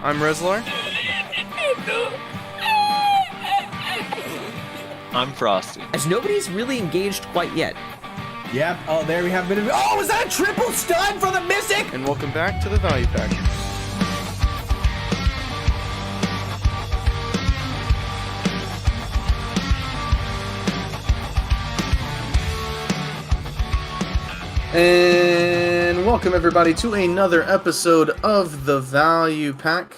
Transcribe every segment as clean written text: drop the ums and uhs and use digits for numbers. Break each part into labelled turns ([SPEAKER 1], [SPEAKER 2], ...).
[SPEAKER 1] I'm Rezlar.
[SPEAKER 2] I'm Frosty.
[SPEAKER 3] As nobody's really engaged quite yet.
[SPEAKER 4] Yep. Oh, there we have a bit of. Oh, was that a triple stun for the Mystic?
[SPEAKER 1] And welcome back to the Value Pack. And welcome everybody to another episode of the Value Pack.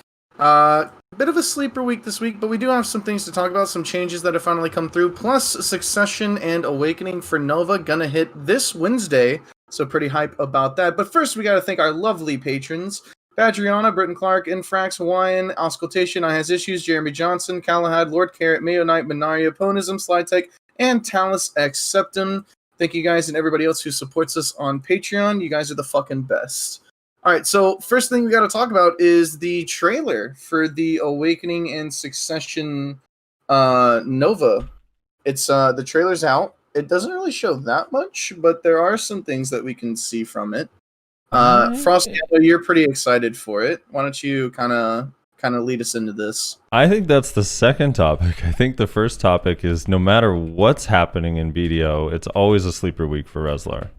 [SPEAKER 1] Bit of a sleeper week this week, but we do have some things to talk about, some changes that have finally come through, plus Succession and Awakening for Nova gonna hit this Wednesday, so pretty hype about that. But first, we gotta thank our lovely patrons: Badriana, Britton Clark, Infrax, Hawaiian, Auscultation, I Has Issues, Jeremy Johnson, Calahad, Lord Carrot, Mayo Knight, Minaria, Ponism, Slytech, and Talus X Septum. Thank you guys and everybody else who supports us on Patreon. You guys are the fucking best. Alright, so first thing we gotta talk about is the trailer for the Awakening and Succession Nova. It's the trailer's out. It doesn't really show that much, but there are some things that we can see from it. Frosty, I know you're pretty excited for it. Why don't you kind of lead us into this?
[SPEAKER 5] I think that's the second topic. I think the first topic is no matter what's happening in BDO, it's always a sleeper week for Rezlar.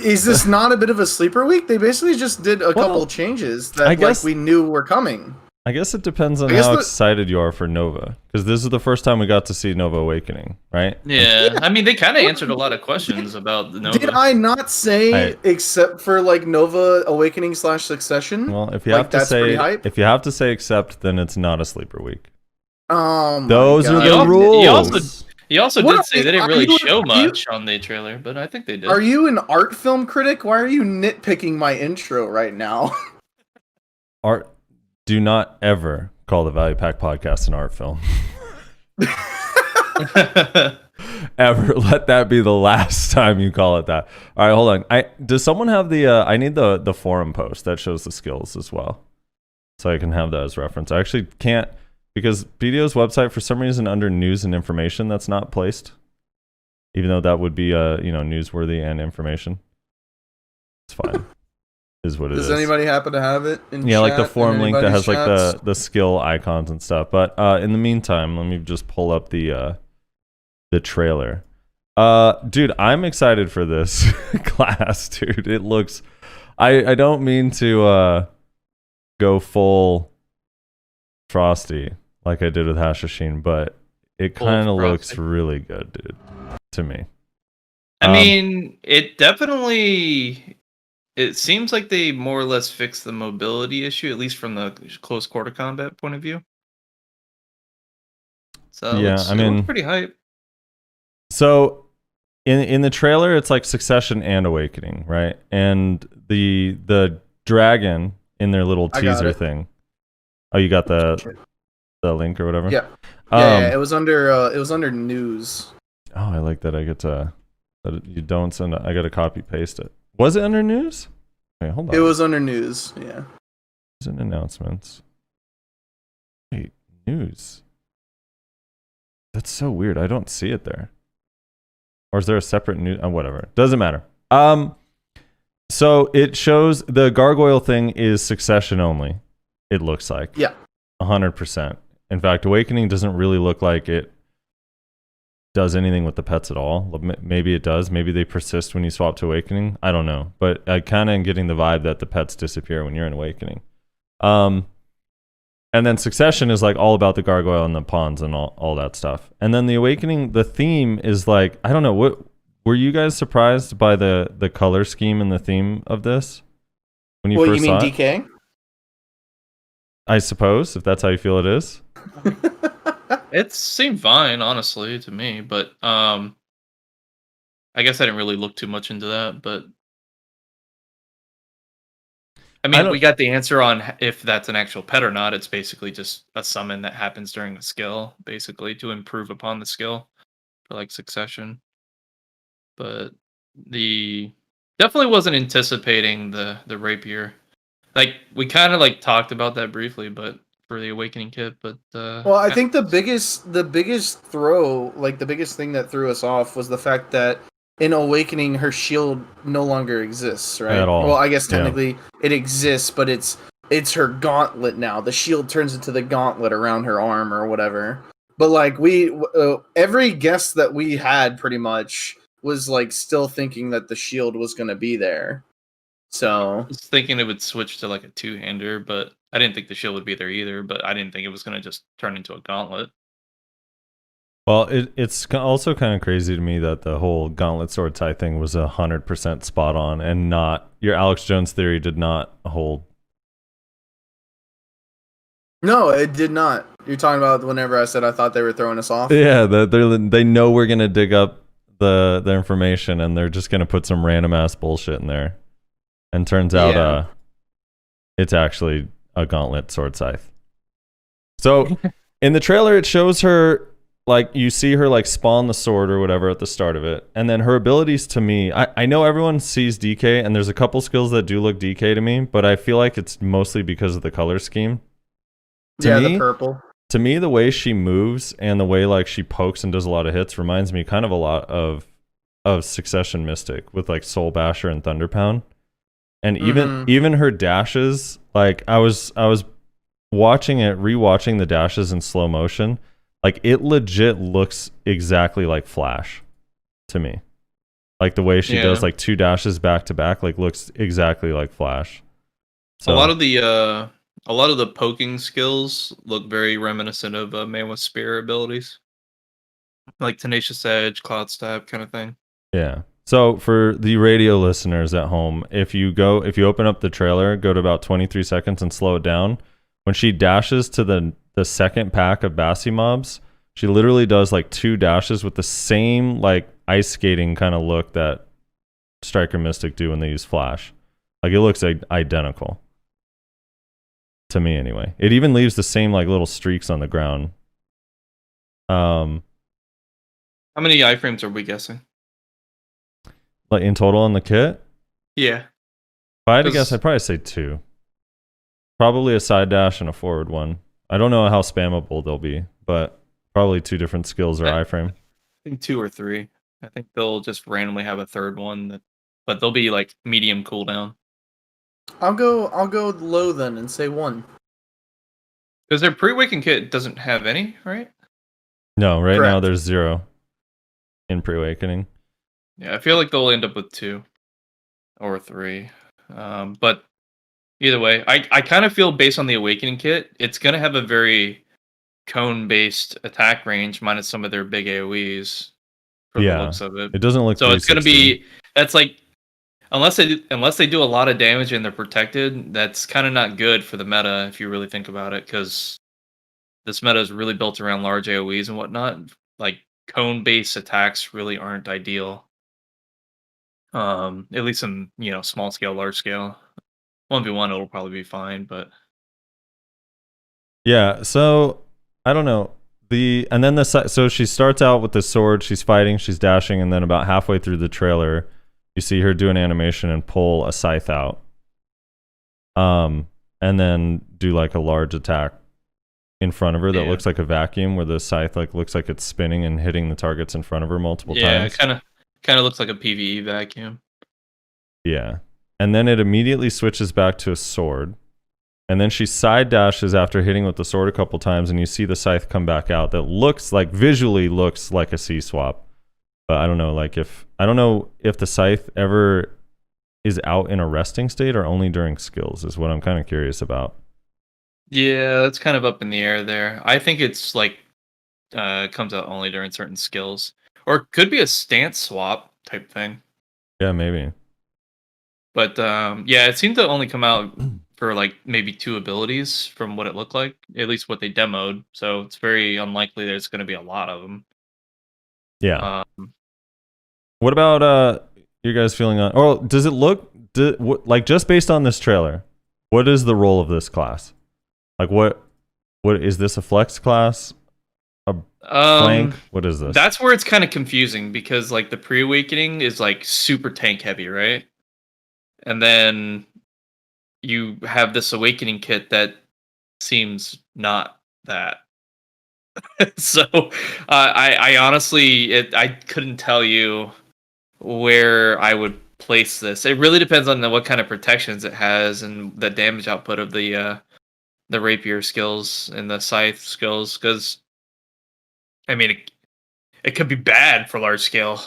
[SPEAKER 1] Is this not a bit of a sleeper week? They basically just did a couple changes that we knew were coming.
[SPEAKER 5] I guess it depends on how excited you are for Nova, because this is the first time we got to see Nova Awakening, right?
[SPEAKER 2] Yeah, I mean, they kind of answered a lot of questions about the Nova.
[SPEAKER 1] Did I not say except for like Nova Awakening / Succession?
[SPEAKER 5] Well, if you have to say except, then it's not a sleeper week.
[SPEAKER 1] Those
[SPEAKER 5] are the rules.
[SPEAKER 2] He also did say they didn't really show much on the trailer, but I think they did.
[SPEAKER 1] Are you an art film critic? Why are you nitpicking my intro right now?
[SPEAKER 5] Art. Do not ever call the Value Pack podcast an art film. Ever. Let that be the last time you call it that. All right, hold on. Does someone have the... I need the forum post that shows the skills as well, so I can have that as reference. I actually can't, because BDO's website, for some reason, under news and information, that's not placed, even though that would be newsworthy and information. It's fine. Is what it is.
[SPEAKER 1] Does anybody happen to have it in
[SPEAKER 5] chat? Like the forum link that has
[SPEAKER 1] chats?
[SPEAKER 5] like the skill icons and stuff. But in the meantime, let me just pull up the trailer. Dude, I'm excited for this class, dude. It looks... I don't mean to go full Frosty like I did with Hashashin, but it kind of looks really good, dude, to me.
[SPEAKER 2] I mean, it definitely... It seems like they more or less fixed the mobility issue, at least from the close quarter combat point of view. So
[SPEAKER 5] yeah, I mean,
[SPEAKER 2] pretty hype.
[SPEAKER 5] So in the trailer, it's like Succession and Awakening, right? And the dragon in their little teaser thing. Oh, you got the link or whatever?
[SPEAKER 1] Yeah. Yeah, it was under news.
[SPEAKER 5] Oh, I like that. I get to that you don't send. I got to copy paste it. Was it under news? Wait, hold on.
[SPEAKER 1] It was under news, yeah.
[SPEAKER 5] It was in announcements. Wait, news. That's so weird. I don't see it there. Or is there a separate news? Whatever. Doesn't matter. So it shows the gargoyle thing is Succession only. It looks like.
[SPEAKER 1] Yeah.
[SPEAKER 5] 100%. In fact, Awakening doesn't really look like it does anything with the pets at all. Maybe it does. Maybe they persist when you swap to Awakening. I don't know. But I kind of am getting the vibe that the pets disappear when you're in Awakening. And then Succession is like all about the gargoyle and the pawns and all that stuff. And then the Awakening, the theme is like, I don't know, what were you guys surprised by the color scheme and the theme of this when you first saw it?
[SPEAKER 1] You mean DK?
[SPEAKER 5] I suppose, if that's how you feel it is.
[SPEAKER 2] It seemed fine, honestly, to me, but I guess I didn't really look too much into that, but I mean, we got the answer on if that's an actual pet or not. It's basically just a summon that happens during the skill, basically, to improve upon the skill for, like, Succession. But definitely wasn't anticipating the rapier. Like, we kind of, like, talked about that briefly, but for the Awakening kit, but
[SPEAKER 1] well, I think the biggest thing that threw us off was the fact that in Awakening, her shield no longer exists, right?
[SPEAKER 5] At all.
[SPEAKER 1] Well, I guess
[SPEAKER 5] Yeah.
[SPEAKER 1] technically it exists, but it's her gauntlet now. The shield turns into the gauntlet around her arm or whatever. But like every guess that we had pretty much was like still thinking that the shield was going to be there. So
[SPEAKER 2] I was thinking it would switch to like a two-hander, but I didn't think the shield would be there either. But I didn't think it was going to just turn into a gauntlet.
[SPEAKER 5] Well, it's also kind of crazy to me that the whole gauntlet sword tie thing was 100% spot on, and not your Alex Jones theory did not hold.
[SPEAKER 1] no, it did not. You're talking about whenever I said I thought they were throwing us off.
[SPEAKER 5] Yeah, they know we're gonna dig up the information, and they're just gonna put some random ass bullshit in there, and turns out it's actually a gauntlet sword scythe. So in the trailer, it shows her. Like, you see her, like, spawn the sword or whatever at the start of it. And then her abilities, to me, I know everyone sees DK, and there's a couple skills that do look DK to me, but I feel like it's mostly because of the color scheme.
[SPEAKER 1] The purple.
[SPEAKER 5] To me, the way she moves and the way, like, she pokes and does a lot of hits reminds me kind of a lot of Succession Mystic with, like, Soul Basher and Thunder Pound. And even her dashes, like, I was rewatching the dashes in slow motion. Like, it legit looks exactly like Flash to me. Like, the way she does, like, 2 dashes back to back, like, looks exactly like Flash. So
[SPEAKER 2] a lot of the poking skills look very reminiscent of Man with Spear abilities, like Tenacious Edge, Cloud Stab kind of thing.
[SPEAKER 5] Yeah. So for the radio listeners at home, if you open up the trailer, go to about 23 seconds and slow it down. When she dashes to the second pack of Bassi mobs, she literally does like 2 dashes with the same like ice skating kind of look that Striker Mystic do when they use Flash. Like, it looks identical to me anyway. It even leaves the same like little streaks on the ground.
[SPEAKER 2] How many iframes are we guessing?
[SPEAKER 5] Like in total on the kit?
[SPEAKER 2] Yeah.
[SPEAKER 5] If I had to guess, I'd probably say 2. Probably a side dash and a forward one. I don't know how spammable they'll be, but probably 2 different skills or iframe.
[SPEAKER 2] I think 2 or 3. I think they'll just randomly have a third one, but they'll be like medium cooldown.
[SPEAKER 1] I'll go low then and say 1.
[SPEAKER 2] Because their pre-awaken kit doesn't have any, right?
[SPEAKER 5] No, right
[SPEAKER 1] Correct.
[SPEAKER 5] now there's 0 in pre-awakening.
[SPEAKER 2] Yeah, I feel like they'll end up with 2 or 3. But either way, I kind of feel based on the awakening kit, it's going to have a very cone-based attack range minus some of their big AoEs for the looks of it.
[SPEAKER 5] It doesn't look
[SPEAKER 2] so. It's going to
[SPEAKER 5] 360.
[SPEAKER 2] be that's like unless they do a lot of damage and they're protected, that's kind of not good for the meta if you really think about it, because this meta is really built around large AoEs and whatnot. Like, cone-based attacks really aren't ideal. At least in small scale, large scale. 1v1 it'll probably be fine, but
[SPEAKER 5] Yeah, so I don't know. So she starts out with the sword, she's fighting, she's dashing, and then about halfway through the trailer, you see her do an animation and pull a scythe out. And then do like a large attack in front of her that looks like a vacuum, where the scythe like looks like it's spinning and hitting the targets in front of her multiple times.
[SPEAKER 2] Yeah, kind of looks like a PvE vacuum.
[SPEAKER 5] Yeah. And then it immediately switches back to a sword. And then she side dashes after hitting with the sword a couple times, and you see the scythe come back out that visually looks like a C swap. But I don't know, if the scythe ever is out in a resting state or only during skills is what I'm kind of curious about.
[SPEAKER 2] Yeah, that's kind of up in the air there. I think it's like comes out only during certain skills. Or it could be a stance swap type thing.
[SPEAKER 5] Yeah, maybe.
[SPEAKER 2] But it seemed to only come out for like maybe 2 abilities from what it looked like, at least what they demoed. So it's very unlikely there's going to be a lot of them.
[SPEAKER 5] Yeah. What about you guys feeling on? Oh, does it look like, just based on this trailer? What is the role of this class? Like, what is this, a flex class? A flank? What is this?
[SPEAKER 2] That's where it's kind of confusing, because like the pre-awakening is like super tank heavy, right? And then you have this awakening kit that seems not that. So I honestly I couldn't tell you where I would place this. It really depends on what kind of protections it has and the damage output of the rapier skills and the scythe skills. Because I mean, it could be bad for large scale,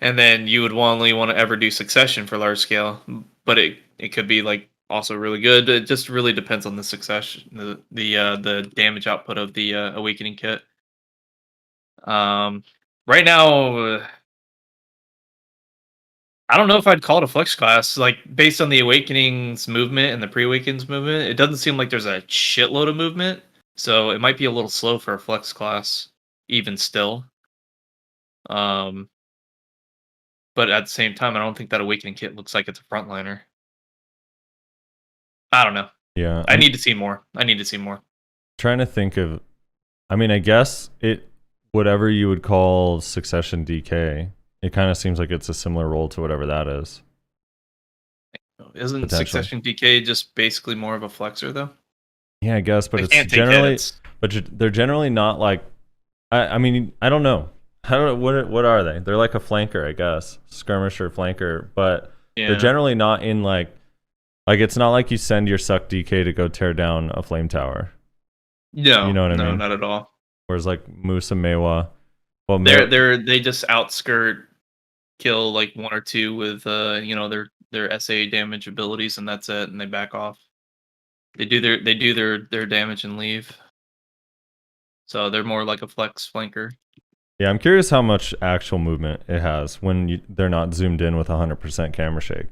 [SPEAKER 2] and then you would only want to ever do succession for large scale. But it could be like also really good. It just really depends on the succession, the damage output of the awakening kit. Right now, I don't know if I'd call it a flex class. Like based on the awakening's movement and the pre-awakens movement, it doesn't seem like there's a shitload of movement. So it might be a little slow for a flex class, even still. But at the same time, I don't think that awakening kit looks like it's a frontliner. I don't know.
[SPEAKER 5] Yeah,
[SPEAKER 2] I need to see more.
[SPEAKER 5] Trying to think of, I mean, I guess whatever you would call succession DK, it kind of seems like it's a similar role to whatever that is.
[SPEAKER 2] Isn't succession DK just basically more of a flexor though?
[SPEAKER 5] Yeah, I guess, but it's generally, they're generally not like. I mean, I don't know. What are they? They're like a flanker, I guess, skirmisher flanker, but they're generally not in like it's not like you send your Succ DK to go tear down a flame tower.
[SPEAKER 2] No,
[SPEAKER 5] you know what I mean?
[SPEAKER 2] No, not at all.
[SPEAKER 5] Whereas like Moose and Mewa, well,
[SPEAKER 2] they just outskirt, kill like one or two with their SA damage abilities, and that's it, and they back off. They do their damage and leave. So they're more like a flex flanker.
[SPEAKER 5] Yeah, I'm curious how much actual movement it has when they're not zoomed in with 100% camera shake.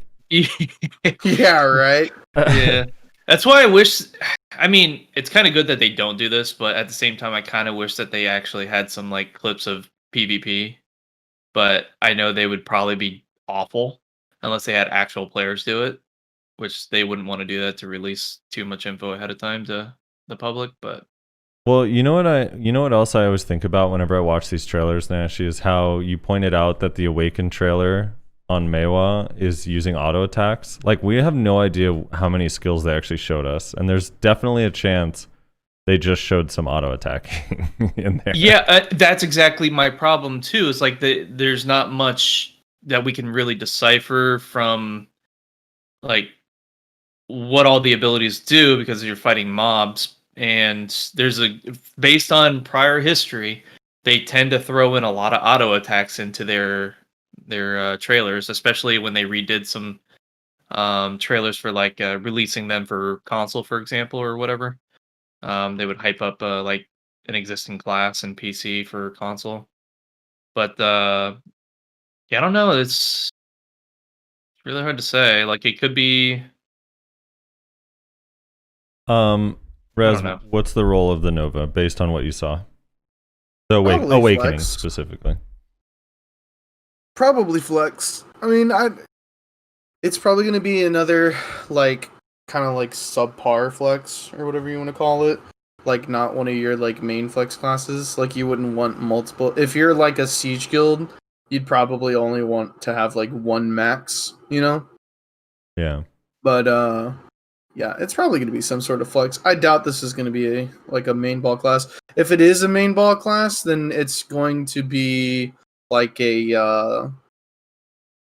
[SPEAKER 1] Yeah, right.
[SPEAKER 2] Yeah, that's why I wish. I mean, it's kind of good that they don't do this, but at the same time, I kind of wish that they actually had some like clips of PvP. But I know they would probably be awful unless they had actual players do it, which they wouldn't want to do that to release too much info ahead of time to the public. But
[SPEAKER 5] well, you know what else I always think about whenever I watch these trailers, Nash, is how you pointed out that the Awakened trailer on Mewa is using auto attacks. Like, we have no idea how many skills they actually showed us, and there's definitely a chance they just showed some auto attacking in there.
[SPEAKER 2] Yeah, that's exactly my problem too. It's like there's not much that we can really decipher from like what all the abilities do because you're fighting mobs, and based on prior history, they tend to throw in a lot of auto attacks into their trailers, especially when they redid some trailers for like releasing them for console, for example, or whatever. They would hype up like an existing class in PC for console, but yeah, I don't know. It's really hard to say. Like it could be.
[SPEAKER 5] Rez, what's the role of the Nova based on what you saw? The Awakening
[SPEAKER 1] flex.
[SPEAKER 5] Specifically.
[SPEAKER 1] Probably flex. I mean, it's probably going to be another like kind of like subpar flex or whatever you want to call it. Like not one of your like main flex classes. Like you wouldn't want multiple. If you're like a siege guild, you'd probably only want to have like one max, you know?
[SPEAKER 5] Yeah.
[SPEAKER 1] But yeah, it's probably going to be some sort of flex. I doubt this is going to be a main ball class. If it is a main ball class, then it's going to be like a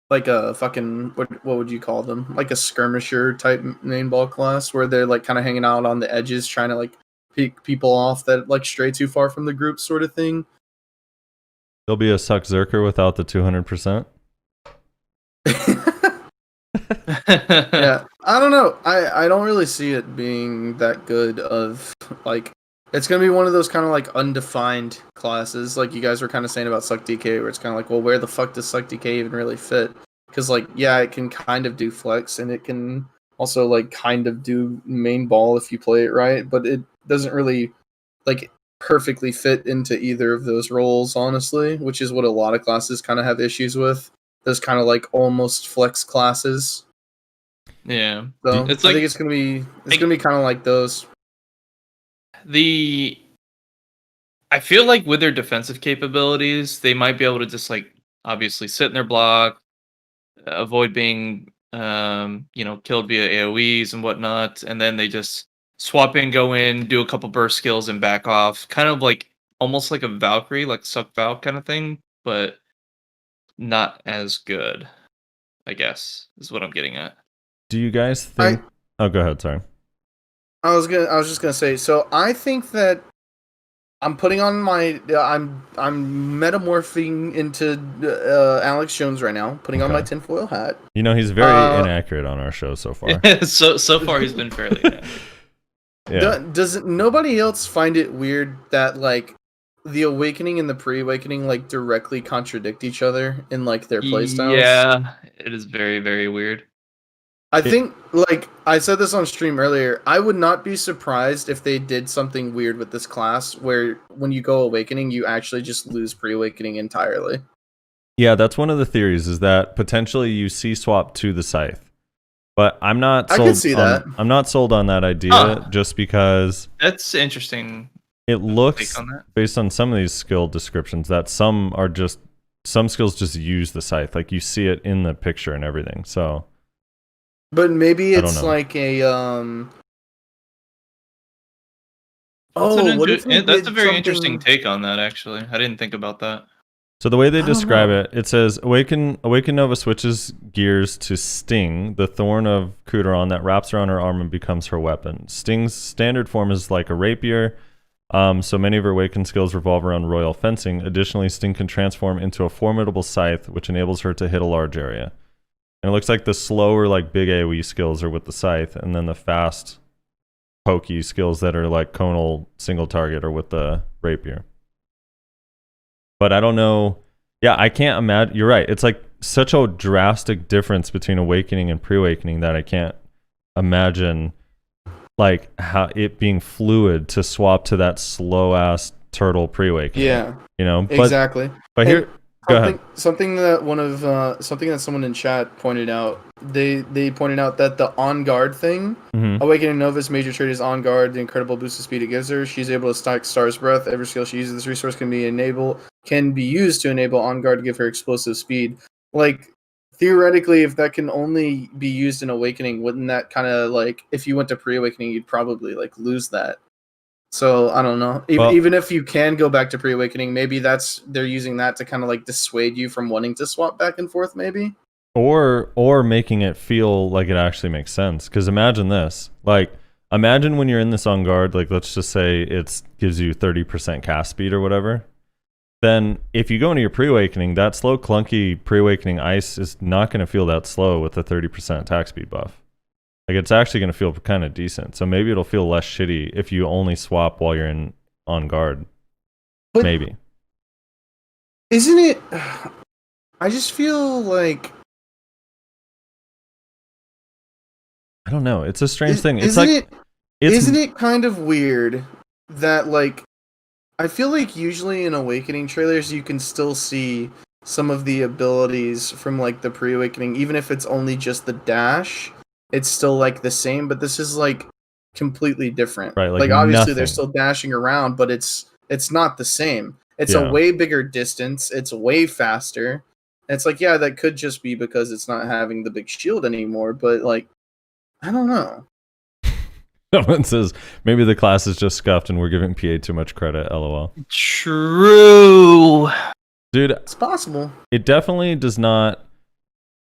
[SPEAKER 1] fucking what would you call them? Like a skirmisher type main ball class where they're like kind of hanging out on the edges, trying to like pick people off that like stray too far from the group, sort of thing.
[SPEAKER 5] There'll be a Succ Zerker without the 200%.
[SPEAKER 1] Yeah, I don't know. I don't really see it being that good of like. It's going to be one of those kind of like undefined classes, like you guys were kind of saying about Succ DK, where it's kind of like, well, where the fuck does Succ DK even really fit? Because like, yeah, it can kind of do flex, and it can also like kind of do main ball if you play it right, but it doesn't really like perfectly fit into either of those roles, honestly, which is what a lot of classes kind of have issues with. Those kind of like almost flex classes.
[SPEAKER 2] Yeah,
[SPEAKER 1] so I think it's gonna be kind of like those.
[SPEAKER 2] I feel like with their defensive capabilities, they might be able to just like obviously sit in their block, avoid being killed via AoEs and whatnot, and then they just swap in, go in, do a couple burst skills, and back off. Kind of like almost like a Valkyrie, like Succ Valk kind of thing, but not as good, I guess, is what I'm getting at.
[SPEAKER 5] Do you guys think? Oh, go ahead. Sorry.
[SPEAKER 1] I was just gonna say. So I think that I'm putting on my. I'm metamorphing into Alex Jones right now. Putting on my tinfoil hat.
[SPEAKER 5] You know, he's very inaccurate on our show so far.
[SPEAKER 2] so far, he's been fairly inaccurate.
[SPEAKER 5] Yeah.
[SPEAKER 1] Does nobody else find it weird that like the awakening and the pre-awakening like directly contradict each other in like their playstyles?
[SPEAKER 2] Yeah, it is very, very weird.
[SPEAKER 1] I think, like, I said this on stream earlier, I would not be surprised if they did something weird with this class where when you go Awakening, you actually just lose Pre-Awakening entirely.
[SPEAKER 5] Yeah, that's one of the theories, is that potentially you C-swap to the Scythe. But I'm not sold
[SPEAKER 1] I can see that.
[SPEAKER 5] I'm not sold on that idea just because...
[SPEAKER 2] That's interesting.
[SPEAKER 5] It looks, based on some of these skill descriptions, that some skills just use the Scythe. Like, you see it in the picture and everything, so...
[SPEAKER 1] But maybe it's like a
[SPEAKER 2] that's a very interesting take on that. Actually, I didn't think about that.
[SPEAKER 5] So the way they describe it, it says Awaken Nova switches gears to Sting, the thorn of Kuderon that wraps around her arm and becomes her weapon. Sting's standard form is like a rapier. So many of her Awaken skills revolve around royal fencing. Additionally, Sting can transform into a formidable scythe, which enables her to hit a large area. And it looks like the slower, like, big AoE skills are with the Scythe, and then the fast, pokey skills that are like conal single target are with the Rapier. But I don't know. Yeah, I can't imagine. You're right. It's like such a drastic difference between Awakening and Pre-Awakening that I can't imagine, like, how it being fluid to swap to that slow-ass turtle Pre-Awakening.
[SPEAKER 1] Yeah.
[SPEAKER 5] You know?
[SPEAKER 1] Exactly.
[SPEAKER 5] But here... Go ahead.
[SPEAKER 1] Something that something that someone in chat pointed out. They pointed out that the on guard thing, Awakening Nova's major trait is on guard. The incredible boost of speed it gives her. She's able to stack Star's Breath. Every skill she uses, this resource can be used to enable on guard to give her explosive speed. Like, theoretically, if that can only be used in Awakening, wouldn't that kind of like, if you went to Pre-Awakening, you'd probably like lose that. So I don't know. Even if you can go back to Pre-Awakening, maybe they're using that to kind of like dissuade you from wanting to swap back and forth, maybe.
[SPEAKER 5] Or making it feel like it actually makes sense. Because imagine this, like, imagine when you're in this on guard, like, let's just say it gives you 30% cast speed or whatever. Then if you go into your Pre-Awakening, that slow, clunky Pre-Awakening ice is not going to feel that slow with the 30% attack speed buff. Like, it's actually going to feel kind of decent. So maybe it'll feel less shitty if you only swap while you're on guard. But maybe.
[SPEAKER 1] Isn't it... I just feel like...
[SPEAKER 5] I don't know. It's a strange thing.
[SPEAKER 1] Isn't it kind of weird that, like... I feel like usually in Awakening trailers, you can still see some of the abilities from, like, the Pre-Awakening, even if it's only just the dash... It's still like the same, but this is like completely different.
[SPEAKER 5] Right,
[SPEAKER 1] like obviously they're still dashing around, but it's not the same. It's a way bigger distance. It's way faster. And it's like, yeah, that could just be because it's not having the big shield anymore, but like, I don't know.
[SPEAKER 5] Someone says maybe the class is just scuffed and we're giving PA too much credit. LOL.
[SPEAKER 2] True.
[SPEAKER 5] Dude,
[SPEAKER 1] it's possible.
[SPEAKER 5] It definitely does not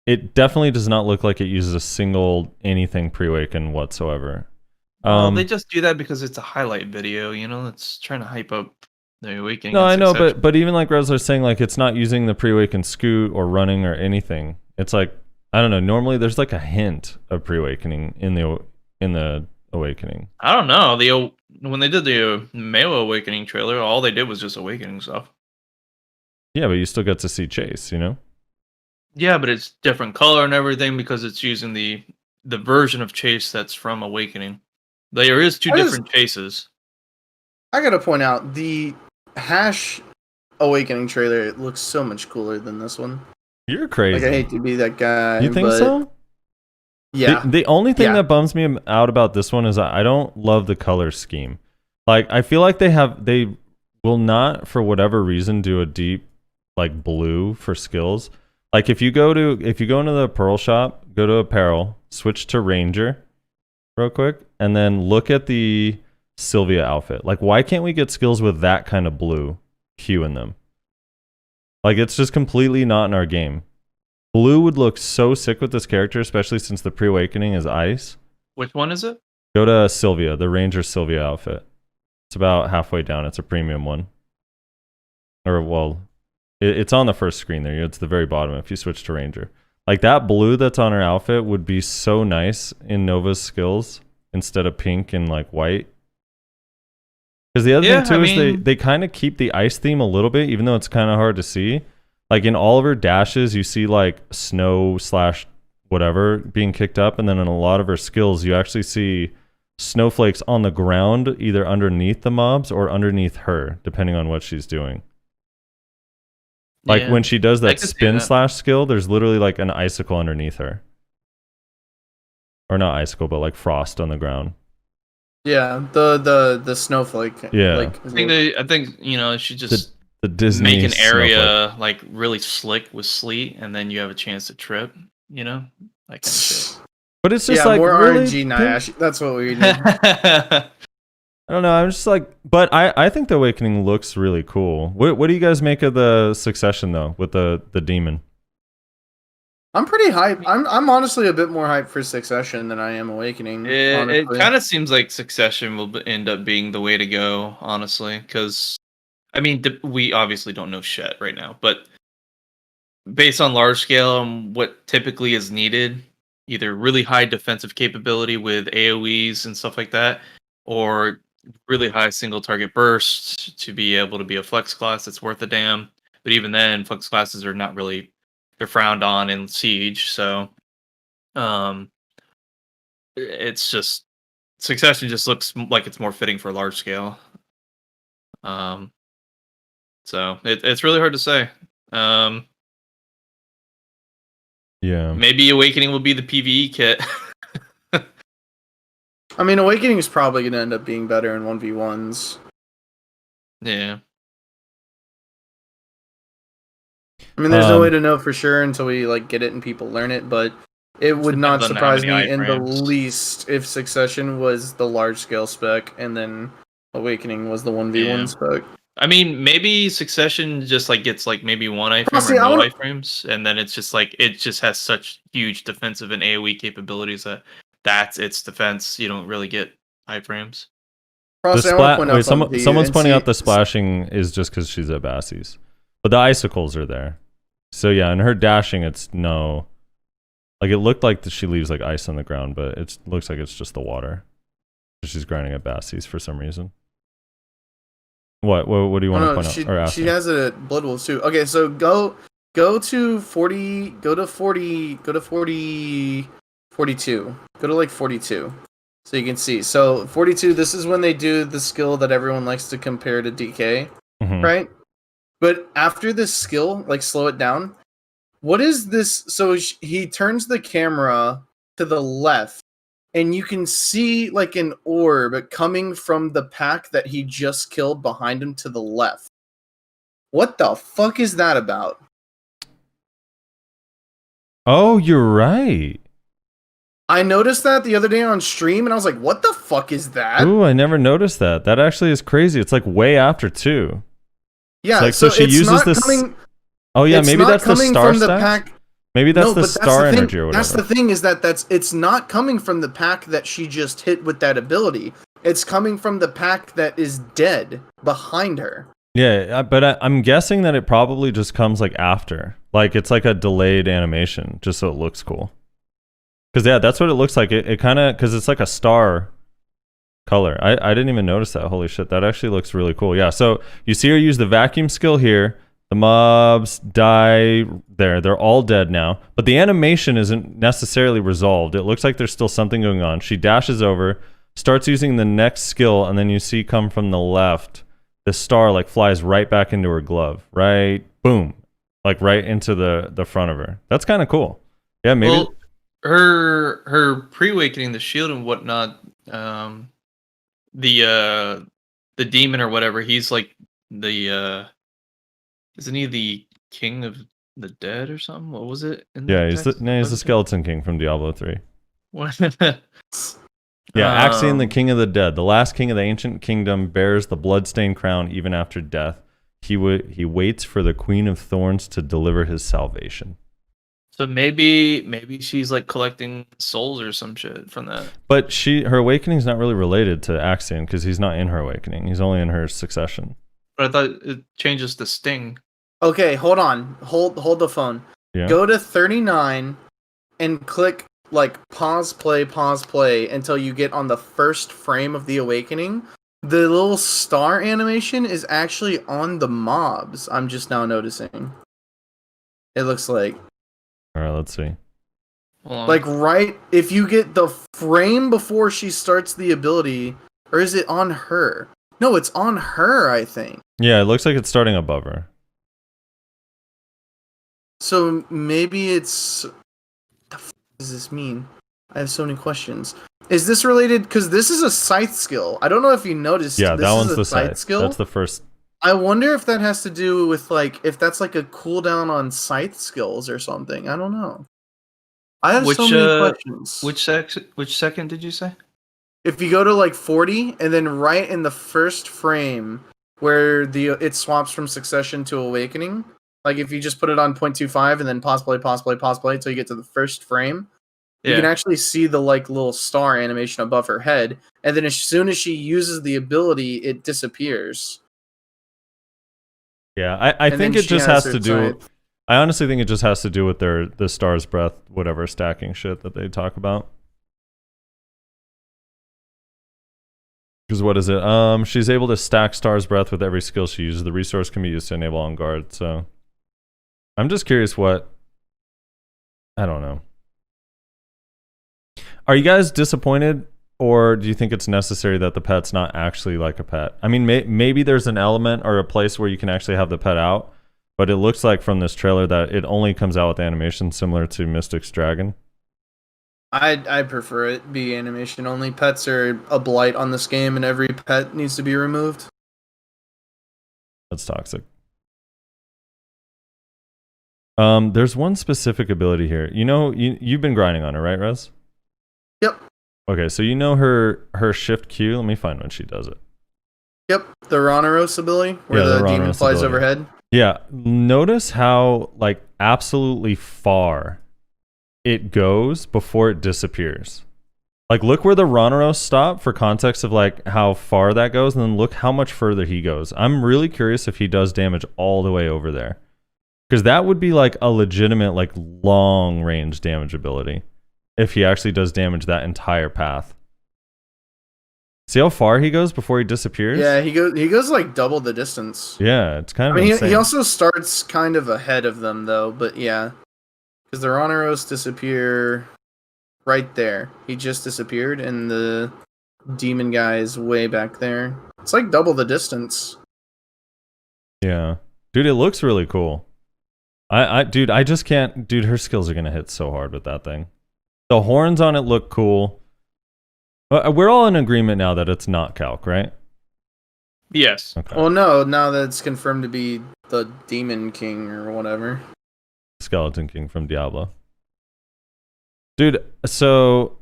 [SPEAKER 5] look like it uses a single anything Pre-Awaken whatsoever.
[SPEAKER 2] They just do that because it's a highlight video, you know? It's trying to hype up the Awakening.
[SPEAKER 5] No, I know, but even like Resler's saying, like, it's not using the Pre-Awaken scoot or running or anything. It's like, I don't know, normally there's like a hint of Pre-Awakening in the Awakening.
[SPEAKER 2] I don't know. When they did the Melee Awakening trailer, all they did was just Awakening stuff.
[SPEAKER 5] Yeah, but you still get to see Chase, you know?
[SPEAKER 2] Yeah, but it's different color and everything because it's using the version of Chase that's from Awakening. There is two different Chases.
[SPEAKER 1] I gotta point out, the Hash Awakening trailer looks so much cooler than this one.
[SPEAKER 5] You're crazy.
[SPEAKER 1] Like, I hate to be that guy.
[SPEAKER 5] You think so?
[SPEAKER 1] Yeah.
[SPEAKER 5] The only thing that bums me out about this one is I don't love the color scheme. Like, I feel like they will not, for whatever reason, do a deep, like, blue for skills. Like, if you go into the Pearl shop, go to apparel, switch to Ranger real quick, and then look at the Sylvia outfit. Like, why can't we get skills with that kind of blue hue in them? Like, it's just completely not in our game. Blue would look so sick with this character, especially since the pre-awakening is ice.
[SPEAKER 2] Which one is it?
[SPEAKER 5] Go to Sylvia, the Ranger Sylvia outfit. It's about halfway down. It's a premium one. Or, well, it's on the first screen there. It's the very bottom if you switch to Ranger. Like, that blue that's on her outfit would be so nice in Nova's skills instead of pink and, like, white. Because the other thing, too, is they kind of keep the ice theme a little bit, even though it's kind of hard to see. Like, in all of her dashes, you see, like, snow / whatever being kicked up. And then in a lot of her skills, you actually see snowflakes on the ground, either underneath the mobs or underneath her, depending on what she's doing. Like, when she does that spin / skill, there's literally, like, an icicle underneath her. Or not icicle, but, like, frost on the ground.
[SPEAKER 1] Yeah, the snowflake.
[SPEAKER 5] Yeah.
[SPEAKER 1] Like,
[SPEAKER 2] I think you know, she just
[SPEAKER 5] the Disney
[SPEAKER 2] make an area
[SPEAKER 5] snowflake.
[SPEAKER 2] like really slick with sleet, and then you have a chance to trip. You know, that kind of shit.
[SPEAKER 5] But it's just like
[SPEAKER 1] more
[SPEAKER 5] really
[SPEAKER 1] RNG Nyash. That's what we need.
[SPEAKER 5] I don't know. I'm just like, but I think the Awakening looks really cool. What do you guys make of the Succession though, with the demon?
[SPEAKER 1] I'm pretty hyped. I'm honestly a bit more hyped for Succession than I am Awakening.
[SPEAKER 2] It kind of seems like Succession will end up being the way to go, honestly, because I mean we obviously don't know shit right now, but based on large scale and what typically is needed, either really high defensive capability with AoEs and stuff like that, or really high single target bursts to be able to be a flex class that's worth a damn. But even then, flex classes are not really, they're frowned on in Siege. So it's just, Succession just looks like it's more fitting for large scale. So it's really hard to say.
[SPEAKER 5] Yeah.
[SPEAKER 2] Maybe Awakening will be the PvE kit.
[SPEAKER 1] I mean, Awakening is probably going to end up being better in 1v1s.
[SPEAKER 2] Yeah.
[SPEAKER 1] I mean, there's no way to know for sure until we like get it and people learn it, but it would not surprise me in the least if Succession was the large scale spec and then Awakening was the 1v1 spec.
[SPEAKER 2] I mean, maybe Succession just like gets like maybe one iframe or no iframes, and then it's just like it just has such huge defensive and AoE capabilities that's its defense. You don't really get iframes.
[SPEAKER 5] Someone's pointing out the splashing is just because she's at Bassie's, but the icicles are there. So yeah, and her dashing, it's no, like it looked like she leaves like ice on the ground, but it looks like it's just the water. She's grinding at Bassie's for some reason. What do you want to point out or ask?
[SPEAKER 1] She has it at Blood Wolves too. Okay, so go to 40, go to 42. Go to like 42. So you can see. So 42, this is when they do the skill that everyone likes to compare to DK, right? But after this skill, like slow it down. What is this? So he turns the camera to the left, and you can see like an orb coming from the pack that he just killed behind him to the left. What the fuck is that about?
[SPEAKER 5] Oh, you're right.
[SPEAKER 1] I noticed that the other day on stream, and I was like, what the fuck is that?
[SPEAKER 5] Ooh, I never noticed that. That actually is crazy. It's like way after too.
[SPEAKER 1] Yeah,
[SPEAKER 5] like, so she uses this. Oh yeah, maybe that's the star stack. Maybe that's the star energy or whatever.
[SPEAKER 1] That's the thing is that it's not coming from the pack that she just hit with that ability. It's coming from the pack that is dead behind her.
[SPEAKER 5] Yeah, but I'm guessing that it probably just comes like after. Like it's like a delayed animation just so it looks cool. Because yeah, that's what it looks like. It kind of, because it's like a star color. I didn't even notice that. Holy shit, that actually looks really cool. Yeah, so you see her use the vacuum skill here. The mobs die there. They're all dead now. But the animation isn't necessarily resolved. It looks like there's still something going on. She dashes over, starts using the next skill, and then you see come from the left, the star like flies right back into her glove. Right? Boom. Like right into the front of her. That's kind of cool. Yeah, maybe.
[SPEAKER 2] Well, her pre-awakening, the shield and whatnot, the demon or whatever, he's like the isn't he the king of the dead or something? What was it?
[SPEAKER 5] Yeah, he's the skeleton king from Diablo 3.
[SPEAKER 2] What?
[SPEAKER 5] Yeah, Axion, the king of the dead, the last king of the ancient kingdom, bears the bloodstained crown even after death. he waits for the Queen of Thorns to deliver his salvation.
[SPEAKER 2] So maybe she's like collecting souls or some shit from that.
[SPEAKER 5] But her awakening's not really related to Axion because he's not in her awakening. He's only in her succession.
[SPEAKER 2] But I thought it changes the sting.
[SPEAKER 1] Okay, hold on. Hold the phone.
[SPEAKER 5] Yeah.
[SPEAKER 1] Go to 39 and click like pause play until you get on the first frame of the awakening. The little star animation is actually on the mobs. I'm just now noticing. It looks like.
[SPEAKER 5] All right, let's see.
[SPEAKER 1] Like right, if you get the frame before she starts the ability, or is it on her? No, it's on her, I think.
[SPEAKER 5] Yeah, it looks like it's starting above her.
[SPEAKER 1] So maybe it's... The f*** does this mean? I have so many questions. Is this related? Because this is a scythe skill. I don't know if you noticed.
[SPEAKER 5] Yeah,
[SPEAKER 1] this
[SPEAKER 5] that one's
[SPEAKER 1] is a
[SPEAKER 5] the
[SPEAKER 1] scythe skill.
[SPEAKER 5] That's the first.
[SPEAKER 1] I wonder if that has to do with like if that's like a cooldown on scythe skills or something. I don't know. I have so many questions.
[SPEAKER 2] Which second did you say?
[SPEAKER 1] If you go to like 40 and then right in the first frame where it swaps from succession to awakening, like if you just put it on 0.25 and then pause play until you get to the first frame, you can actually see the like little star animation above her head, and then as soon as she uses the ability, it disappears.
[SPEAKER 5] Yeah, I think it just has to do. I honestly think it just has to do with the Star's Breath, whatever stacking shit that they talk about. Because what is it? She's able to stack Star's Breath with every skill she uses. The resource can be used to enable on guard. So, I'm just curious what. I don't know. Are you guys disappointed, or do you think it's necessary that the pet's not actually like a pet? I mean, maybe there's an element or a place where you can actually have the pet out, but it looks like from this trailer that it only comes out with animation similar to Mystic's Dragon.
[SPEAKER 1] I prefer it be animation only. Pets are a blight on this game, and every pet needs to be removed.
[SPEAKER 5] That's toxic. There's one specific ability here. You know, you've been grinding on her, right, Rez?
[SPEAKER 1] Yep.
[SPEAKER 5] Okay, so you know her shift Q. Let me find when she does it.
[SPEAKER 1] Yep, the Ronaros ability, where the demon flies overhead.
[SPEAKER 5] Yeah, notice how like absolutely far it goes before it disappears. Like, look where the Ronaros stop for context of like how far that goes, and then look how much further he goes. I'm really curious if he does damage all the way over there, because that would be like a legitimate like long range damage ability. If he actually does damage that entire path. See how far he goes before he disappears?
[SPEAKER 1] Yeah, he goes like double the distance.
[SPEAKER 5] Yeah, it's kind of insane.
[SPEAKER 1] He also starts kind of ahead of them though, but yeah. Because the Ronaros disappear right there. He just disappeared and the demon guy is way back there. It's like double the distance.
[SPEAKER 5] Yeah. Dude, it looks really cool. Dude, I just can't... Dude, her skills are going to hit so hard with that thing. The horns on it look cool. We're all in agreement now that it's not Calc, right?
[SPEAKER 2] Yes.
[SPEAKER 5] Okay.
[SPEAKER 1] Well, no, now that it's confirmed to be the Demon King or whatever.
[SPEAKER 5] Skeleton King from Diablo. Dude, so...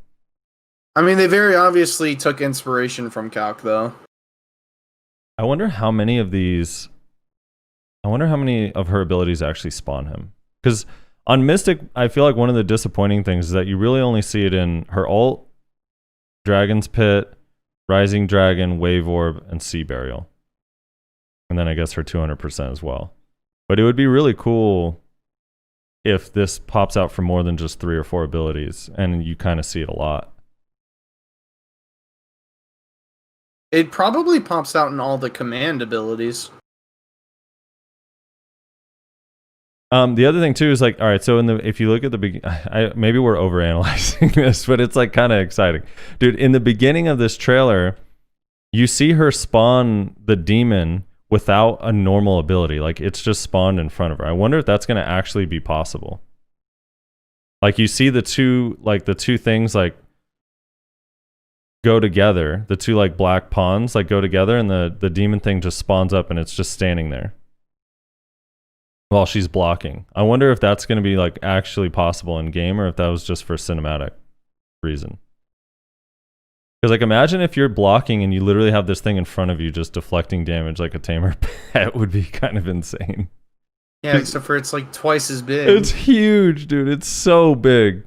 [SPEAKER 1] I mean, they very obviously took inspiration from Calc, though.
[SPEAKER 5] I wonder how many of these... I wonder how many of her abilities actually spawn him. Because... on Mystic, I feel like one of the disappointing things is that you really only see it in her ult, Dragon's Pit, Rising Dragon, Wave Orb, and Sea Burial. And then I guess her 200% as well. But it would be really cool if this pops out for more than just 3 or 4 abilities, and you kind of see it a lot.
[SPEAKER 1] It probably pops out in all the command abilities.
[SPEAKER 5] The other thing too is like, all right, so if you look at the beginning, maybe we're overanalyzing this, but it's like kind of exciting, dude. In the beginning of this trailer, you see her spawn the demon without a normal ability, like it's just spawned in front of her. I wonder if that's going to actually be possible. Like you see the two things like go together, the two like black pawns like go together, and the demon thing just spawns up and it's just standing there while she's blocking. I wonder if that's going to be like actually possible in game, or if that was just for cinematic reason. Because like imagine if you're blocking and you literally have this thing in front of you just deflecting damage like a tamer pet would be kind of insane.
[SPEAKER 1] Yeah, except for it's like twice as big.
[SPEAKER 5] It's huge, dude. It's so big.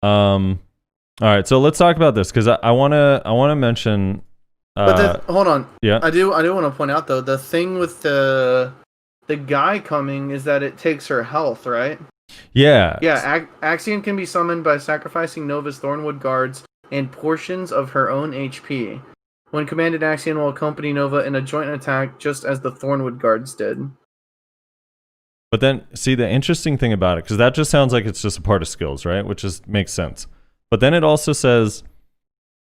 [SPEAKER 5] All right, so let's talk about this because I wanna mention.
[SPEAKER 1] But hold on.
[SPEAKER 5] Yeah.
[SPEAKER 1] I do want to point out though, the thing with the guy coming is that it takes her health, right?
[SPEAKER 5] Yeah.
[SPEAKER 1] Yeah, Axion can be summoned by sacrificing Nova's Thornwood guards and portions of her own HP. When commanded, Axion will accompany Nova in a joint attack, just as the Thornwood guards did.
[SPEAKER 5] But then, see, the interesting thing about it, because that just sounds like it's just a part of skills, right? Which makes sense. But then it also says,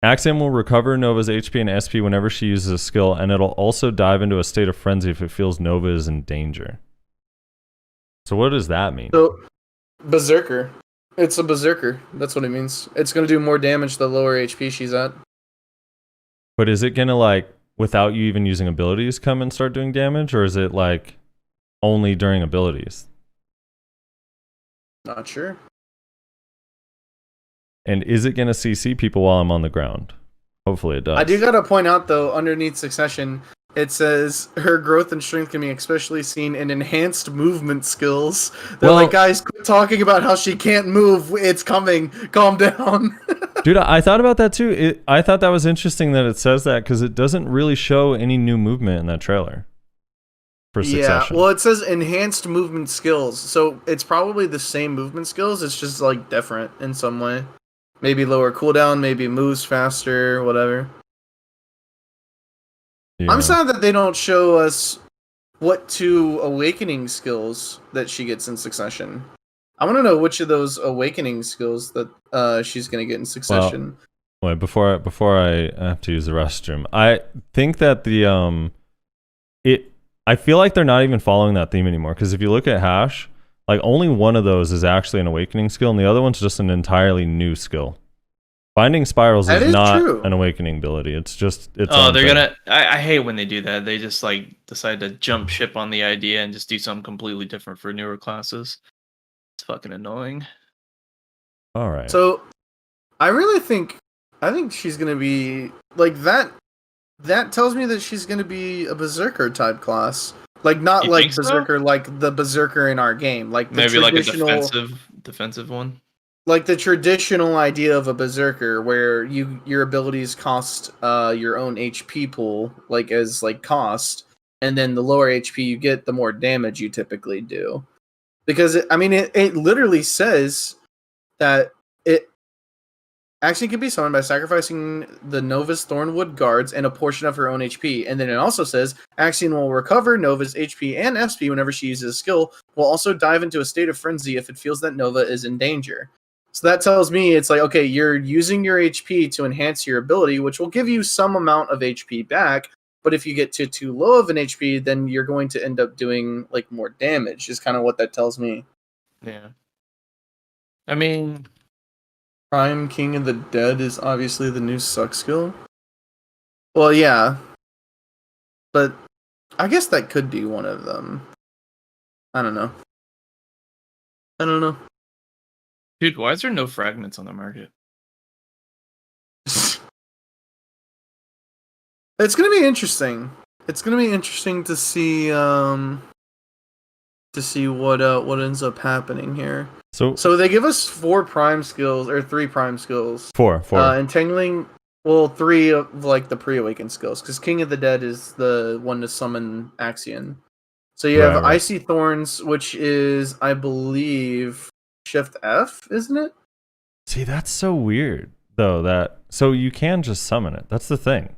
[SPEAKER 5] Axiom will recover Nova's HP and SP whenever she uses a skill, and it'll also dive into a state of frenzy if it feels Nova is in danger. So what does that mean?
[SPEAKER 1] So, Berserker. It's a Berserker. That's what it means. It's going to do more damage the lower HP she's at.
[SPEAKER 5] But is it going to, like, without you even using abilities, come and start doing damage? Or is it, like, only during abilities?
[SPEAKER 1] Not sure.
[SPEAKER 5] And is it going to CC people while I'm on the ground? Hopefully it does.
[SPEAKER 1] I do got to point out, though, underneath Succession, it says her growth and strength can be especially seen in enhanced movement skills. They're like, guys, quit talking about how she can't move. It's coming. Calm down.
[SPEAKER 5] Dude, I thought about that too. I thought that was interesting that it says that because it doesn't really show any new movement in that trailer for Succession.
[SPEAKER 1] Yeah, well, it says enhanced movement skills. So it's probably the same movement skills. It's just like different in some way. Maybe lower cooldown, maybe moves faster, whatever.
[SPEAKER 5] Yeah.
[SPEAKER 1] I'm sad that they don't show us what two awakening skills that she gets in Succession. I want to know which of those awakening skills that she's going to get in Succession.
[SPEAKER 5] Well, wait, before I have to use the restroom, I think that I feel like they're not even following that theme anymore. Because if you look at Hash, like only one of those is actually an awakening skill, and the other one's just an entirely new skill. Binding Spirals is not an awakening ability. It's just it's.
[SPEAKER 2] Oh, they're gonna. I hate when they do that. They just like decide to jump ship on the idea and just do something completely different for newer classes. It's fucking annoying.
[SPEAKER 5] All right.
[SPEAKER 1] So, I think she's gonna be like that. That tells me that she's gonna be a Berserker type class. Like not like Berserker, like the Berserker in our game. Like the
[SPEAKER 2] maybe like a defensive one.
[SPEAKER 1] Like the traditional idea of a Berserker, where your abilities cost your own HP pool, like as like cost, and then the lower HP you get, the more damage you typically do. Because it literally says that it actually can be summoned by sacrificing the Nova's Thornwood guards and a portion of her own HP. And then it also says Axion will recover Nova's HP and SP whenever she uses a skill, will also dive into a state of frenzy if it feels that Nova is in danger. So that tells me it's like, okay, you're using your HP to enhance your ability, which will give you some amount of HP back. But if you get to too low of an HP, then you're going to end up doing like more damage, is kind of what that tells me.
[SPEAKER 2] Yeah. I mean,
[SPEAKER 1] Prime King of the Dead is obviously the new Succ skill. Well, yeah. But I guess that could be one of them. I don't know.
[SPEAKER 2] dude, why is there no fragments on the market?
[SPEAKER 1] It's gonna be interesting. It's gonna be interesting to see what ends up happening here. So they give us 4 prime skills or 3 prime skills.
[SPEAKER 5] 4.
[SPEAKER 1] Entangling. Well, 3 of like the pre-awakened skills, because King of the Dead is the one to summon Axion. So you have Icy Thorns, which is, I believe, Shift F, isn't it?
[SPEAKER 5] See, that's so weird though. So you can just summon it. That's the thing.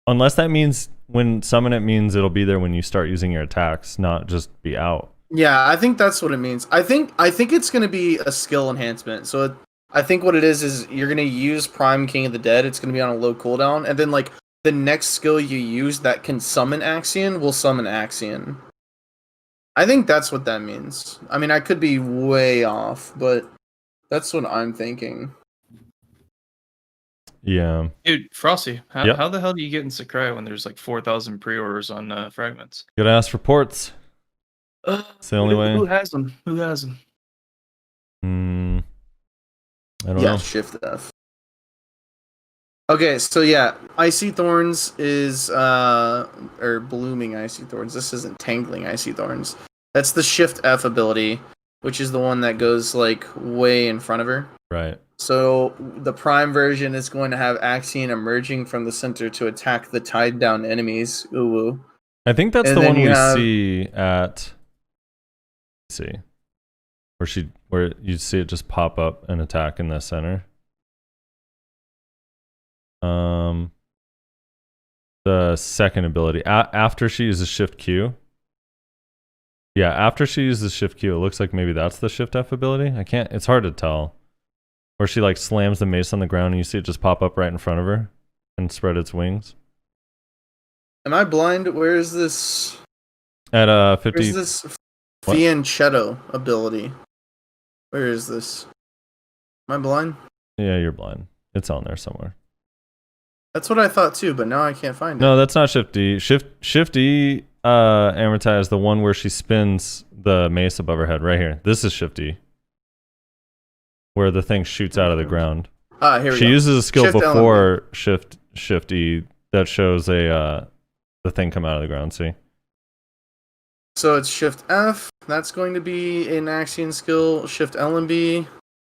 [SPEAKER 5] Unless that means when summon it means it'll be there when you start using your attacks, not just be out.
[SPEAKER 1] Yeah, I think that's what it means. I think it's going to be a skill enhancement. So I think what it is you're going to use Prime King of the Dead. It's going to be on a low cooldown, and then like the next skill you use that can summon Axion will summon Axion. I think that's what that means. I mean, I could be way off, but that's what I'm thinking.
[SPEAKER 5] Yeah.
[SPEAKER 2] Dude, Frosty, how the hell do you get in Succ when there's like 4,000 pre-orders on fragments?
[SPEAKER 5] Gotta ask for ports. It's the only way.
[SPEAKER 2] Who has them?
[SPEAKER 5] I don't
[SPEAKER 1] Yeah,
[SPEAKER 5] know.
[SPEAKER 1] Shift F. Okay, so yeah, Icy Thorns is or Blooming Icy Thorns. This isn't Tangling Icy Thorns. That's the Shift F ability, which is the one that goes like way in front of her.
[SPEAKER 5] Right.
[SPEAKER 1] So the Prime version is going to have Axion emerging from the center to attack the tied down enemies. Ooh.
[SPEAKER 5] I think that's
[SPEAKER 1] And
[SPEAKER 5] the
[SPEAKER 1] then
[SPEAKER 5] one
[SPEAKER 1] you
[SPEAKER 5] we
[SPEAKER 1] have-
[SPEAKER 5] see at. Let's see, where you see it just pop up and attack in the center. The second ability after she uses Shift Q. Yeah, after she uses Shift Q, it looks like maybe that's the Shift F ability. I can't. It's hard to tell. Where she like slams the mace on the ground and you see it just pop up right in front of her and spread its wings.
[SPEAKER 1] Am I blind? Where is this?
[SPEAKER 5] At 50.
[SPEAKER 1] Where's this
[SPEAKER 5] What?
[SPEAKER 1] Fianchetto ability? Where is this? Am I blind?
[SPEAKER 5] Yeah, you're blind. It's on there somewhere.
[SPEAKER 1] That's what I thought too, but now I can't find it.
[SPEAKER 5] No, that's not Shift D. Shift E, Amortize, the one where she spins the mace above her head. Right here. This is Shift E. Where the thing shoots out of the ground.
[SPEAKER 1] Here we go.
[SPEAKER 5] She uses a skill
[SPEAKER 1] Shift
[SPEAKER 5] before Shift E that shows the thing come out of the ground. See?
[SPEAKER 1] So it's Shift F. That's going to be an Axion skill. Shift L and B.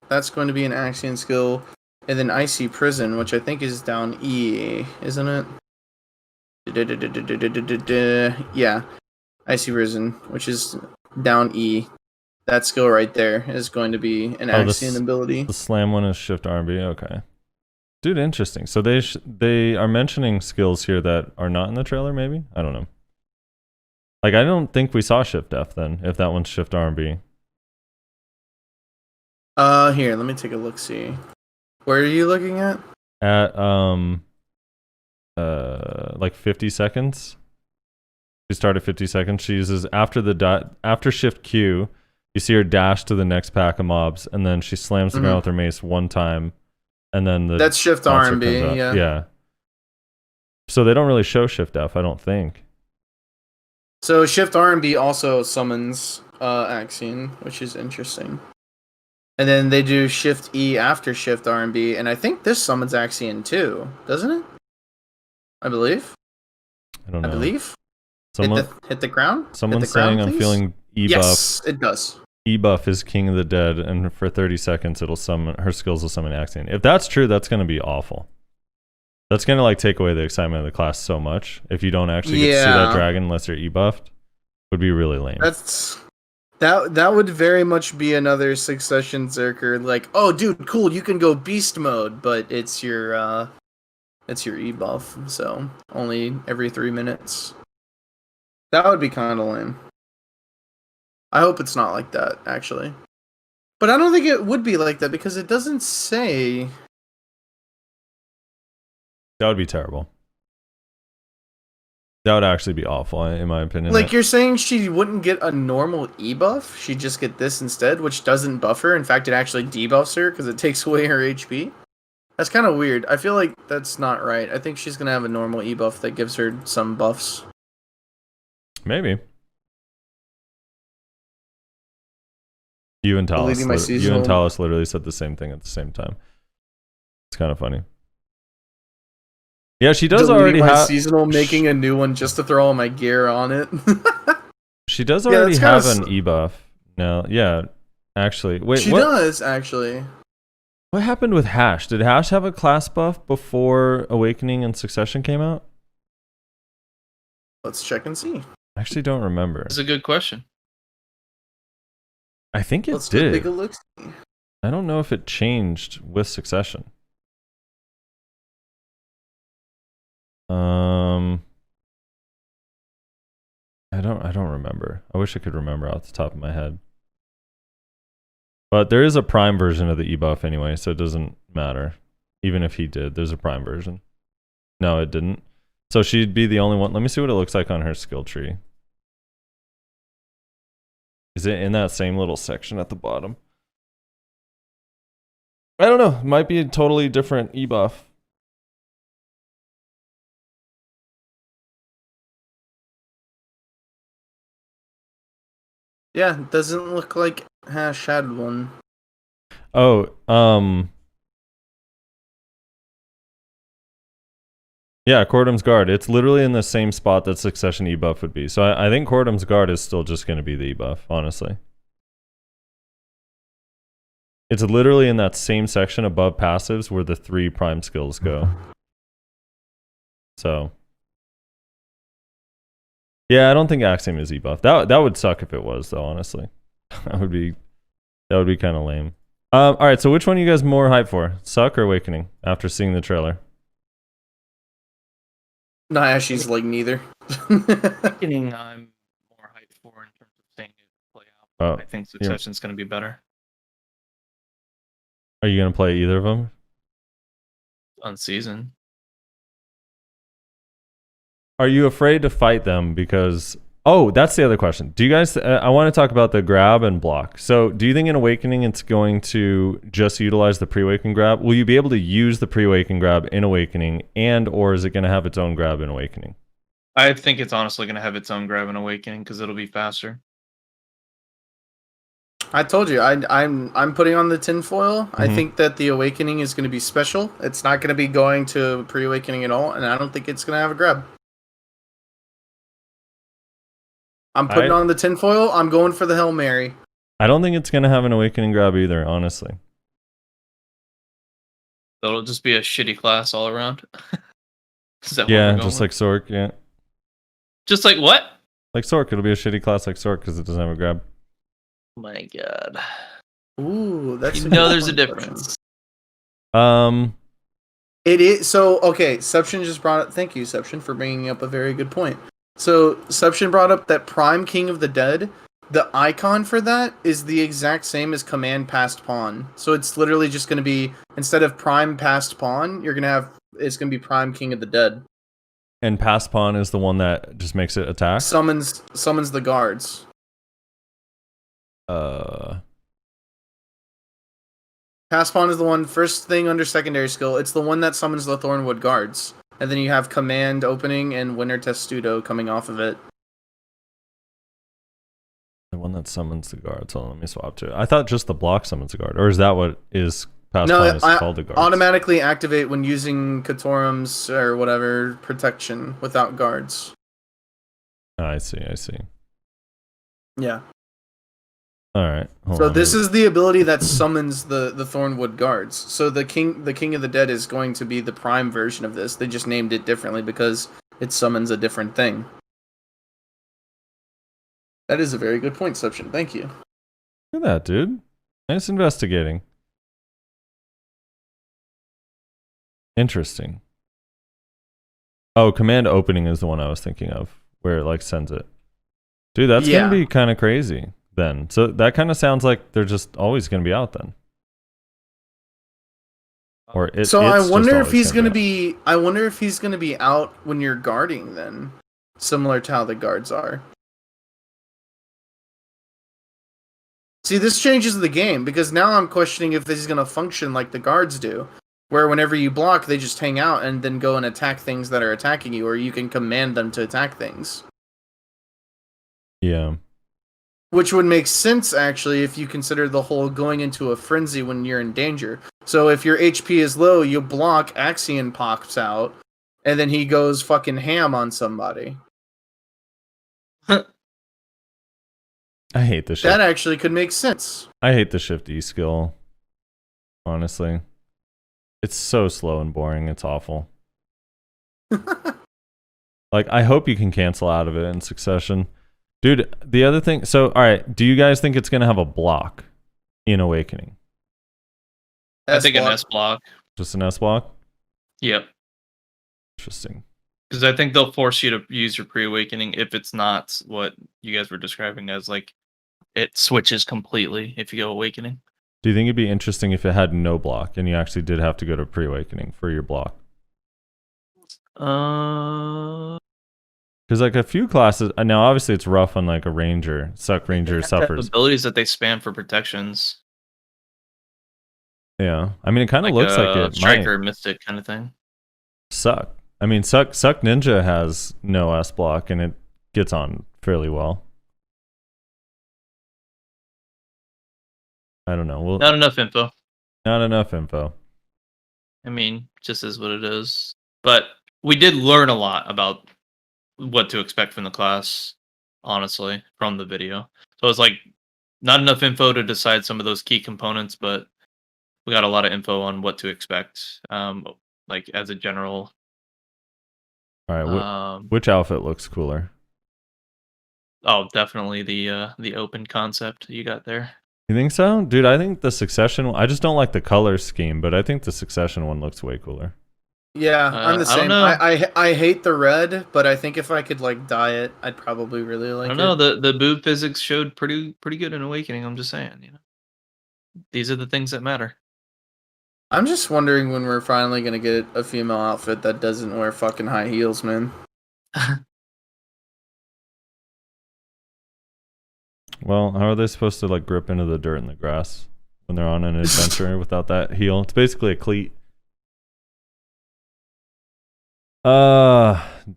[SPEAKER 1] That's going to be an Axion skill. And then Icy Prison, which I think is down E, isn't it? Yeah. Icy Prison, which is down E. That skill right there is going to be an Axion ability.
[SPEAKER 5] The slam one is Shift R&B. Okay. Dude, interesting. So they are mentioning skills here that are not in the trailer, maybe? I don't know. Like, I don't think we saw Shift F then, if that one's Shift R&B.
[SPEAKER 1] Here, let me take a look, see. Where are you looking at?
[SPEAKER 5] At, like 50 seconds. She started 50 seconds. She uses, after Shift Q, you see her dash to the next pack of mobs, and then she slams the ground with her mace one time, and then
[SPEAKER 1] that's Shift R and B, yeah.
[SPEAKER 5] Yeah. So they don't really show Shift F, I don't think.
[SPEAKER 1] So Shift R and B also summons Axion, which is interesting. And then they do Shift E after Shift R and B, and I think this summons Axion too, doesn't it? I believe.
[SPEAKER 5] I don't know.
[SPEAKER 1] I believe.
[SPEAKER 5] Someone,
[SPEAKER 1] hit the ground.
[SPEAKER 5] Someone's saying I'm feeling E-buff.
[SPEAKER 1] Yes, it does.
[SPEAKER 5] E-buff is King of the Dead, and for 30 seconds it'll summon her skills will summon Axion. If that's true, that's gonna be awful. That's gonna like take away the excitement of the class so much. If you don't actually get to see that dragon unless you're E-buffed, would be really lame.
[SPEAKER 1] That would very much be another Succession Zerker. Like, oh, dude, cool, you can go Beast mode, but it's your E-buff, so only every 3 minutes. That would be kind of lame. I hope it's not like that, actually. But I don't think it would be like that because it doesn't say.
[SPEAKER 5] That would be terrible. That would actually be awful, in my opinion.
[SPEAKER 1] Like, you're saying she wouldn't get a normal E-buff? She'd just get this instead, which doesn't buff her. In fact, it actually debuffs her because it takes away her HP. That's kind of weird. I feel like that's not right. I think she's going to have a normal E-buff that gives her some buffs.
[SPEAKER 5] Maybe. You and Talos literally said the same thing at the same time. It's kind of funny. Yeah, she does already have
[SPEAKER 1] seasonal, making a new one just to throw all my gear on it.
[SPEAKER 5] She does already have an E-buff. No, yeah, actually, wait.
[SPEAKER 1] She does actually.
[SPEAKER 5] What happened with Hash? Did Hash have a class buff before Awakening and Succession came out?
[SPEAKER 1] Let's check and see.
[SPEAKER 5] I actually don't remember.
[SPEAKER 2] That's a good question.
[SPEAKER 5] I think it
[SPEAKER 1] Let's
[SPEAKER 5] did.
[SPEAKER 1] take a look.
[SPEAKER 5] I don't know if it changed with Succession. I don't remember. I wish I could remember off the top of my head. But there is a Prime version of the E-buff anyway, so it doesn't matter. Even if he did, there's a Prime version. No, it didn't. So she'd be the only one. Let me see what it looks like on her skill tree. Is it in that same little section at the bottom? I don't know. It might be a totally different E-buff.
[SPEAKER 1] Yeah, it doesn't look like Hash had one.
[SPEAKER 5] Oh, yeah, Cordum's Guard. It's literally in the same spot that Succession ebuff would be. So I think Cordum's Guard is still just going to be the ebuff, honestly. It's literally in that same section above passives where the 3 prime skills go. So, yeah, I don't think Axiom is ebuff. That would suck if it was, though, honestly. that would be kind of lame. All right, so which one are you guys more hyped for? Succ or Awakening after seeing the trailer?
[SPEAKER 1] No, Ashy's like neither.
[SPEAKER 2] Awakening, I'm more hyped for in terms of seeing it play out.
[SPEAKER 5] Oh,
[SPEAKER 2] I think Succession's going to be better.
[SPEAKER 5] Are you going to play either of them?
[SPEAKER 2] On season.
[SPEAKER 5] Are you afraid to fight them because... Oh, that's the other question. Do you guys... I want to talk about the grab and block. So do you think in Awakening it's going to just utilize the pre-awaken grab? Will you be able to use the pre-awaken grab in Awakening, and or is it going to have its own grab in Awakening?
[SPEAKER 2] I think it's honestly going to have its own grab in Awakening because it'll be faster.
[SPEAKER 1] I told you, I'm putting on the tinfoil. I think that the Awakening is going to be special. It's not going to be going to pre-awakening at all, and I don't think it's going to have a grab. I'm putting on the tinfoil. I'm going for the Hail Mary.
[SPEAKER 5] I don't think it's going to have an Awakening grab either, honestly.
[SPEAKER 2] So it'll just be a shitty class all around.
[SPEAKER 5] Yeah, just like Succ, yeah.
[SPEAKER 2] Just like what?
[SPEAKER 5] Like Succ, it'll be a shitty class like Succ because it doesn't have a grab.
[SPEAKER 2] My God.
[SPEAKER 1] Ooh, that's
[SPEAKER 2] there's a difference.
[SPEAKER 1] It is so okay. Seption just brought up. Thank you, Seption, for bringing up a very good point. So Seption brought up that Prime King of the Dead. The icon for that is the exact same as Command Passed Pawn. So it's literally just going to be, instead of Prime Passed Pawn, it's going to be Prime King of the Dead.
[SPEAKER 5] And Passed Pawn is the one that just makes it attack?
[SPEAKER 1] Summons the guards. Passed Pawn is the one, first thing under secondary skill. It's the one that summons the Thornwood guards. And then you have Command opening and Winter Testudo coming off of it.
[SPEAKER 5] The one that summons the guard. So let me swap to it. I thought just the block summons the guard. Or is that what is Passed Pawn is called the guard?
[SPEAKER 1] Automatically activate when using Katorum's or whatever protection without guards.
[SPEAKER 5] Oh, I see.
[SPEAKER 1] Yeah.
[SPEAKER 5] Alright.
[SPEAKER 1] So this is the ability that summons the Thornwood guards. So the King of the Dead is going to be the prime version of this. They just named it differently because it summons a different thing. That is a very good point, Seption. Thank you.
[SPEAKER 5] Look at that, dude. Nice investigating. Interesting. Oh, Command opening is the one I was thinking of, where it like sends it. Dude, that's gonna be kind of crazy then. So that kind of sounds like they're just always gonna be out then. Or
[SPEAKER 1] I wonder if he's gonna be. I wonder if he's gonna be out when you're guarding then, similar to how the guards are. See, this changes the game because now I'm questioning if this is gonna function like the guards do, where whenever you block, they just hang out and then go and attack things that are attacking you, or you can command them to attack things.
[SPEAKER 5] Yeah.
[SPEAKER 1] Which would make sense, actually, if you consider the whole going into a frenzy when you're in danger. So if your HP is low, you block, Axion pops out, and then he goes fucking ham on somebody.
[SPEAKER 5] I hate the shift.
[SPEAKER 1] That actually could make sense.
[SPEAKER 5] I hate the Shift E skill. Honestly. It's so slow and boring. It's awful. Like, I hope you can cancel out of it in Succession. Dude, the other thing... So, alright, do you guys think it's going to have a block in Awakening?
[SPEAKER 2] I think an S block.
[SPEAKER 5] Just an S block?
[SPEAKER 2] Yep.
[SPEAKER 5] Interesting.
[SPEAKER 2] Because I think they'll force you to use your pre-awakening if it's not what you guys were describing as, like, it switches completely if you go awakening.
[SPEAKER 5] Do you think it'd be interesting if it had no block and you actually did have to go to pre-awakening for your block? Because like a few classes now, obviously it's rough on like a ranger. Succ ranger suffers
[SPEAKER 2] abilities that they spam for protections.
[SPEAKER 5] Yeah, I mean it kind of
[SPEAKER 2] like
[SPEAKER 5] looks like it
[SPEAKER 2] striker
[SPEAKER 5] might.
[SPEAKER 2] mystic kind of thing.
[SPEAKER 5] Succ. I mean Succ ninja has no S block and it gets on fairly well. I don't know.
[SPEAKER 2] Not enough info.
[SPEAKER 5] Not enough info.
[SPEAKER 2] I mean, just is what it is. But we did learn a lot about what to expect from the class, honestly, from the video. So it's like not enough info to decide some of those key components, but we got a lot of info on what to expect, like as a general.
[SPEAKER 5] All right, which outfit looks cooler?
[SPEAKER 2] Oh, definitely the open concept you got there.
[SPEAKER 5] You think so? Dude, I think the Succession, I just don't like the color scheme, but I think the Succession one looks way cooler.
[SPEAKER 1] Yeah, I'm the
[SPEAKER 2] I don't
[SPEAKER 1] same.
[SPEAKER 2] know.
[SPEAKER 1] I hate the red, but I think if I could like dye it, I'd probably really like
[SPEAKER 2] I
[SPEAKER 1] it.
[SPEAKER 2] don't know. The boob physics showed pretty good in Awakening. I'm just saying, these are the things that matter.
[SPEAKER 1] I'm just wondering when we're finally gonna get a female outfit that doesn't wear fucking high heels, man.
[SPEAKER 5] Well, how are they supposed to like grip into the dirt and the grass when they're on an adventure without that heel? It's basically a cleat.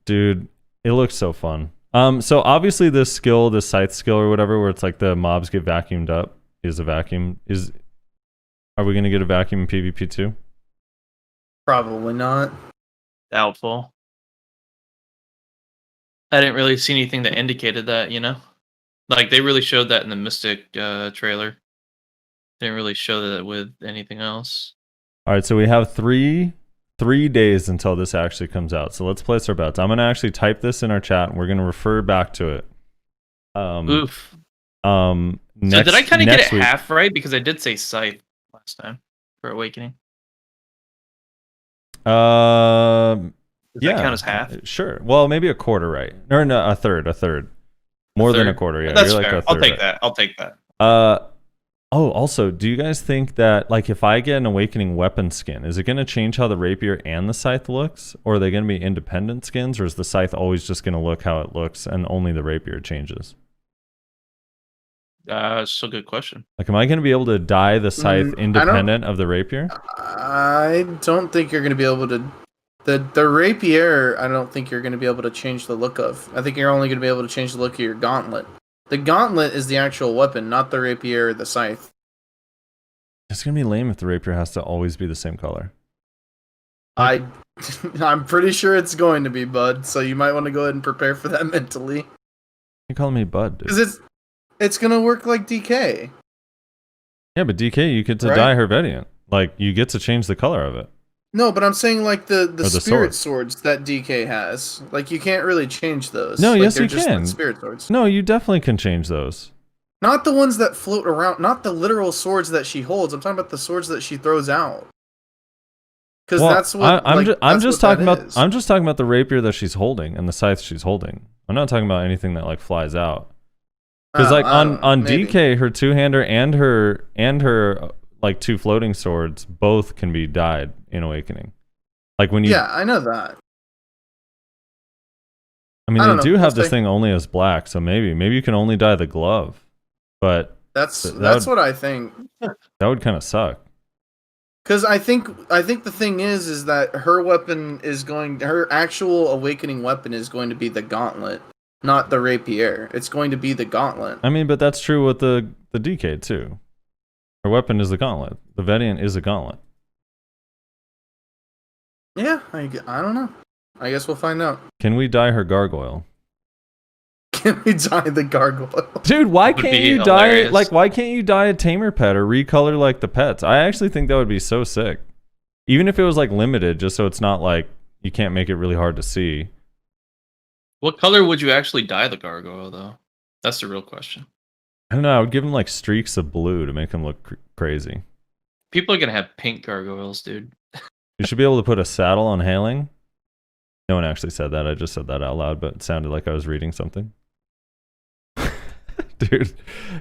[SPEAKER 5] Dude, it looks so fun. So obviously this skill, this scythe skill or whatever, where it's like the mobs get vacuumed up, is a vacuum. Are we gonna get a vacuum in PvP too?
[SPEAKER 1] Probably not.
[SPEAKER 2] Doubtful. I didn't really see anything that indicated that, Like, they really showed that in the Mystic trailer. Didn't really show that with anything else.
[SPEAKER 5] All right, so we have three days until this actually comes out. So let's place our bets. I'm going to actually type this in our chat, and we're going to refer back to it.
[SPEAKER 2] Oof.
[SPEAKER 5] So
[SPEAKER 2] did I kind of get it half right? Because I did say Scythe last time for Awakening.
[SPEAKER 5] Does
[SPEAKER 2] that count as half?
[SPEAKER 5] Sure. Well, maybe a quarter right. Or no, a third. More than a quarter, yeah.
[SPEAKER 2] That's
[SPEAKER 5] You're
[SPEAKER 2] fair.
[SPEAKER 5] like a third,
[SPEAKER 2] I'll take that.
[SPEAKER 5] Also, do you guys think that, like, if I get an Awakening weapon skin, is it going to change how the rapier and the scythe looks? Or are they going to be independent skins? Or is the scythe always just going to look how it looks and only the rapier changes?
[SPEAKER 2] That's a good question.
[SPEAKER 5] Like, am I going to be able to dye the scythe independent of the rapier?
[SPEAKER 1] I don't think you're going to be able to. The rapier, I don't think you're going to be able to change the look of. I think you're only going to be able to change the look of your gauntlet. The gauntlet is the actual weapon, not the rapier or the scythe.
[SPEAKER 5] It's going to be lame if the rapier has to always be the same color.
[SPEAKER 1] I'm pretty sure it's going to be, bud, so you might want to go ahead and prepare for that mentally.
[SPEAKER 5] You're calling me bud, dude.
[SPEAKER 1] Because it's going to work like DK.
[SPEAKER 5] Yeah, but DK, you get to dye her Vediant. Like, you get to change the color of it.
[SPEAKER 1] No, but I'm saying like the spirit swords that DK has. Like, you can't really change those.
[SPEAKER 5] No,
[SPEAKER 1] like,
[SPEAKER 5] yes,
[SPEAKER 1] they're
[SPEAKER 5] you
[SPEAKER 1] just
[SPEAKER 5] can.
[SPEAKER 1] Spirit swords.
[SPEAKER 5] No, you definitely can change those.
[SPEAKER 1] Not the ones that float around. Not the literal swords that she holds. I'm talking about the swords that she throws out. Because that's what
[SPEAKER 5] I'm just talking about the rapier that she's holding and the scythe she's holding. I'm not talking about anything that like flies out. Because like on DK, her two-hander and her like two floating swords both can be dyed in Awakening. Like when you
[SPEAKER 1] I know that.
[SPEAKER 5] I mean, they do have this thing only as black, so maybe you can only dye the glove. But
[SPEAKER 1] that's what I think.
[SPEAKER 5] That would kind of suck.
[SPEAKER 1] Because I think the thing is that her weapon is her actual Awakening weapon is going to be the gauntlet, not the rapier. It's going to be the gauntlet.
[SPEAKER 5] I mean, but that's true with the DK too. Her weapon is the gauntlet. The Vediant is a gauntlet.
[SPEAKER 1] Yeah, I don't know. I guess we'll find out.
[SPEAKER 5] Can we dye her gargoyle?
[SPEAKER 1] Can we dye the gargoyle?
[SPEAKER 5] Dude, why can't you dye why can't you dye a tamer pet or recolor like the pets? I actually think that would be so sick. Even if it was like limited, just so it's not like you can't make it really hard to see.
[SPEAKER 2] What color would you actually dye the gargoyle though? That's the real question.
[SPEAKER 5] I don't know, I would give him like streaks of blue to make him look crazy.
[SPEAKER 2] People are gonna have pink gargoyles, dude.
[SPEAKER 5] You should be able to put a saddle on Hailing. No one actually said that. I just said that out loud, but it sounded like I was reading something. Dude,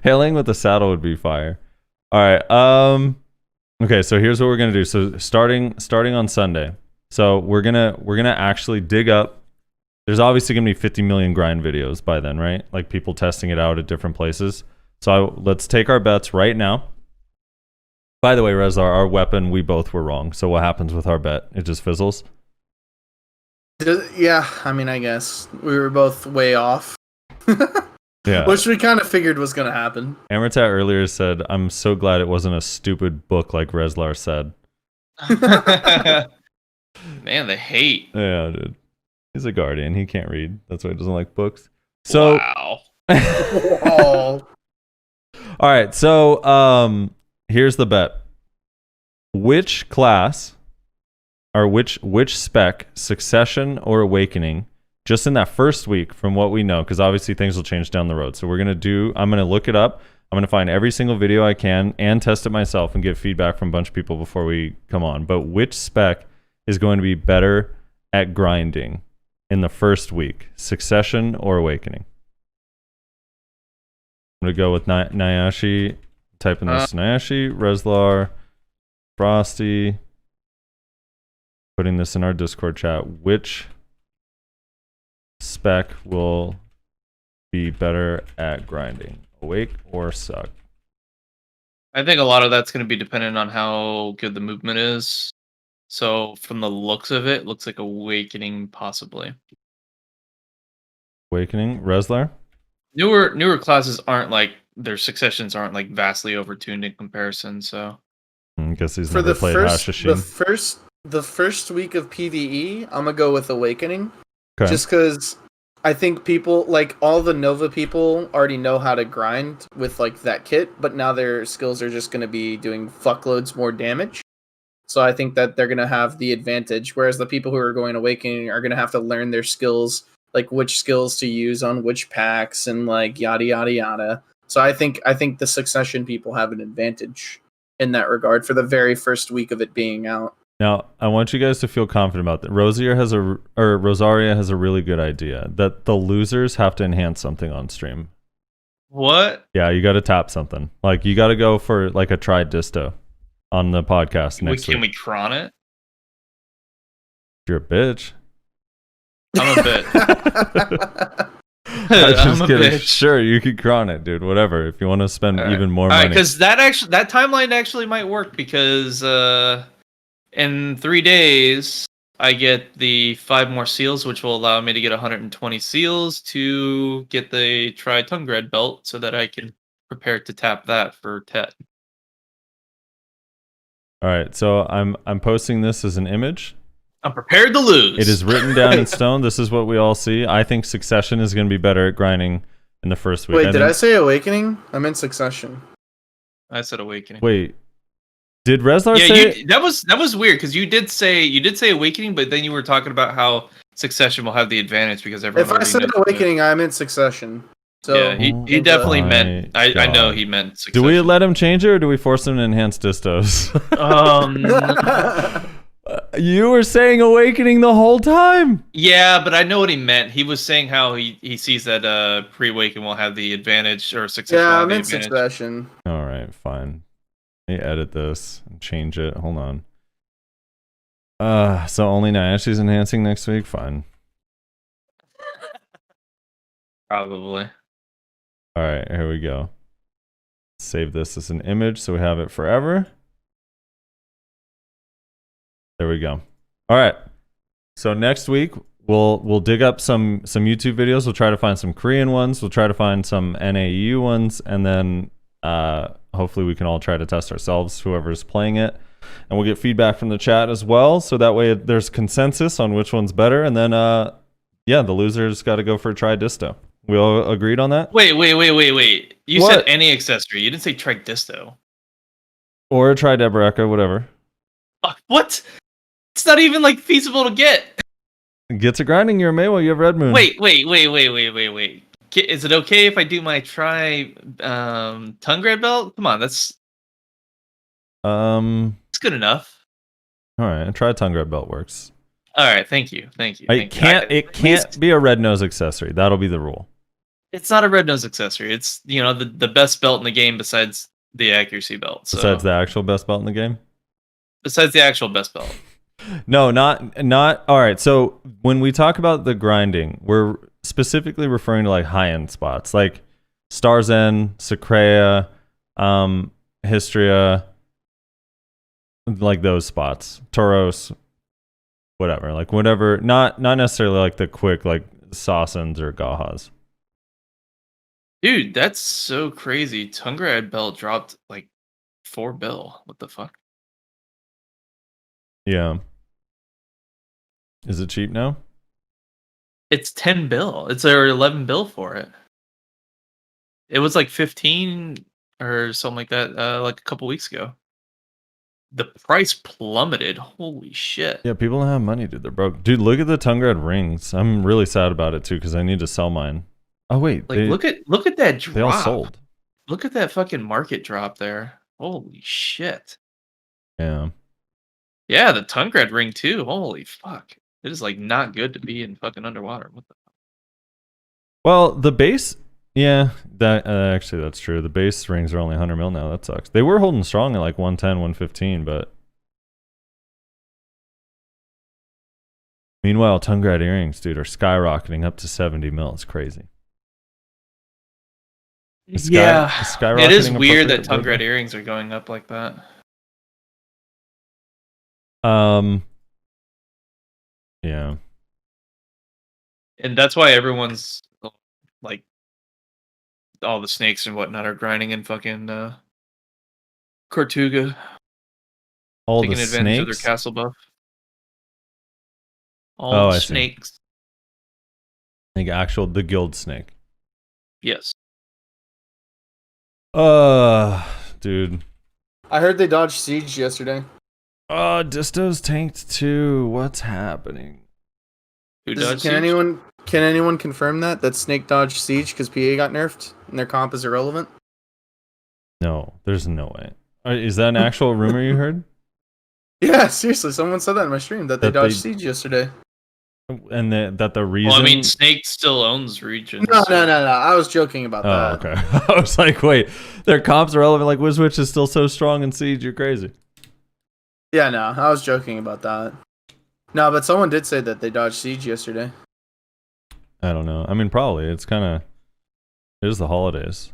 [SPEAKER 5] Hailing with a saddle would be fire. All right. Okay, so here's what we're gonna do. So starting on Sunday. So we're gonna actually dig up. There's obviously gonna be 50 million grind videos by then, right? Like people testing it out at different places. So let's take our bets right now. By the way, Rezar, our weapon, we both were wrong. So what happens with our bet? It just fizzles?
[SPEAKER 1] Yeah, I mean, I guess. We were both way off.
[SPEAKER 5] Yeah.
[SPEAKER 1] Which we kind of figured was going to happen.
[SPEAKER 5] Amritat earlier said, I'm so glad it wasn't a stupid book like Reslar said.
[SPEAKER 2] Man, the hate.
[SPEAKER 5] Yeah, dude. He's a guardian. He can't read. That's why he doesn't like books. So,
[SPEAKER 2] wow.
[SPEAKER 1] Oh.
[SPEAKER 5] All right. So, here's the bet. Which class or which spec, Succession or Awakening, just in that first week from what we know, because obviously things will change down the road. So I'm going to look it up. I'm going to find every single video I can and test it myself and get feedback from a bunch of people before we come on. But which spec is going to be better at grinding in the first week, Succession or Awakening? I'm going to go with Nayashe. Type in this. Nayashe, Reslar, Frosty. Putting this in our Discord chat. Which spec will be better at grinding? Awake or Succ?
[SPEAKER 2] I think a lot of that's going to be dependent on how good the movement is. So from the looks of it, looks like Awakening possibly.
[SPEAKER 5] Awakening, Reslar?
[SPEAKER 2] Newer classes aren't like their successions aren't like vastly overtuned in comparison. So
[SPEAKER 5] I guess he's
[SPEAKER 1] For
[SPEAKER 5] never
[SPEAKER 1] the
[SPEAKER 5] played
[SPEAKER 1] first,
[SPEAKER 5] Hashashin.
[SPEAKER 1] the first week of PvE, I'm gonna go with Awakening,
[SPEAKER 5] Okay.
[SPEAKER 1] just because I think people, like all the Nova people, already know how to grind with like that kit, but now their skills are just gonna be doing fuckloads more damage. So I think that they're gonna have the advantage, whereas the people who are going Awakening are gonna have to learn their skills, like which skills to use on which packs and like yada yada yada. So I think the Succession people have an advantage in that regard for the very first week of it being out.
[SPEAKER 5] Now, I want you guys to feel confident about that. Rosaria has a really good idea that the losers have to enhance something on stream.
[SPEAKER 2] what?
[SPEAKER 5] Yeah, you got to tap something. Like, you got to go for like a try disto on the podcast next
[SPEAKER 2] Can
[SPEAKER 5] week.
[SPEAKER 2] we cron it?
[SPEAKER 5] You're a bitch.
[SPEAKER 2] I'm a bit.
[SPEAKER 5] I'm just
[SPEAKER 2] I'm a
[SPEAKER 5] kidding.
[SPEAKER 2] bitch.
[SPEAKER 5] Sure, you could cron it, dude. Whatever. If you want to spend even more money.
[SPEAKER 2] Because that timeline actually might work because in 3 days I get the 5 more seals, which will allow me to get 120 seals to get the Tri-Tongue belt, so that I can prepare to tap that for Tet.
[SPEAKER 5] All right, so I'm posting this as an image.
[SPEAKER 2] I'm prepared to lose.
[SPEAKER 5] It is written down in stone. This is what we all see. I think Succession is going to be better at grinding in the first week.
[SPEAKER 1] Wait, did I say Awakening? I meant Succession.
[SPEAKER 2] I said Awakening.
[SPEAKER 5] Wait, did Reslar say?
[SPEAKER 2] that was weird because you did say Awakening, but then you were talking about how Succession will have the advantage because everyone.
[SPEAKER 1] If I said Awakening, I meant Succession. So
[SPEAKER 2] yeah, he definitely meant. I know he meant Succession.
[SPEAKER 5] Do we let him change it, or do we force him to enhance distos? You were saying Awakening the whole time.
[SPEAKER 2] Yeah, but I know what he meant. He was saying how he sees that pre-Awaken will have the advantage, or Succession will
[SPEAKER 1] yeah, I
[SPEAKER 2] have the
[SPEAKER 1] meant
[SPEAKER 2] advantage.
[SPEAKER 1] Succession.
[SPEAKER 5] All right, fine. Let me edit this and change it. Hold on. So only Nayashe's enhancing next week? Fine.
[SPEAKER 2] Probably.
[SPEAKER 5] All right, here we go. Save this as an image so we have it forever. There we go. All right. So next week we'll dig up some YouTube videos. We'll try to find some Korean ones. We'll try to find some NAEU ones, and then hopefully we can all try to test ourselves, whoever's playing it, and we'll get feedback from the chat as well. So that way there's consensus on which one's better, and then the losers got to go for a try disto. We all agreed on that?
[SPEAKER 2] Wait. You
[SPEAKER 5] What?
[SPEAKER 2] said any accessory. You didn't say try disto.
[SPEAKER 5] Or a try Deboreka, whatever.
[SPEAKER 2] What? It's not even like feasible to get.
[SPEAKER 5] Get to grinding your Maywa, you have Red Moon.
[SPEAKER 2] Wait. Is it okay if I do my try Tongue belt? Come on, that's good enough.
[SPEAKER 5] All right, try tongue grab belt works.
[SPEAKER 2] All right, thank you.
[SPEAKER 5] It can't be a red nose accessory. That'll be the rule.
[SPEAKER 2] It's not a red nose accessory. It's the best belt in the game besides the accuracy belt. So.
[SPEAKER 5] Besides the actual best belt in the game?
[SPEAKER 2] Besides the actual best belt.
[SPEAKER 5] No, not all right. So when we talk about the grinding, we're specifically referring to like high-end spots like Star's End, Succ, Histria, like those spots. Tauros, whatever. Not necessarily like the quick like Sasans or Gahas.
[SPEAKER 2] Dude, that's so crazy. Tungrad Belt dropped like 4 bill. What the fuck?
[SPEAKER 5] Yeah. Is it cheap now?
[SPEAKER 2] It's 10 bill. It's or 11 bill for it. It was like 15 or something like that, like a couple weeks ago. The price plummeted. Holy shit.
[SPEAKER 5] Yeah, people don't have money, dude. They're broke. Dude, look at the Tungrad rings. I'm really sad about it too because I need to sell mine. Oh wait,
[SPEAKER 2] Like look at that drop.
[SPEAKER 5] They all sold.
[SPEAKER 2] Look at that fucking market drop there. Holy shit.
[SPEAKER 5] Yeah.
[SPEAKER 2] Yeah, the Tungrad ring too. Holy fuck. It is like not good to be in fucking underwater. What the fuck?
[SPEAKER 5] Well, the base, yeah, that actually that's true. The base rings are only 100 mil now. That sucks. They were holding strong at like 110, 115, but meanwhile, Tungrad earrings, dude, are skyrocketing up to 70 mil. It's crazy.
[SPEAKER 2] Yeah, it is weird that
[SPEAKER 5] appropriate
[SPEAKER 2] Tungrad earrings are going up like that.
[SPEAKER 5] Yeah.
[SPEAKER 2] And that's why everyone's like all the snakes and whatnot are grinding in fucking Tortuga,
[SPEAKER 5] All
[SPEAKER 2] taking
[SPEAKER 5] the
[SPEAKER 2] advantage of
[SPEAKER 5] snakes?
[SPEAKER 2] their castle buff.
[SPEAKER 5] Oh,
[SPEAKER 2] All
[SPEAKER 5] I
[SPEAKER 2] the
[SPEAKER 5] see.
[SPEAKER 2] snakes.
[SPEAKER 5] Like the guild snake.
[SPEAKER 2] Yes.
[SPEAKER 5] Dude.
[SPEAKER 1] I heard they dodged siege yesterday.
[SPEAKER 5] Disto's tanked too. What's happening?
[SPEAKER 2] Who
[SPEAKER 1] Can
[SPEAKER 2] dodged siege?
[SPEAKER 1] anyone confirm that Snake dodged siege because PA got nerfed and their comp is irrelevant?
[SPEAKER 5] No, there's no way. Is that an actual rumor you heard?
[SPEAKER 1] Yeah, seriously, someone said that in my stream that they dodged siege yesterday.
[SPEAKER 5] And that the reason?
[SPEAKER 2] Well, I mean, Snake still owns regions.
[SPEAKER 1] No. I was joking about that.
[SPEAKER 5] Oh, okay. I was like, wait, their comps are relevant. Like, Wizwitch is still so strong in Siege. You're crazy.
[SPEAKER 1] Yeah, no, I was joking about that. No, but someone did say that they dodged siege yesterday.
[SPEAKER 5] I don't know. I mean, probably. It is the holidays.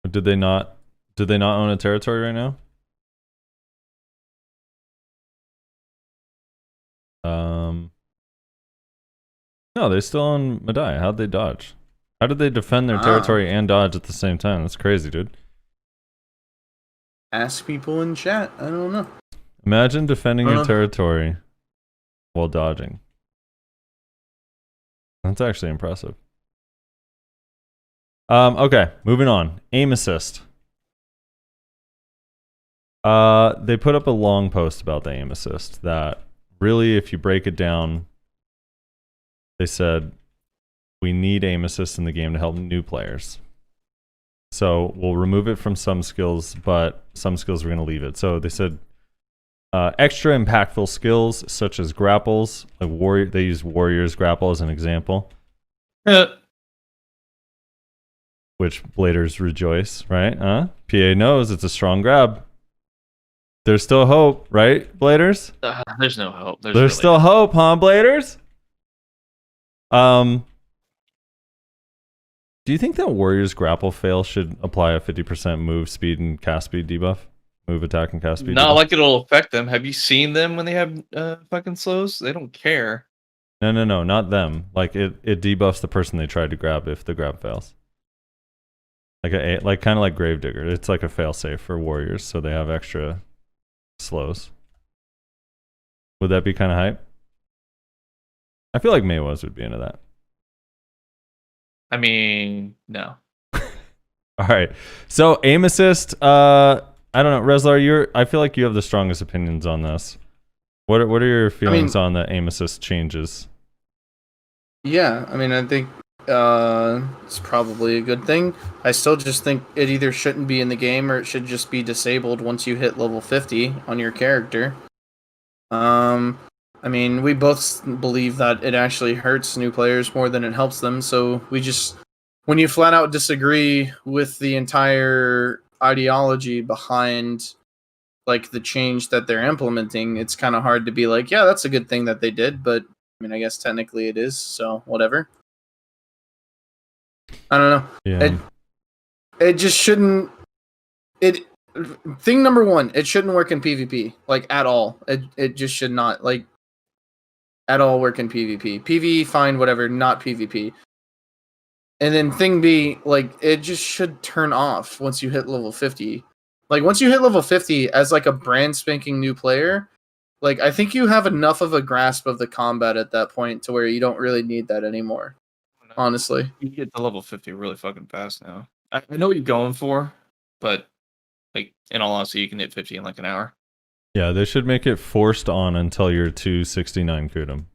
[SPEAKER 5] Did they not own a territory right now? No, they still own Madai. How'd they dodge? How did they defend their territory and dodge at the same time? That's crazy, dude.
[SPEAKER 1] Ask people in chat. I don't know.
[SPEAKER 5] Imagine defending your territory while dodging. That's actually impressive. Okay, moving on. Aim assist. They put up a long post about the aim assist that really, if you break it down, they said we need aim assist in the game to help new players. So we'll remove it from some skills, but some skills we're going to leave it. So they said extra impactful skills such as grapples, like warrior. They use warrior's grapple as an example, which bladers rejoice, right? PA knows it's a strong grab. There's still hope, right, bladers?
[SPEAKER 2] There's no hope.
[SPEAKER 5] There's really still hope, huh, bladers? Do you think that Warrior's grapple fail should apply a 50% move speed and cast speed debuff? Move attack and cast speed
[SPEAKER 2] Not
[SPEAKER 5] debuff?
[SPEAKER 2] like it'll affect them. Have you seen them when they have fucking slows? They don't care.
[SPEAKER 5] No, not them. Like it debuffs the person they tried to grab if the grab fails. Like kind of like Gravedigger. It's like a failsafe for warriors, so they have extra slows. Would that be kind of hype? I feel like Maywas would be into that.
[SPEAKER 2] I mean, no.
[SPEAKER 5] All right. So aim assist. I don't know, Reslar. I feel like you have the strongest opinions on this. What are your feelings on the aim assist changes?
[SPEAKER 1] Yeah, I mean, I think it's probably a good thing. I still just think it either shouldn't be in the game or it should just be disabled once you hit level 50 on your character. I mean, we both believe that it actually hurts new players more than it helps them, so when you flat out disagree with the entire ideology behind like the change that they're implementing, it's kind of hard to be like, yeah, that's a good thing that they did, but I mean, I guess technically it is, so whatever. I don't know.
[SPEAKER 5] Yeah.
[SPEAKER 1] It just shouldn't. Thing number one, it shouldn't work in PvP, like at all. It just should not, like, at all work in PvP. PvE, fine, whatever, not PvP. And then thing B, like, it just should turn off once you hit level 50. Like, once you hit level 50 as like a brand spanking new player, like, I think you have enough of a grasp of the combat at that point to where you don't really need that anymore. Honestly.
[SPEAKER 2] You get to level 50 really fucking fast now. I know what you're going for, but like in all honesty, you can hit 50 in like an hour.
[SPEAKER 5] Yeah, they should make it forced on until you're 269 Kudum.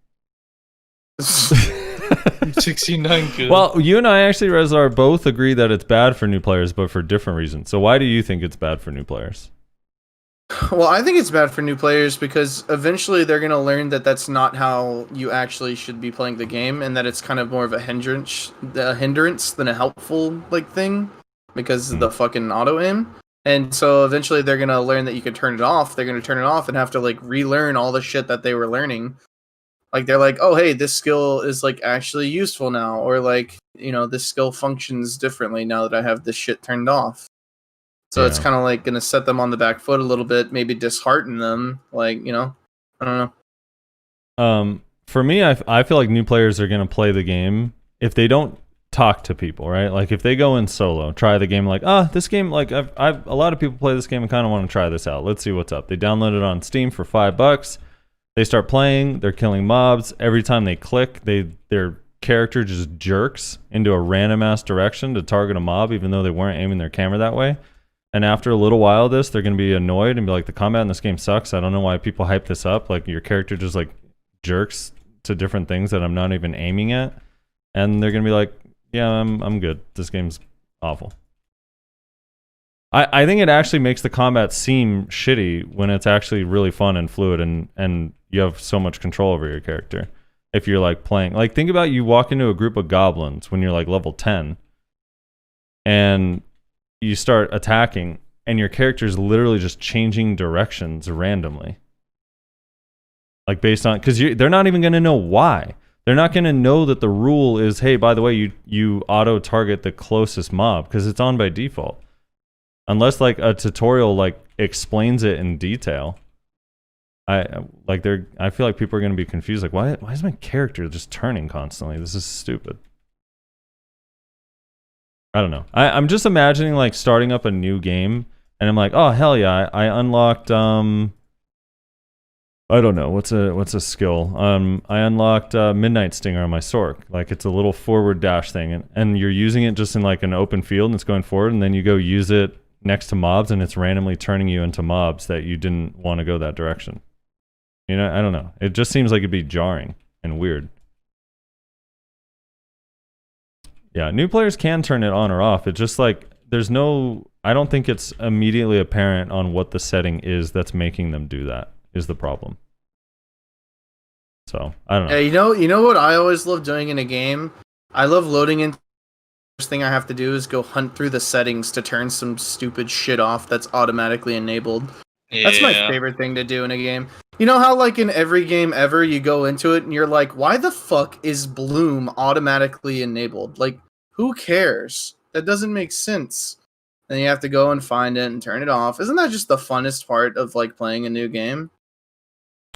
[SPEAKER 2] 69 good.
[SPEAKER 5] Well, you and I actually, Rezar, both agree that it's bad for new players, but for different reasons. So why do you think it's bad for new players?
[SPEAKER 1] Well, I think it's bad for new players because eventually they're going to learn that that's not how you actually should be playing the game, and that it's kind of more of a hindrance than a helpful like thing because of the fucking auto aim. And so eventually they're going to learn that you can turn it off. They're going to turn it off and have to like relearn all the shit that they were learning. Like they're like, oh hey, this skill is like actually useful now, or like, you know, this skill functions differently now that I have this shit turned off. So it's kind of like going to set them on the back foot a little bit, maybe dishearten them. Like, you know, I don't
[SPEAKER 5] know. For me, I feel like new players are going to play the game if they don't talk to people, right? Like if they go in solo, try the game like, this game, like I've a lot of people play this game and kind of want to try this out. Let's see what's up. They download it on Steam for $5. They start playing, they're killing mobs. Every time they click, their character just jerks into a random ass direction to target a mob, even though they weren't aiming their camera that way. And after a little while of this, they're going to be annoyed and be like, the combat in this game sucks. I don't know why people hype this up. Like, your character just, like, jerks to different things that I'm not even aiming at. And they're going to be like, yeah, I'm good. This game's awful. I think it actually makes the combat seem shitty when it's actually really fun and fluid and you have so much control over your character. If you're, like, playing... Like, think about you walk into a group of goblins when you're, like, level 10. And... you start attacking, and your character's literally just changing directions randomly. Like, based on... because they're not even going to know why. They're not going to know that the rule is, hey, by the way, you auto-target the closest mob, because it's on by default. Unless, like, a tutorial, like, explains it in detail. I feel like people are going to be confused. Like, why is my character just turning constantly? This is stupid. I don't know. I'm just imagining like starting up a new game and I'm like, oh hell yeah, I unlocked I don't know, what's a skill? I unlocked Midnight Stinger on my Succ. Like it's a little forward dash thing and you're using it just in like an open field and it's going forward, and then you go use it next to mobs and it's randomly turning you into mobs that you didn't want to go that direction. You know, I don't know. It just seems like it'd be jarring and weird. Yeah, new players can turn it on or off. It's just like I don't think it's immediately apparent on what the setting is that's making them do that is the problem. So, I don't know.
[SPEAKER 1] Yeah, you know what I always love doing in a game? I love loading in. First thing I have to do is go hunt through the settings to turn some stupid shit off that's automatically enabled. Yeah. That's my favorite thing to do in a game. You know how like in every game ever you go into it and you're like, why the fuck is Bloom automatically enabled? Like, who cares? That doesn't make sense. Then you have to go and find it and turn it off. Isn't that just the funnest part of like playing a new game?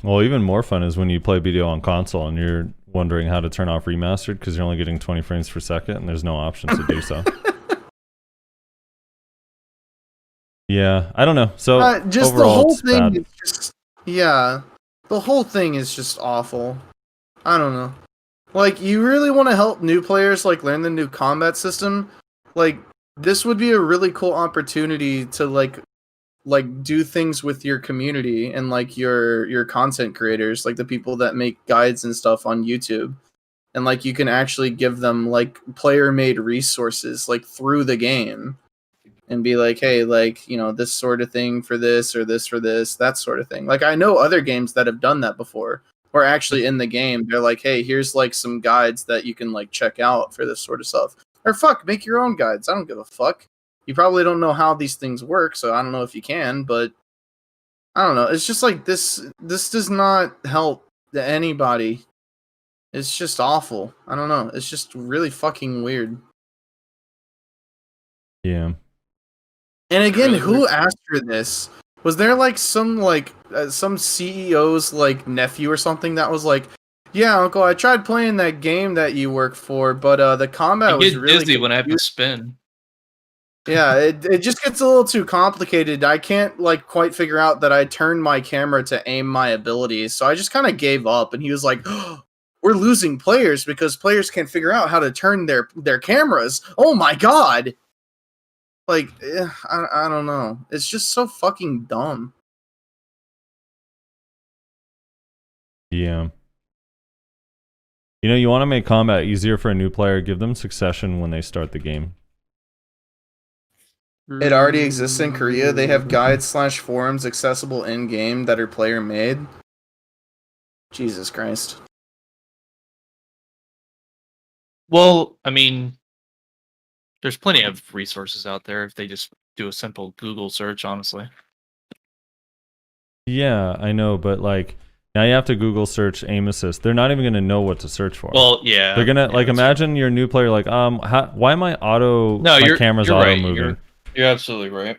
[SPEAKER 5] Well, even more fun is when you play BDO on console and you're wondering how to turn off remastered because you're only getting 20 frames per second and there's no option to do so. Yeah, I don't know. So
[SPEAKER 1] just
[SPEAKER 5] overall,
[SPEAKER 1] the whole
[SPEAKER 5] it's
[SPEAKER 1] thing
[SPEAKER 5] bad.
[SPEAKER 1] is just the whole thing is just awful. I don't know. Like, you really want to help new players like learn the new combat system? Like, this would be a really cool opportunity to like do things with your community and like your content creators, like the people that make guides and stuff on YouTube. And like you can actually give them like player-made resources like through the game. And be like, hey, like, you know, this sort of thing for this or this for this, that sort of thing. Like, I know other games that have done that before. Or actually in the game, they're like, hey, here's like some guides that you can like check out for this sort of stuff. Or fuck, make your own guides. I don't give a fuck. You probably don't know how these things work, so I don't know if you can, but I don't know. It's just like this does not help anybody. It's just awful. I don't know. It's just really fucking weird.
[SPEAKER 5] Yeah.
[SPEAKER 1] And again, who asked for this? Was there like some CEO's like nephew or something that was like, Yeah, Uncle, I tried playing that game that you work for, but the combat
[SPEAKER 2] I
[SPEAKER 1] was
[SPEAKER 2] get
[SPEAKER 1] really
[SPEAKER 2] dizzy when I have to
[SPEAKER 1] confusing.
[SPEAKER 2] spin.
[SPEAKER 1] Yeah, it just gets a little too complicated. I can't like quite figure out that I turned my camera to aim my abilities, so I just kind of gave up. And he was like, oh, "We're losing players because players can't figure out how to turn their cameras." Oh my god! Like, I don't know. It's just so fucking dumb.
[SPEAKER 5] Yeah. You know, you want to make combat easier for a new player, give them succession when they start the game.
[SPEAKER 1] It already exists in Korea. They have guides/forums accessible in game that are player made. Jesus Christ.
[SPEAKER 2] Well, I mean, there's plenty of resources out there if they just do a simple Google search, honestly.
[SPEAKER 5] Yeah, I know, but like now you have to Google search aim assist. They're not even going to know what to search for.
[SPEAKER 2] Well, yeah.
[SPEAKER 5] They're gonna
[SPEAKER 2] yeah,
[SPEAKER 5] like
[SPEAKER 2] that's
[SPEAKER 5] imagine you're a new player. Like, why am I auto?
[SPEAKER 2] No,
[SPEAKER 5] my
[SPEAKER 2] you're
[SPEAKER 5] camera's
[SPEAKER 2] you're
[SPEAKER 5] auto
[SPEAKER 2] right.
[SPEAKER 5] moving.
[SPEAKER 2] You're absolutely right.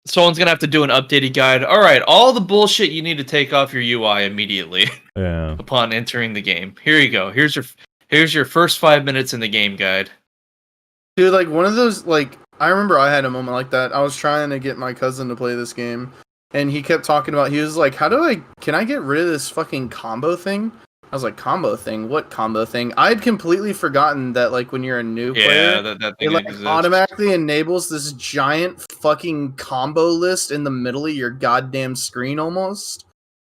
[SPEAKER 2] Someone's gonna have to do an updated guide. All right, all the bullshit you need to take off your UI immediately
[SPEAKER 5] Yeah,
[SPEAKER 2] upon entering the game. Here you go. Here's your first 5 minutes in the game guide.
[SPEAKER 1] Dude, like one of those, like I remember I had a moment like that. I was trying to get my cousin to play this game, and he kept talking about. He was like, Can I get rid of this fucking combo thing?" I was like, "Combo thing? What combo thing?" I'd completely forgotten that like when you're a new player,
[SPEAKER 2] that
[SPEAKER 1] it
[SPEAKER 2] thing
[SPEAKER 1] like
[SPEAKER 2] exists.
[SPEAKER 1] automatically enables this giant fucking combo list in the middle of your goddamn screen almost.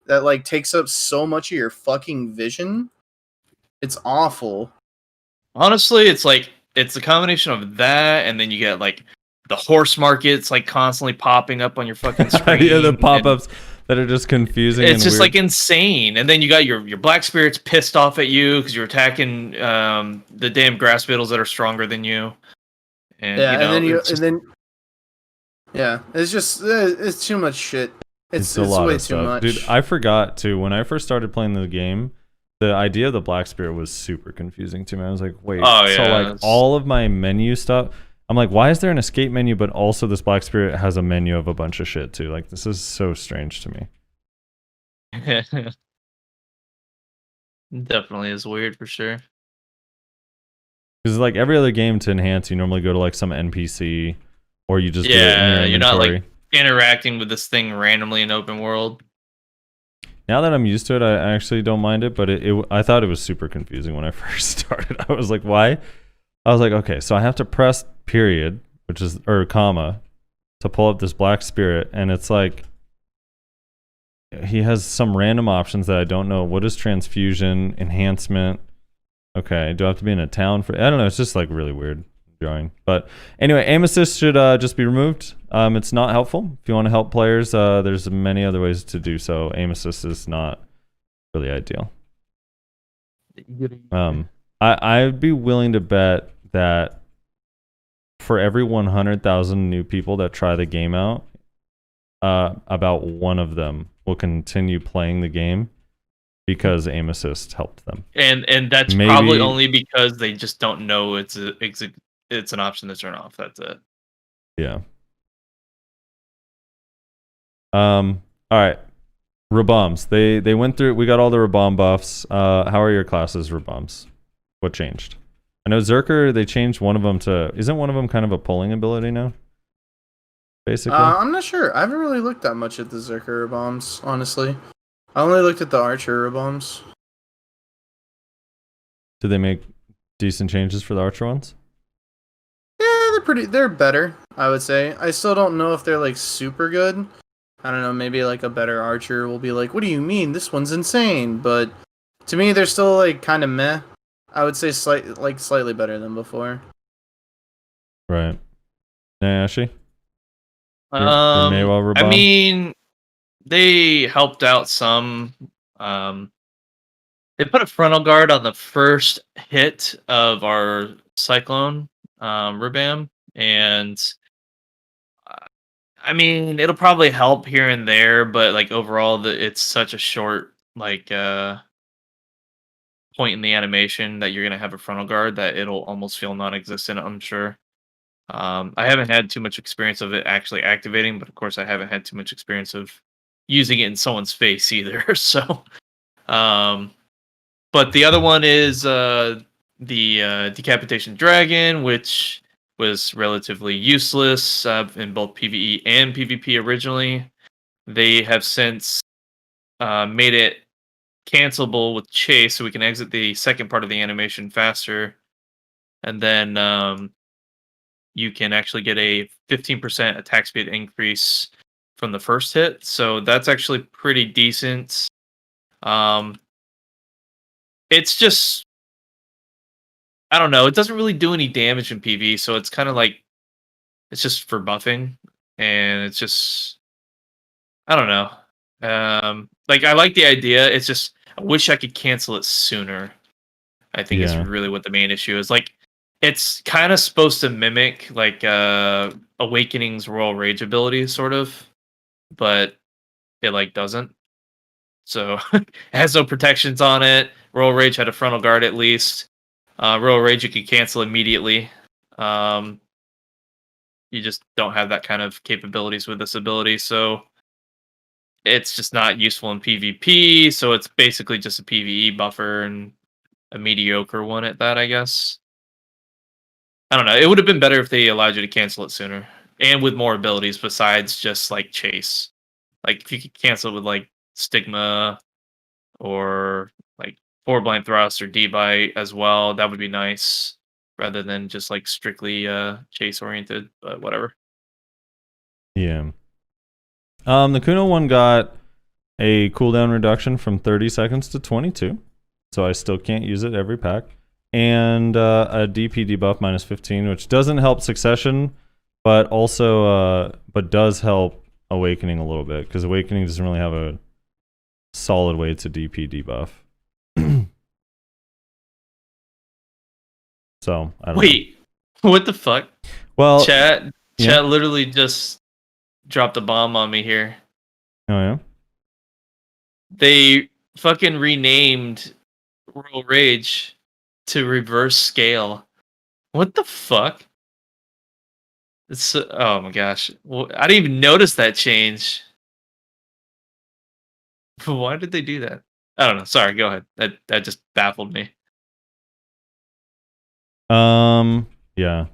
[SPEAKER 1] That like takes up so much of your fucking vision. It's awful.
[SPEAKER 2] Honestly, it's like it's a combination of that, and then you get like the horse markets like constantly popping up on your fucking screen.
[SPEAKER 5] yeah, the
[SPEAKER 2] and
[SPEAKER 5] pop-ups that are just confusing.
[SPEAKER 2] It's
[SPEAKER 5] and
[SPEAKER 2] just
[SPEAKER 5] weird.
[SPEAKER 2] like insane. And then you got your black spirits pissed off at you because you're attacking the damn grass beetles that are stronger than you. And
[SPEAKER 1] Yeah,
[SPEAKER 2] you know,
[SPEAKER 1] and then
[SPEAKER 2] it's just-
[SPEAKER 1] yeah, it's just it's too much shit. It's
[SPEAKER 5] a lot
[SPEAKER 1] way
[SPEAKER 5] of
[SPEAKER 1] too
[SPEAKER 5] stuff,
[SPEAKER 1] much.
[SPEAKER 5] dude. I forgot to when I first started playing the game. The idea of the black spirit was super confusing to me. I was like, wait,
[SPEAKER 2] Oh,
[SPEAKER 5] so
[SPEAKER 2] yeah,
[SPEAKER 5] like
[SPEAKER 2] it's-
[SPEAKER 5] all of my menu stuff. I'm like, why is there an escape menu, but also this black spirit has a menu of a bunch of shit too? Like, this is so strange to me.
[SPEAKER 2] definitely is weird for sure.
[SPEAKER 5] Because like every other game to enhance, you normally go to like some NPC, or you just do it in your
[SPEAKER 2] Yeah,
[SPEAKER 5] inventory.
[SPEAKER 2] you're not like interacting with this thing randomly in open world.
[SPEAKER 5] Now that I'm used to it, I actually don't mind it, but I thought it was super confusing when I first started. I was like, why? I was like, okay, so I have to press period, or comma, to pull up this black spirit, and it's like he has some random options that I don't know. What is transfusion, enhancement? Okay, do I have to be in a town for? I don't know. It's just like really weird drawing. But anyway, aim assist should just be removed. It's not helpful. If you want to help players, there's many other ways to do so. Aim assist is not really ideal. I'd be willing to bet that for every 100,000 new people that try the game out, about one of them will continue playing the game because aim assist helped them.
[SPEAKER 2] And that's
[SPEAKER 5] Maybe-
[SPEAKER 2] probably only because they just don't know it's an option to turn off. That's it.
[SPEAKER 5] Yeah. All right. Rabams. They went through. We got all the Rabam buffs. How are your classes, Rabams? What changed? I know Zerker. They changed one of them to. Isn't one of them kind of a pulling ability now? Basically.
[SPEAKER 1] I'm not sure. I haven't really looked that much at the Zerker bombs, honestly. I only looked at the Archer bombs.
[SPEAKER 5] Did they make decent changes for the Archer ones?
[SPEAKER 1] Yeah, they're better, I would say. I still don't know if they're like super good. I don't know, maybe like a better Archer will be like, "What do you mean? This one's insane." But to me, they're still like kind of meh. I would say slightly better than before.
[SPEAKER 5] Right. Nayashi? Your
[SPEAKER 2] I
[SPEAKER 5] Maywa Rabam?
[SPEAKER 2] mean, they helped out some. They put a frontal guard on the first hit of our Cyclone Rabam, and I mean, it'll probably help here and there, but like overall, it's such a short like point in the animation that you're gonna have a frontal guard that it'll almost feel non-existent. I'm sure. I haven't had too much experience of it actually activating, but of course, I haven't had too much experience of using it in someone's face either. So, But the other one is the Decapitation Dragon, which was relatively useless in both PvE and PvP originally. They have since made it cancelable with Chase, so we can exit the second part of the animation faster. And then you can actually get a 15% attack speed increase from the first hit. So that's actually pretty decent. It's just, I don't know, it doesn't really do any damage in PvE, so it's kind of like, it's just for buffing, and it's just, I don't know. Like, I like the idea, it's just, I wish I could cancel it sooner. I think is really what the main issue is. Like, it's kind of supposed to mimic, like, Awakening's Royal Rage ability, sort of, but it, like, doesn't. So, it has no protections on it. Royal Rage had a frontal guard, at least. Royal Rage you can cancel immediately. You just don't have that kind of capabilities with this ability, so it's just not useful in PvP, so it's basically just a PvE buffer, and a mediocre one at that, I guess. I don't know. It would have been better if they allowed you to cancel it sooner, and with more abilities besides just, like, Chase. Like, if you could cancel it with, like, Stigma, or, like, Forward Blind Thrust, or D-Bite as well, that would be nice, rather than just, like, strictly Chase-oriented, but whatever.
[SPEAKER 5] Yeah. The Kuno one got a cooldown reduction from 30 seconds to 22, so I still can't use it every pack. And a DP debuff minus 15, which doesn't help Succession, but also but does help Awakening a little bit, because Awakening doesn't really have a solid way to DP debuff. So I don't
[SPEAKER 2] Wait, what the fuck?
[SPEAKER 5] Well,
[SPEAKER 2] Chat literally just dropped a bomb on me here.
[SPEAKER 5] Oh yeah.
[SPEAKER 2] They fucking renamed Royal Rage to Reverse Scale. What the fuck? It's oh my gosh. Well, I didn't even notice that change. Why did they do that? I don't know. Sorry, go ahead. That just baffled me.
[SPEAKER 5] Yeah.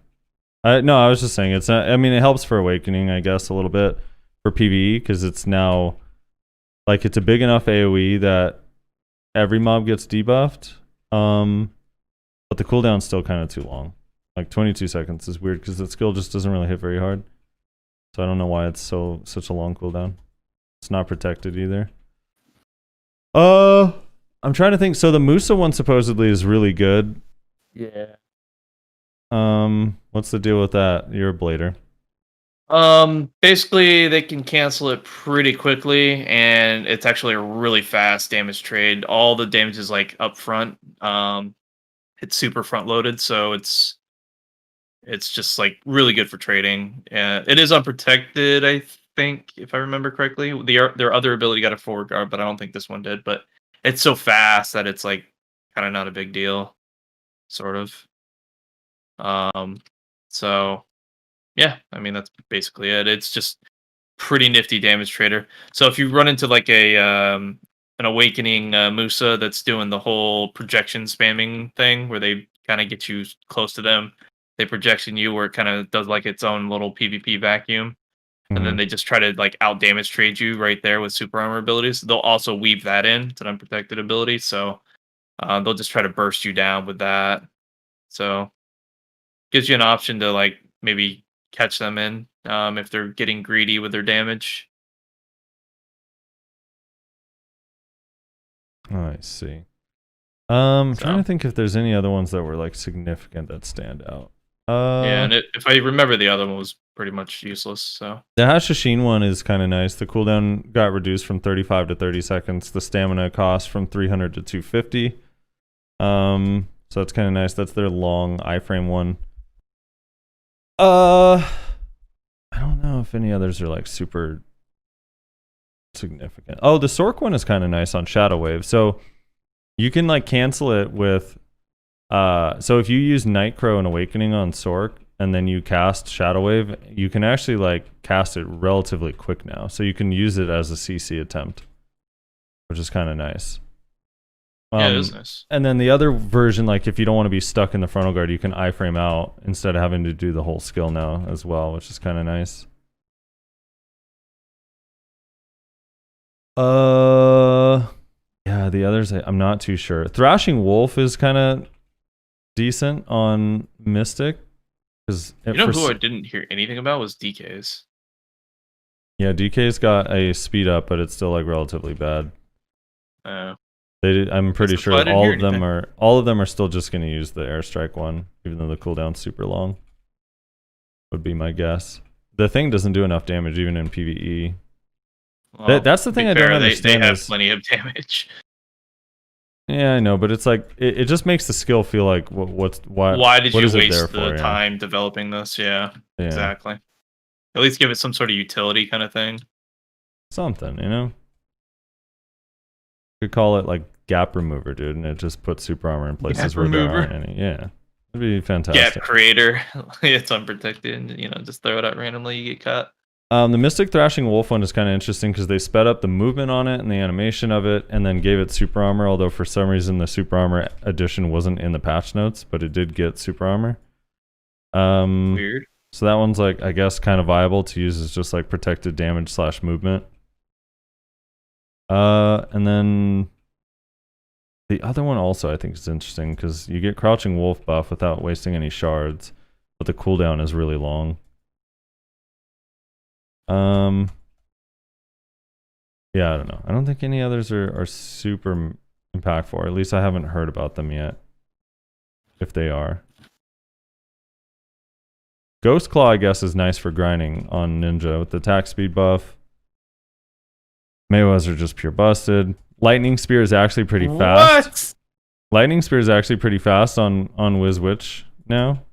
[SPEAKER 5] No, I was just saying it's not, I mean, it helps for Awakening, I guess, a little bit for PvE, because it's now, like, it's a big enough AoE that every mob gets debuffed. But the cooldown's still kind of too long. Like 22 seconds is weird, because the skill just doesn't really hit very hard. So I don't know why it's such a long cooldown. It's not protected either. I'm trying to think. So the Musa one supposedly is really good.
[SPEAKER 2] Yeah.
[SPEAKER 5] What's the deal with that? You're a blader.
[SPEAKER 2] Basically they can cancel it pretty quickly, and it's actually a really fast damage trade. All the damage is, like, up front. It's super front loaded, so it's just, like, really good for trading. It is unprotected, I think, if I remember correctly. Their other ability got a forward guard, but I don't think this one did. But it's so fast that it's, like, kind of not a big deal, sort of. So yeah, I mean, that's basically it. It's just pretty nifty damage trader. So if you run into, like, an Awakening Musa that's doing the whole projection spamming thing, where they kind of get you close to them, they projection you, where it kind of does, like, its own little PvP vacuum, and then they just try to, like, out damage trade you right there with super armor abilities. They'll also weave that in. It's an unprotected ability, so they'll just try to burst you down with that. So gives you an option to, like, maybe catch them in if they're getting greedy with their damage.
[SPEAKER 5] Oh, I see. I'm trying to think if there's any other ones that were, like, significant that stand out.
[SPEAKER 2] Yeah, and if I remember, the other one was pretty much useless. So
[SPEAKER 5] the Hashashin one is kind of nice. The cooldown got reduced from 35 to 30 seconds. The stamina cost from 300 to 250. So that's kind of nice. That's their long iframe one. I don't know if any others are, like, super significant. Oh, the Sorc one is kind of nice on Shadow Wave. So you can, like, cancel it with so if you use Nightcrow and Awakening on Sorc and then you cast Shadow Wave, you can actually, like, cast it relatively quick now. So you can use it as a CC attempt, which is kind of nice.
[SPEAKER 2] Yeah, it is nice.
[SPEAKER 5] And then the other version, like if you don't want to be stuck in the frontal guard, you can iframe out instead of having to do the whole skill now as well, which is kind of nice. Yeah, the others I'm not too sure. Thrashing Wolf is kind of decent on Mystic.
[SPEAKER 2] You know who I didn't hear anything about was DK's.
[SPEAKER 5] Yeah, DK's got a speed up, but it's still like relatively bad. I'm pretty sure all of them are still just going to use the airstrike one, even though the cooldown's super long. Would be my guess. The thing doesn't do enough damage even in PvE.
[SPEAKER 2] Well,
[SPEAKER 5] that's the thing I don't understand.
[SPEAKER 2] They have plenty of damage.
[SPEAKER 5] Yeah, I know, but it's like it just makes the skill feel like
[SPEAKER 2] why did you waste the time developing this? Yeah, exactly. At least give it some sort of utility kind of thing.
[SPEAKER 5] Something, you know. Could call it like gap remover, dude, and it just puts super armor in places where there aren't any. Yeah, it'd be fantastic.
[SPEAKER 2] Gap creator, it's unprotected. You know, just throw it out randomly, you get caught.
[SPEAKER 5] The Mystic Thrashing Wolf one is kind of interesting because they sped up the movement on it and the animation of it, and then gave it super armor. Although for some reason the super armor edition wasn't in the patch notes, but it did get super armor.
[SPEAKER 2] Weird.
[SPEAKER 5] So that one's like, I guess, kind of viable to use as just like protected damage / movement. And then the other one also I think is interesting because you get Crouching Wolf buff without wasting any shards, but the cooldown is really long. Yeah, I don't know. I don't think any others are super impactful, or at least I haven't heard about them yet. If they are. Ghost Claw, I guess, is nice for grinding on Ninja with the attack speed buff. Mayweather are just pure busted. Lightning Spear is actually pretty fast. What? Lightning Spear is actually pretty fast on Wizwitch now.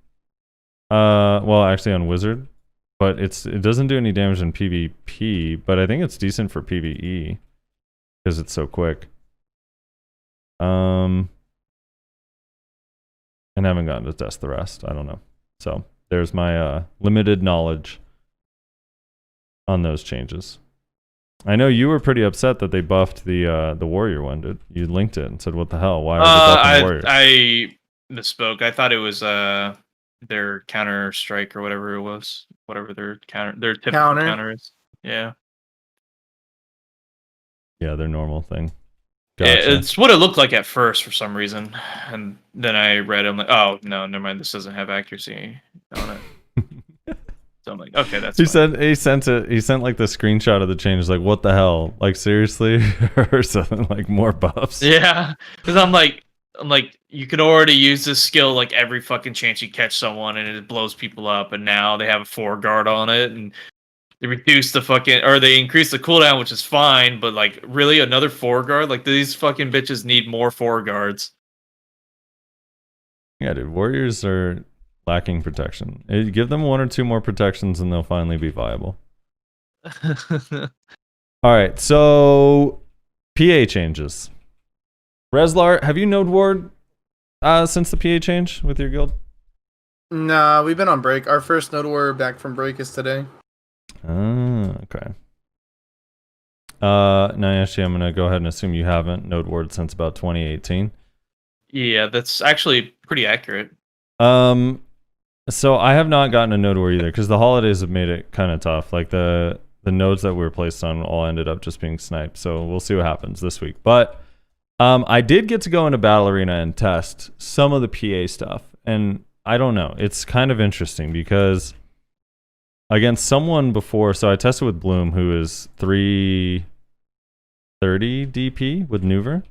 [SPEAKER 5] Well, actually on Wizard. But it doesn't do any damage in PvP, but I think it's decent for PvE because it's so quick. And I haven't gotten to test the rest. I don't know. So there's my limited knowledge on those changes. I know you were pretty upset that they buffed the warrior one, dude. You linked it and said, "What the hell? Why are they buffing warrior?"
[SPEAKER 2] I misspoke. I thought it was their counter strike or whatever it was, whatever their typical counter is. Yeah,
[SPEAKER 5] their normal thing. Gotcha.
[SPEAKER 2] Yeah, it's what it looked like at first for some reason, and then I read it, I'm like, oh no, never mind, this doesn't have accuracy on it. So I'm like, okay, that's
[SPEAKER 5] he sent like the screenshot of the change, like, what the hell, like seriously, or something, like more buffs.
[SPEAKER 2] Yeah, because I'm like, you could already use this skill like every fucking chance you catch someone and it blows people up, and now they have a 4 guard on it, and they reduce the fucking, or they increase the cooldown, which is fine, but like really another 4 guard? Like these fucking bitches need more 4 guards.
[SPEAKER 5] Yeah, dude, warriors are lacking protection. Give them 1 or 2 more protections and they'll finally be viable. Alright, so PA changes. Reslar, have you node ward since the PA change with your guild?
[SPEAKER 1] Nah, we've been on break. Our first node war back from break is today.
[SPEAKER 5] Okay. Now, actually, I'm going to go ahead and assume you haven't node ward since about 2018.
[SPEAKER 2] Yeah, that's actually pretty accurate.
[SPEAKER 5] So I have not gotten a node war either because the holidays have made it kind of tough. Like the nodes that we were placed on all ended up just being sniped. So we'll see what happens this week. But I did get to go into Battle Arena and test some of the PA stuff. And I don't know. It's kind of interesting because against someone before, so I tested with Bloom, who is 330 DP with Nuver.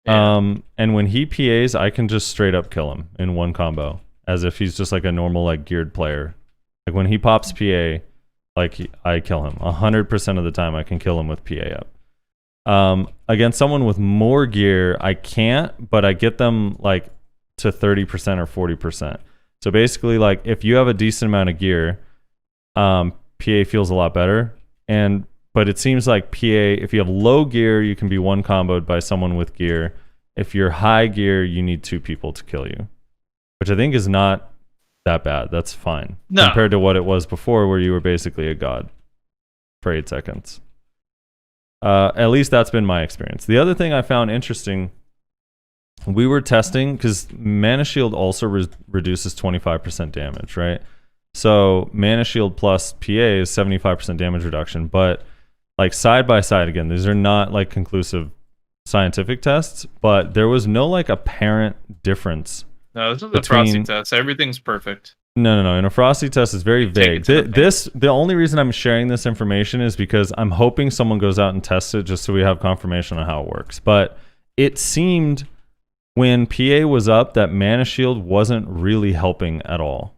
[SPEAKER 5] Yeah. And when he PAs, I can just straight up kill him in one combo, as if he's just like a normal like geared player. Like when he pops PA, like I kill him 100% of the time. I can kill him with PA up. Against someone with more gear, I can't, but I get them like to 30% or 40%. So basically, like if you have a decent amount of gear, PA feels a lot better. But it seems like PA, if you have low gear, you can be one comboed by someone with gear. If you're high gear, you need 2 people to kill you, which I think is not that bad. That's fine compared to what it was before, where you were basically a god for 8 seconds. At least that's been my experience. The other thing I found interesting we were testing because Mana Shield also reduces 25% damage, right? So Mana Shield plus PA is 75% damage reduction, but like side by side, again, these are not like conclusive scientific tests, but there was no like apparent difference.
[SPEAKER 2] No, this is a Frosty test. Everything's perfect.
[SPEAKER 5] No. In a Frosty test, it's very vague. The only reason I'm sharing this information is because I'm hoping someone goes out and tests it just so we have confirmation on how it works. But it seemed when PA was up that Mana Shield wasn't really helping at all.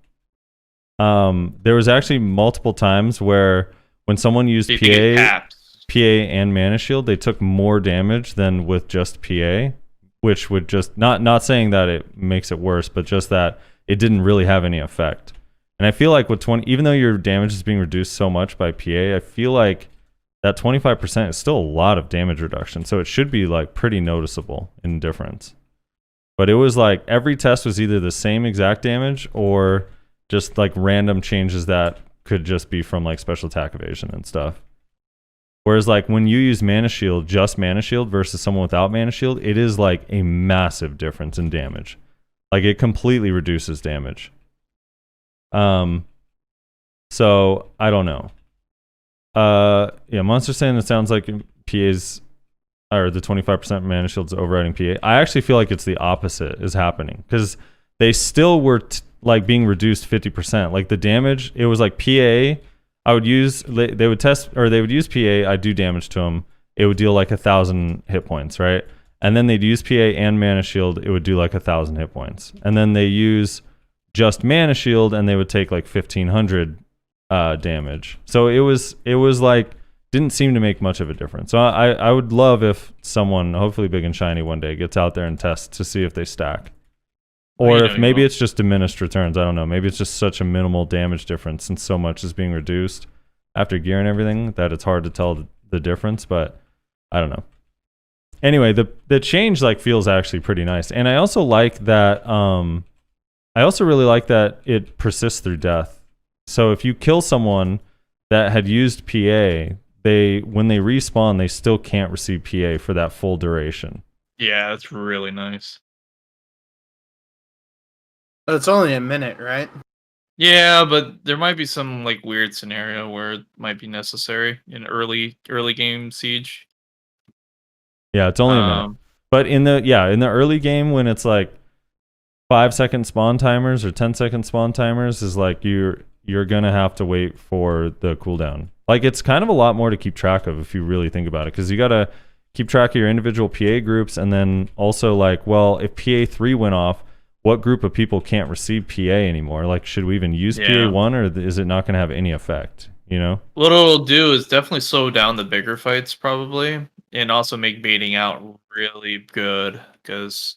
[SPEAKER 5] There was actually multiple times where when someone used PA and Mana Shield, they took more damage than with just PA, which would just not saying that it makes it worse, but just that it didn't really have any effect. And I feel like with 20, even though your damage is being reduced so much by PA, I feel like that 25% is still a lot of damage reduction. So it should be like pretty noticeable in difference. But it was like every test was either the same exact damage or just like random changes that could just be from like special attack evasion and stuff. Whereas like when you use Mana Shield, just Mana Shield versus someone without Mana Shield, it is like a massive difference in damage. Like it completely reduces damage. So I don't know. Yeah, Monster's saying it sounds like PA's or the 25% Mana Shield's overriding PA. I actually feel like it's the opposite is happening because they still were like being reduced 50%. Like the damage, it was like PA. I would use, they would test, or they would use PA, I'd do damage to them. It would deal like 1,000 hit points, right? And then they'd use PA and Mana Shield, it would do like 1,000 hit points. And then they use just Mana Shield, and they would take like 1,500 damage. So it was like, didn't seem to make much of a difference. So I would love if someone, hopefully big and shiny one day, gets out there and tests to see if they stack. Or if maybe it's just diminished returns. I don't know. Maybe it's just such a minimal damage difference since so much is being reduced after gear and everything that it's hard to tell the difference, but I don't know. Anyway, the change like feels actually pretty nice. And I also like that I also really like that it persists through death. So if you kill someone that had used PA, when they respawn, they still can't receive PA for that full duration.
[SPEAKER 2] Yeah, that's really nice.
[SPEAKER 1] But it's only a minute, right?
[SPEAKER 2] Yeah, but there might be some like weird scenario where it might be necessary in early game siege.
[SPEAKER 5] Yeah, it's only a minute. But in the early game when it's like 5-second spawn timers or 10-second spawn timers is like you're gonna have to wait for the cooldown. Like it's kind of a lot more to keep track of if you really think about it, because you gotta keep track of your individual PA groups, and then also like, well, if PA 3 went off, what group of people can't receive PA anymore? Like, should we even use PA 1, or is it not going to have any effect? You know?
[SPEAKER 2] What it'll do is definitely slow down the bigger fights, probably, and also make baiting out really good. Because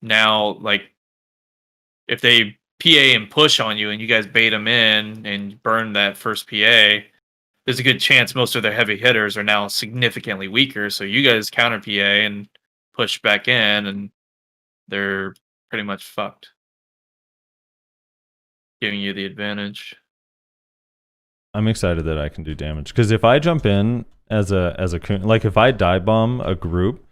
[SPEAKER 2] now, like, if they PA and push on you, and you guys bait them in and burn that first PA, there's a good chance most of their heavy hitters are now significantly weaker. So you guys counter PA and push back in, and they're pretty much fucked, giving you the advantage.
[SPEAKER 5] I'm excited that I can do damage, because if I jump in as a like if I dive bomb a group,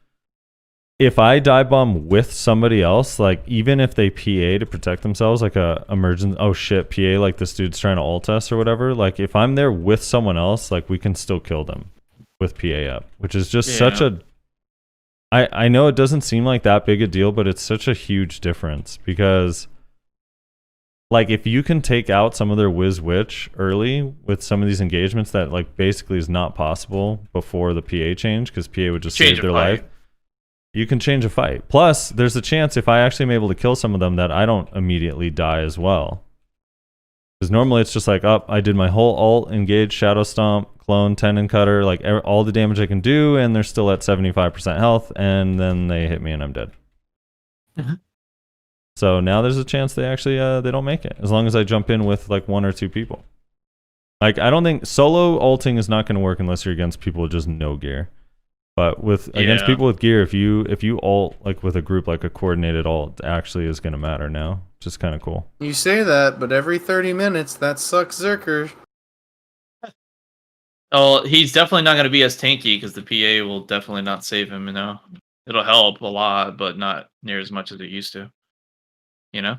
[SPEAKER 5] if I dive bomb with somebody else, like even if they PA to protect themselves, like a emergent, oh shit, PA, like this dude's trying to ult us or whatever, like if I'm there with someone else, like we can still kill them with PA up, which is just such a, I know it doesn't seem like that big a deal, but it's such a huge difference, because like if you can take out some of their Wiz Witch early with some of these engagements that like basically is not possible before the PA change, because PA would just save their life, you can change a fight. Plus there's a chance if I actually am able to kill some of them that I don't immediately die as well. Because normally it's just like, oh, I did my whole ult, engage, shadow stomp, clone, tendon cutter, like all the damage I can do, and they're still at 75% health, and then they hit me and I'm dead.
[SPEAKER 2] Mm-hmm.
[SPEAKER 5] So now there's a chance they actually they don't make it, as long as I jump in with like 1 or 2 people. Like I don't think solo ulting is not going to work unless you're against people with just no gear. But against people with gear, if you ult like with a group, like a coordinated ult, actually is going to matter now. Which is kind of cool.
[SPEAKER 1] You say that, but every 30 minutes, that sucks Zerker.
[SPEAKER 2] Oh, he's definitely not going to be as tanky, because the PA will definitely not save him, you know? it'll help a lot, but not near as much as it used to. You know?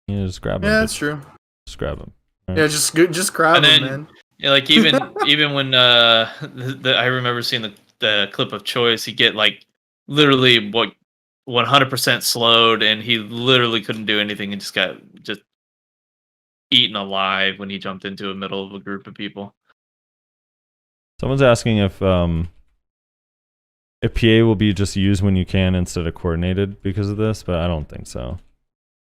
[SPEAKER 5] Yeah, just grab him.
[SPEAKER 1] Yeah, that's true.
[SPEAKER 5] Just grab him. Right?
[SPEAKER 1] Yeah, just grab
[SPEAKER 2] And
[SPEAKER 1] him,
[SPEAKER 2] then,
[SPEAKER 1] man.
[SPEAKER 2] yeah, like even when I remember seeing the clip of Choice, he get like literally 100% slowed, and he literally couldn't do anything and just got eaten alive when he jumped into the middle of a group of people.
[SPEAKER 5] Someone's asking if PA will be just used when you can instead of coordinated because of this, but I don't think so.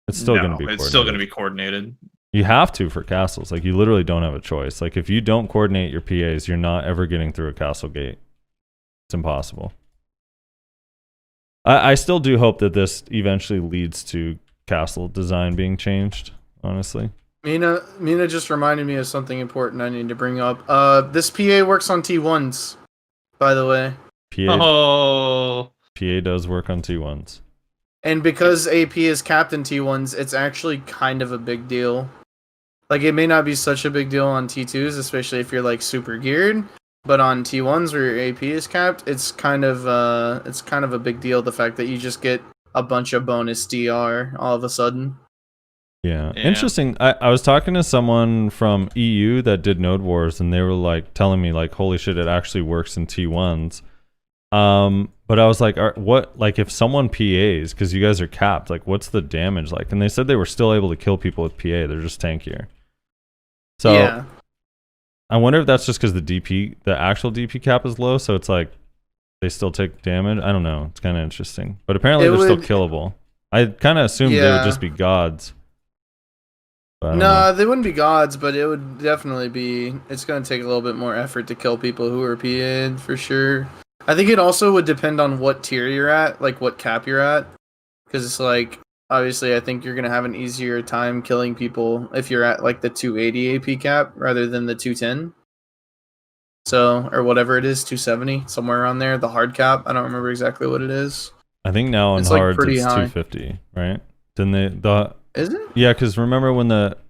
[SPEAKER 5] It's still going to be coordinated.
[SPEAKER 2] It's still going to be coordinated.
[SPEAKER 5] You have to for castles. Like, you literally don't have a choice. Like, if you don't coordinate your PAs, you're not ever getting through a castle gate. It's impossible. I still do hope that this eventually leads to castle design being changed, honestly.
[SPEAKER 1] Mina just reminded me of something important I need to bring up. This PA works on T1s, by the way.
[SPEAKER 5] PA does work on T1s.
[SPEAKER 1] And because AP is capped in T1s, it's actually kind of a big deal. Like, it may not be such a big deal on T2s, especially if you're like super geared, but on T1s where your AP is capped, it's kind of a big deal, the fact that you just get a bunch of bonus DR all of a sudden.
[SPEAKER 5] Yeah. Interesting. I was talking to someone from EU that did Node Wars, and they were like telling me like, holy shit, it actually works in T1s. But I was like, what, like, if someone PAs, because you guys are capped, like, what's the damage like? And they said they were still able to kill people with PA. They're just tankier. So yeah. I wonder if that's just because the actual DP cap is low, so it's like they still take damage. I don't know. It's kind of interesting. But apparently they're still killable. I kind of assumed they would just be gods.
[SPEAKER 1] No, they wouldn't be gods, but it would definitely be. It's going to take a little bit more effort to kill people who are PA'd, for sure. I think it also would depend on what tier you're at, like what cap you're at. Because it's like, obviously, I think you're going to have an easier time killing people if you're at like the 280 AP cap rather than the 210. So, or whatever it is, 270, somewhere around there, the hard cap. I don't remember exactly what it is.
[SPEAKER 5] I think now on hard like it's 250, right? Then
[SPEAKER 1] is it?
[SPEAKER 5] Yeah, because remember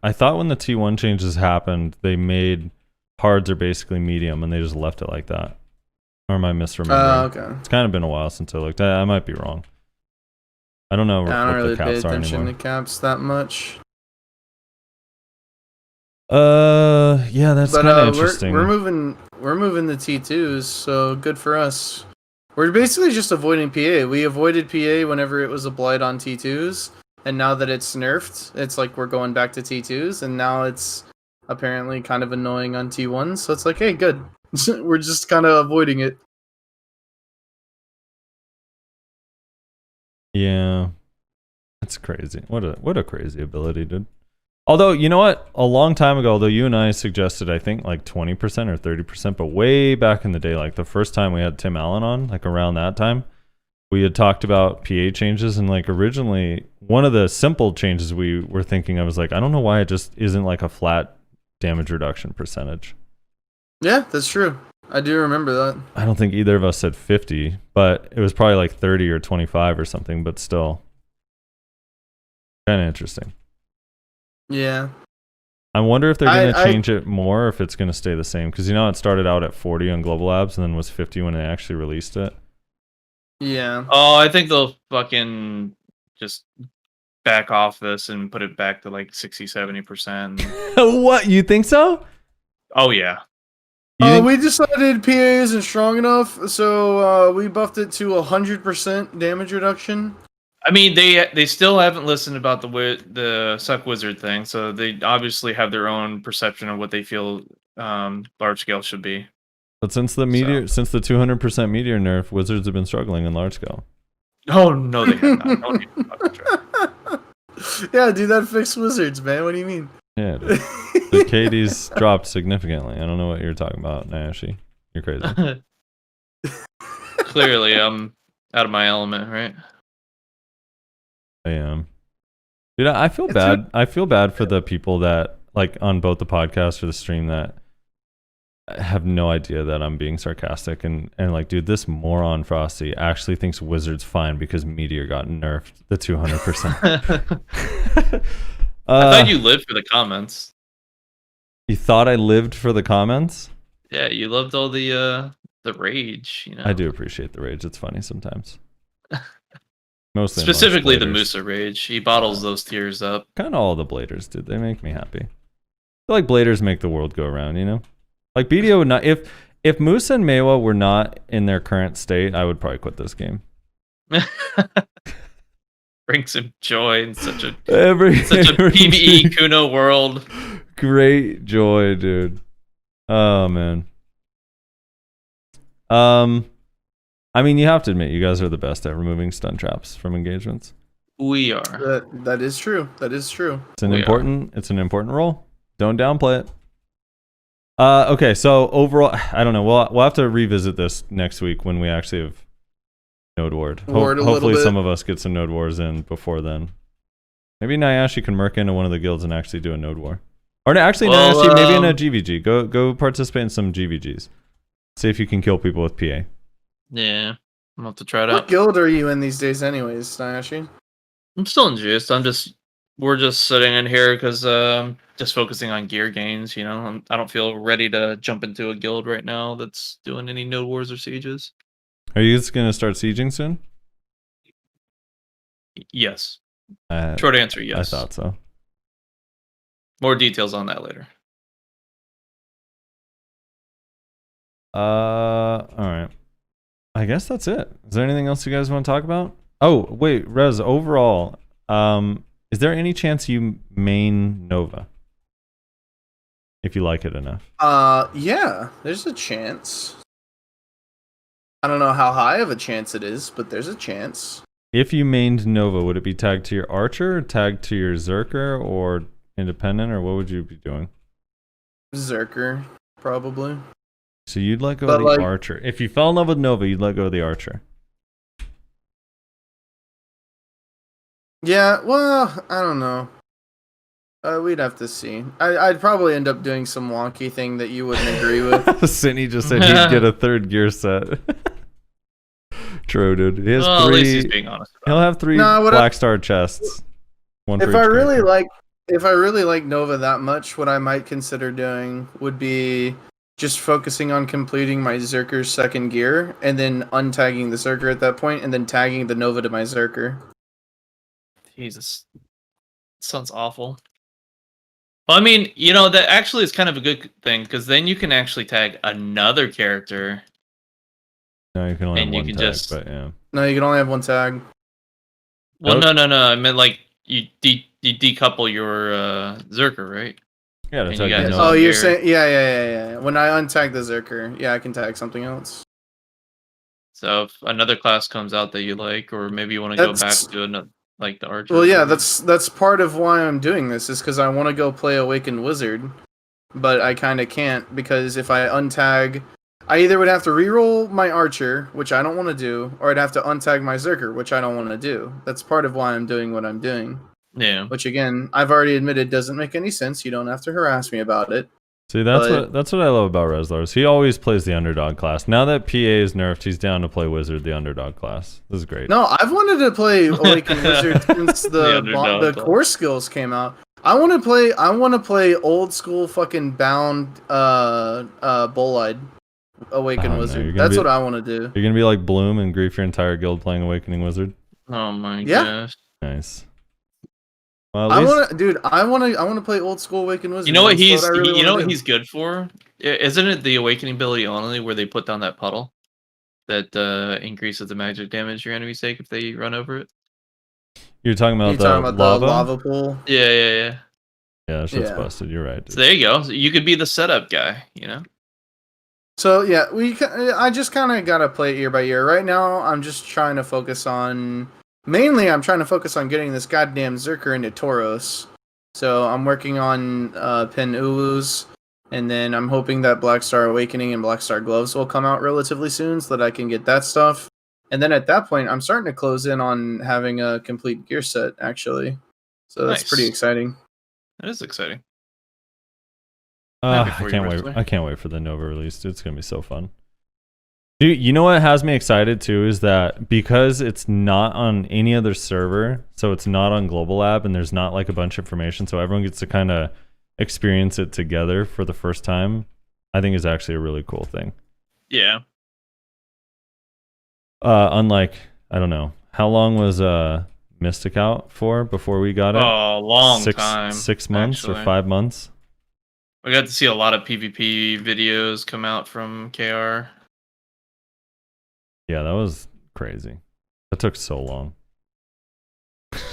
[SPEAKER 5] I thought when the T1 changes happened, they made hards are basically medium, and they just left it like that. Or am I misremembering?
[SPEAKER 1] Okay.
[SPEAKER 5] It's kind of been a while since I looked. I might be wrong. I don't know.
[SPEAKER 1] I don't really
[SPEAKER 5] the
[SPEAKER 1] pay
[SPEAKER 5] caps
[SPEAKER 1] attention to caps that much.
[SPEAKER 5] Yeah, that's kind of interesting.
[SPEAKER 1] We're moving the T2s, so good for us. We're basically just avoiding PA. We avoided PA whenever it was a blight on T2s, and now that it's nerfed, it's like we're going back to T2s, and now it's apparently kind of annoying on T1s, so it's like, hey, good. We're just kind of avoiding it.
[SPEAKER 5] Yeah. That's crazy. What a crazy ability, dude. Although, you know what? A long time ago, although you and I suggested, I think, like 20% or 30%, but way back in the day, like the first time we had Tim Allen on, like around that time, we had talked about PA changes, and like originally, one of the simple changes we were thinking of was like, I don't know why it just isn't like a flat damage reduction percentage.
[SPEAKER 1] Yeah, that's true. I do remember that.
[SPEAKER 5] I don't think either of us said 50, but it was probably like 30 or 25 or something, but still. Kind of interesting.
[SPEAKER 1] Yeah.
[SPEAKER 5] I wonder if they're going to change it more, or if it's going to stay the same. Because, you know, it started out at 40 on Global Labs and then was 50 when they actually released it.
[SPEAKER 1] Yeah.
[SPEAKER 2] Oh, I think they'll fucking just back off this and put it back to like 60-70%.
[SPEAKER 5] What? You think so?
[SPEAKER 2] Oh, yeah.
[SPEAKER 1] We decided PA isn't strong enough, so we buffed it to 100% damage reduction.
[SPEAKER 2] I mean, they still haven't listened about the Succ Wizard thing, so they obviously have their own perception of what they feel large scale should be.
[SPEAKER 5] But since the 200% meteor nerf, Wizards have been struggling in large scale.
[SPEAKER 2] Oh no, they have not. Don't even fucking try.
[SPEAKER 1] Yeah, dude, that fixed Wizards, man. What do you mean?
[SPEAKER 5] Yeah, dude. The KD's dropped significantly. I don't know what you're talking about, Nashi. You're crazy.
[SPEAKER 2] Clearly, I'm out of my element, right?
[SPEAKER 5] I am. Dude, I feel bad. I feel bad for the people that, like, on both the podcast or the stream, that have no idea that I'm being sarcastic. And like, dude, this moron Frosty actually thinks Wizards fine because Meteor got nerfed the 200%.
[SPEAKER 2] I thought you lived for the comments.
[SPEAKER 5] You thought I lived for the comments?
[SPEAKER 2] Yeah, you loved all the the rage, you know.
[SPEAKER 5] I do appreciate the rage. It's funny sometimes. Mostly
[SPEAKER 2] Specifically the
[SPEAKER 5] bladers.
[SPEAKER 2] Musa rage. He bottles those tears up.
[SPEAKER 5] Kind of all the bladers, dude. They make me happy. I feel like bladers make the world go around, you know? Like BDO would not if Musa and Meiwa were not in their current state, I would probably quit this game.
[SPEAKER 2] Brings him joy in such a
[SPEAKER 5] every
[SPEAKER 2] PvE Kuno world.
[SPEAKER 5] Great joy, dude. Oh man. I mean, you have to admit, you guys are the best at removing stun traps from engagements.
[SPEAKER 2] We are.
[SPEAKER 1] That is true. That is true.
[SPEAKER 5] It's an important role. Don't downplay it. Okay, so overall, I don't know. We'll have to revisit this next week when we actually have Node Ward. Hopefully, some of us get some Node Wars in before then. Maybe Nayashe can merc into one of the guilds and actually do a Node War. Or actually, Nayashe, maybe in a GVG. Go participate in some GVGs. See if you can kill people with PA.
[SPEAKER 2] Yeah, I'll have to try it out.
[SPEAKER 1] What guild are you in these days, anyways, Nayashe?
[SPEAKER 2] I'm still in Juice. We're just sitting in here because just focusing on gear gains. You know, I don't feel ready to jump into a guild right now that's doing any Node Wars or Sieges.
[SPEAKER 5] Are you just gonna start sieging soon?
[SPEAKER 2] Yes. Short answer, yes.
[SPEAKER 5] I thought so.
[SPEAKER 2] More details on that later.
[SPEAKER 5] All right. I guess that's it. Is there anything else you guys want to talk about? Oh, wait, Rez, overall, is there any chance you main Nova? If you like it enough.
[SPEAKER 1] Yeah, there's a chance. I don't know how high of a chance it is, but there's a chance.
[SPEAKER 5] If you mained Nova, would it be tagged to your Archer, tagged to your Zerker, or Independent, or what would you be doing?
[SPEAKER 1] Zerker, probably.
[SPEAKER 5] So you'd let go of the Archer. If you fell in love with Nova, you'd let go of the Archer.
[SPEAKER 1] Yeah, well, I don't know. We'd have to see. I'd probably end up doing some wonky thing that you wouldn't agree with.
[SPEAKER 5] Sidney just said he'd get a third gear set. True, dude. He has
[SPEAKER 2] At
[SPEAKER 5] three.
[SPEAKER 2] least he's being honest about
[SPEAKER 5] He'll have three Black Star chests. One for
[SPEAKER 1] if
[SPEAKER 5] each
[SPEAKER 1] I really
[SPEAKER 5] character.
[SPEAKER 1] if I really like Nova that much, what I might consider doing would be just focusing on completing my Zerker's second gear and then untagging the Zerker at that point and then tagging the Nova to my Zerker.
[SPEAKER 2] Jesus. Sounds awful. Well, I mean, you know, that actually is kind of a good thing because then you can actually tag another character.
[SPEAKER 5] No, you can only have
[SPEAKER 2] and you
[SPEAKER 5] one
[SPEAKER 2] can
[SPEAKER 5] tag,
[SPEAKER 2] just...
[SPEAKER 5] but yeah.
[SPEAKER 1] No, you can only have one tag.
[SPEAKER 2] Well, no. I meant like you decouple your Zerker, right?
[SPEAKER 5] Yeah,
[SPEAKER 2] And
[SPEAKER 5] tag
[SPEAKER 2] you guys-
[SPEAKER 5] Nova.
[SPEAKER 1] Oh, you're
[SPEAKER 2] gear.
[SPEAKER 1] saying yeah. When I untag the Zerker, yeah, I can tag something else.
[SPEAKER 2] So if another class comes out that you like, or maybe you want to go back
[SPEAKER 1] That's-
[SPEAKER 2] to another, like the Archer.
[SPEAKER 1] Well, yeah, that's part of why I'm doing this is because I want to go play Awakened Wizard, but I kind of can't because if I untag, I either would have to reroll my Archer, which I don't want to do, or I'd have to untag my Zerker, which I don't want to do. That's part of why I'm doing what I'm doing.
[SPEAKER 2] Yeah.
[SPEAKER 1] Which again, I've already admitted doesn't make any sense. You don't have to harass me about it.
[SPEAKER 5] See, that's what I love about Reslars. He always plays the underdog class. Now that PA is nerfed, he's down to play Wizard, the underdog class. This is great.
[SPEAKER 1] No, I've wanted to play Awakened Wizard since the core skills came out. I want to play old school fucking bound Bolide Awakened Wizard. That's what I want to do.
[SPEAKER 5] You're gonna be like Bloom and grief your entire guild playing Awakening Wizard.
[SPEAKER 2] Oh my gosh.
[SPEAKER 5] Nice. Well,
[SPEAKER 1] I want to play old school Awakened Wizard.
[SPEAKER 2] You know what
[SPEAKER 1] That's
[SPEAKER 2] he's good for? Isn't it the Awakening ability only where they put down that puddle that increases the magic damage your enemies take if they run over it?
[SPEAKER 5] You're talking about
[SPEAKER 1] the lava pool?
[SPEAKER 2] Yeah.
[SPEAKER 5] Yeah, shit's busted. You're right. Dude.
[SPEAKER 2] So there you go. So you could be the setup guy, you know?
[SPEAKER 1] So yeah, I just kind of gotta play it year by year. Right now, I'm just trying to focus on. Mainly, I'm trying to focus on getting this goddamn Zerker into Tauros. So I'm working on Pin Ulus, and then I'm hoping that Black Star Awakening and Black Star Gloves will come out relatively soon, so that I can get that stuff. And then at that point, I'm starting to close in on having a complete gear set, actually. So that's pretty exciting.
[SPEAKER 2] That is exciting.
[SPEAKER 5] I can't wait. I can't wait for the Nova release, dude. It's gonna be so fun. Dude, you know what has me excited too is that because it's not on any other server, so it's not on Global Lab, and there's not like a bunch of information, so everyone gets to kind of experience it together for the first time. I think is actually a really cool thing.
[SPEAKER 2] Yeah.
[SPEAKER 5] Unlike, I don't know, how long was Mystic out for before we got it?
[SPEAKER 2] Oh, a long time.
[SPEAKER 5] 6 months
[SPEAKER 2] actually.
[SPEAKER 5] or 5 months?
[SPEAKER 2] We got to see a lot of PvP videos come out from KR.
[SPEAKER 5] Yeah, that was crazy. That took so long.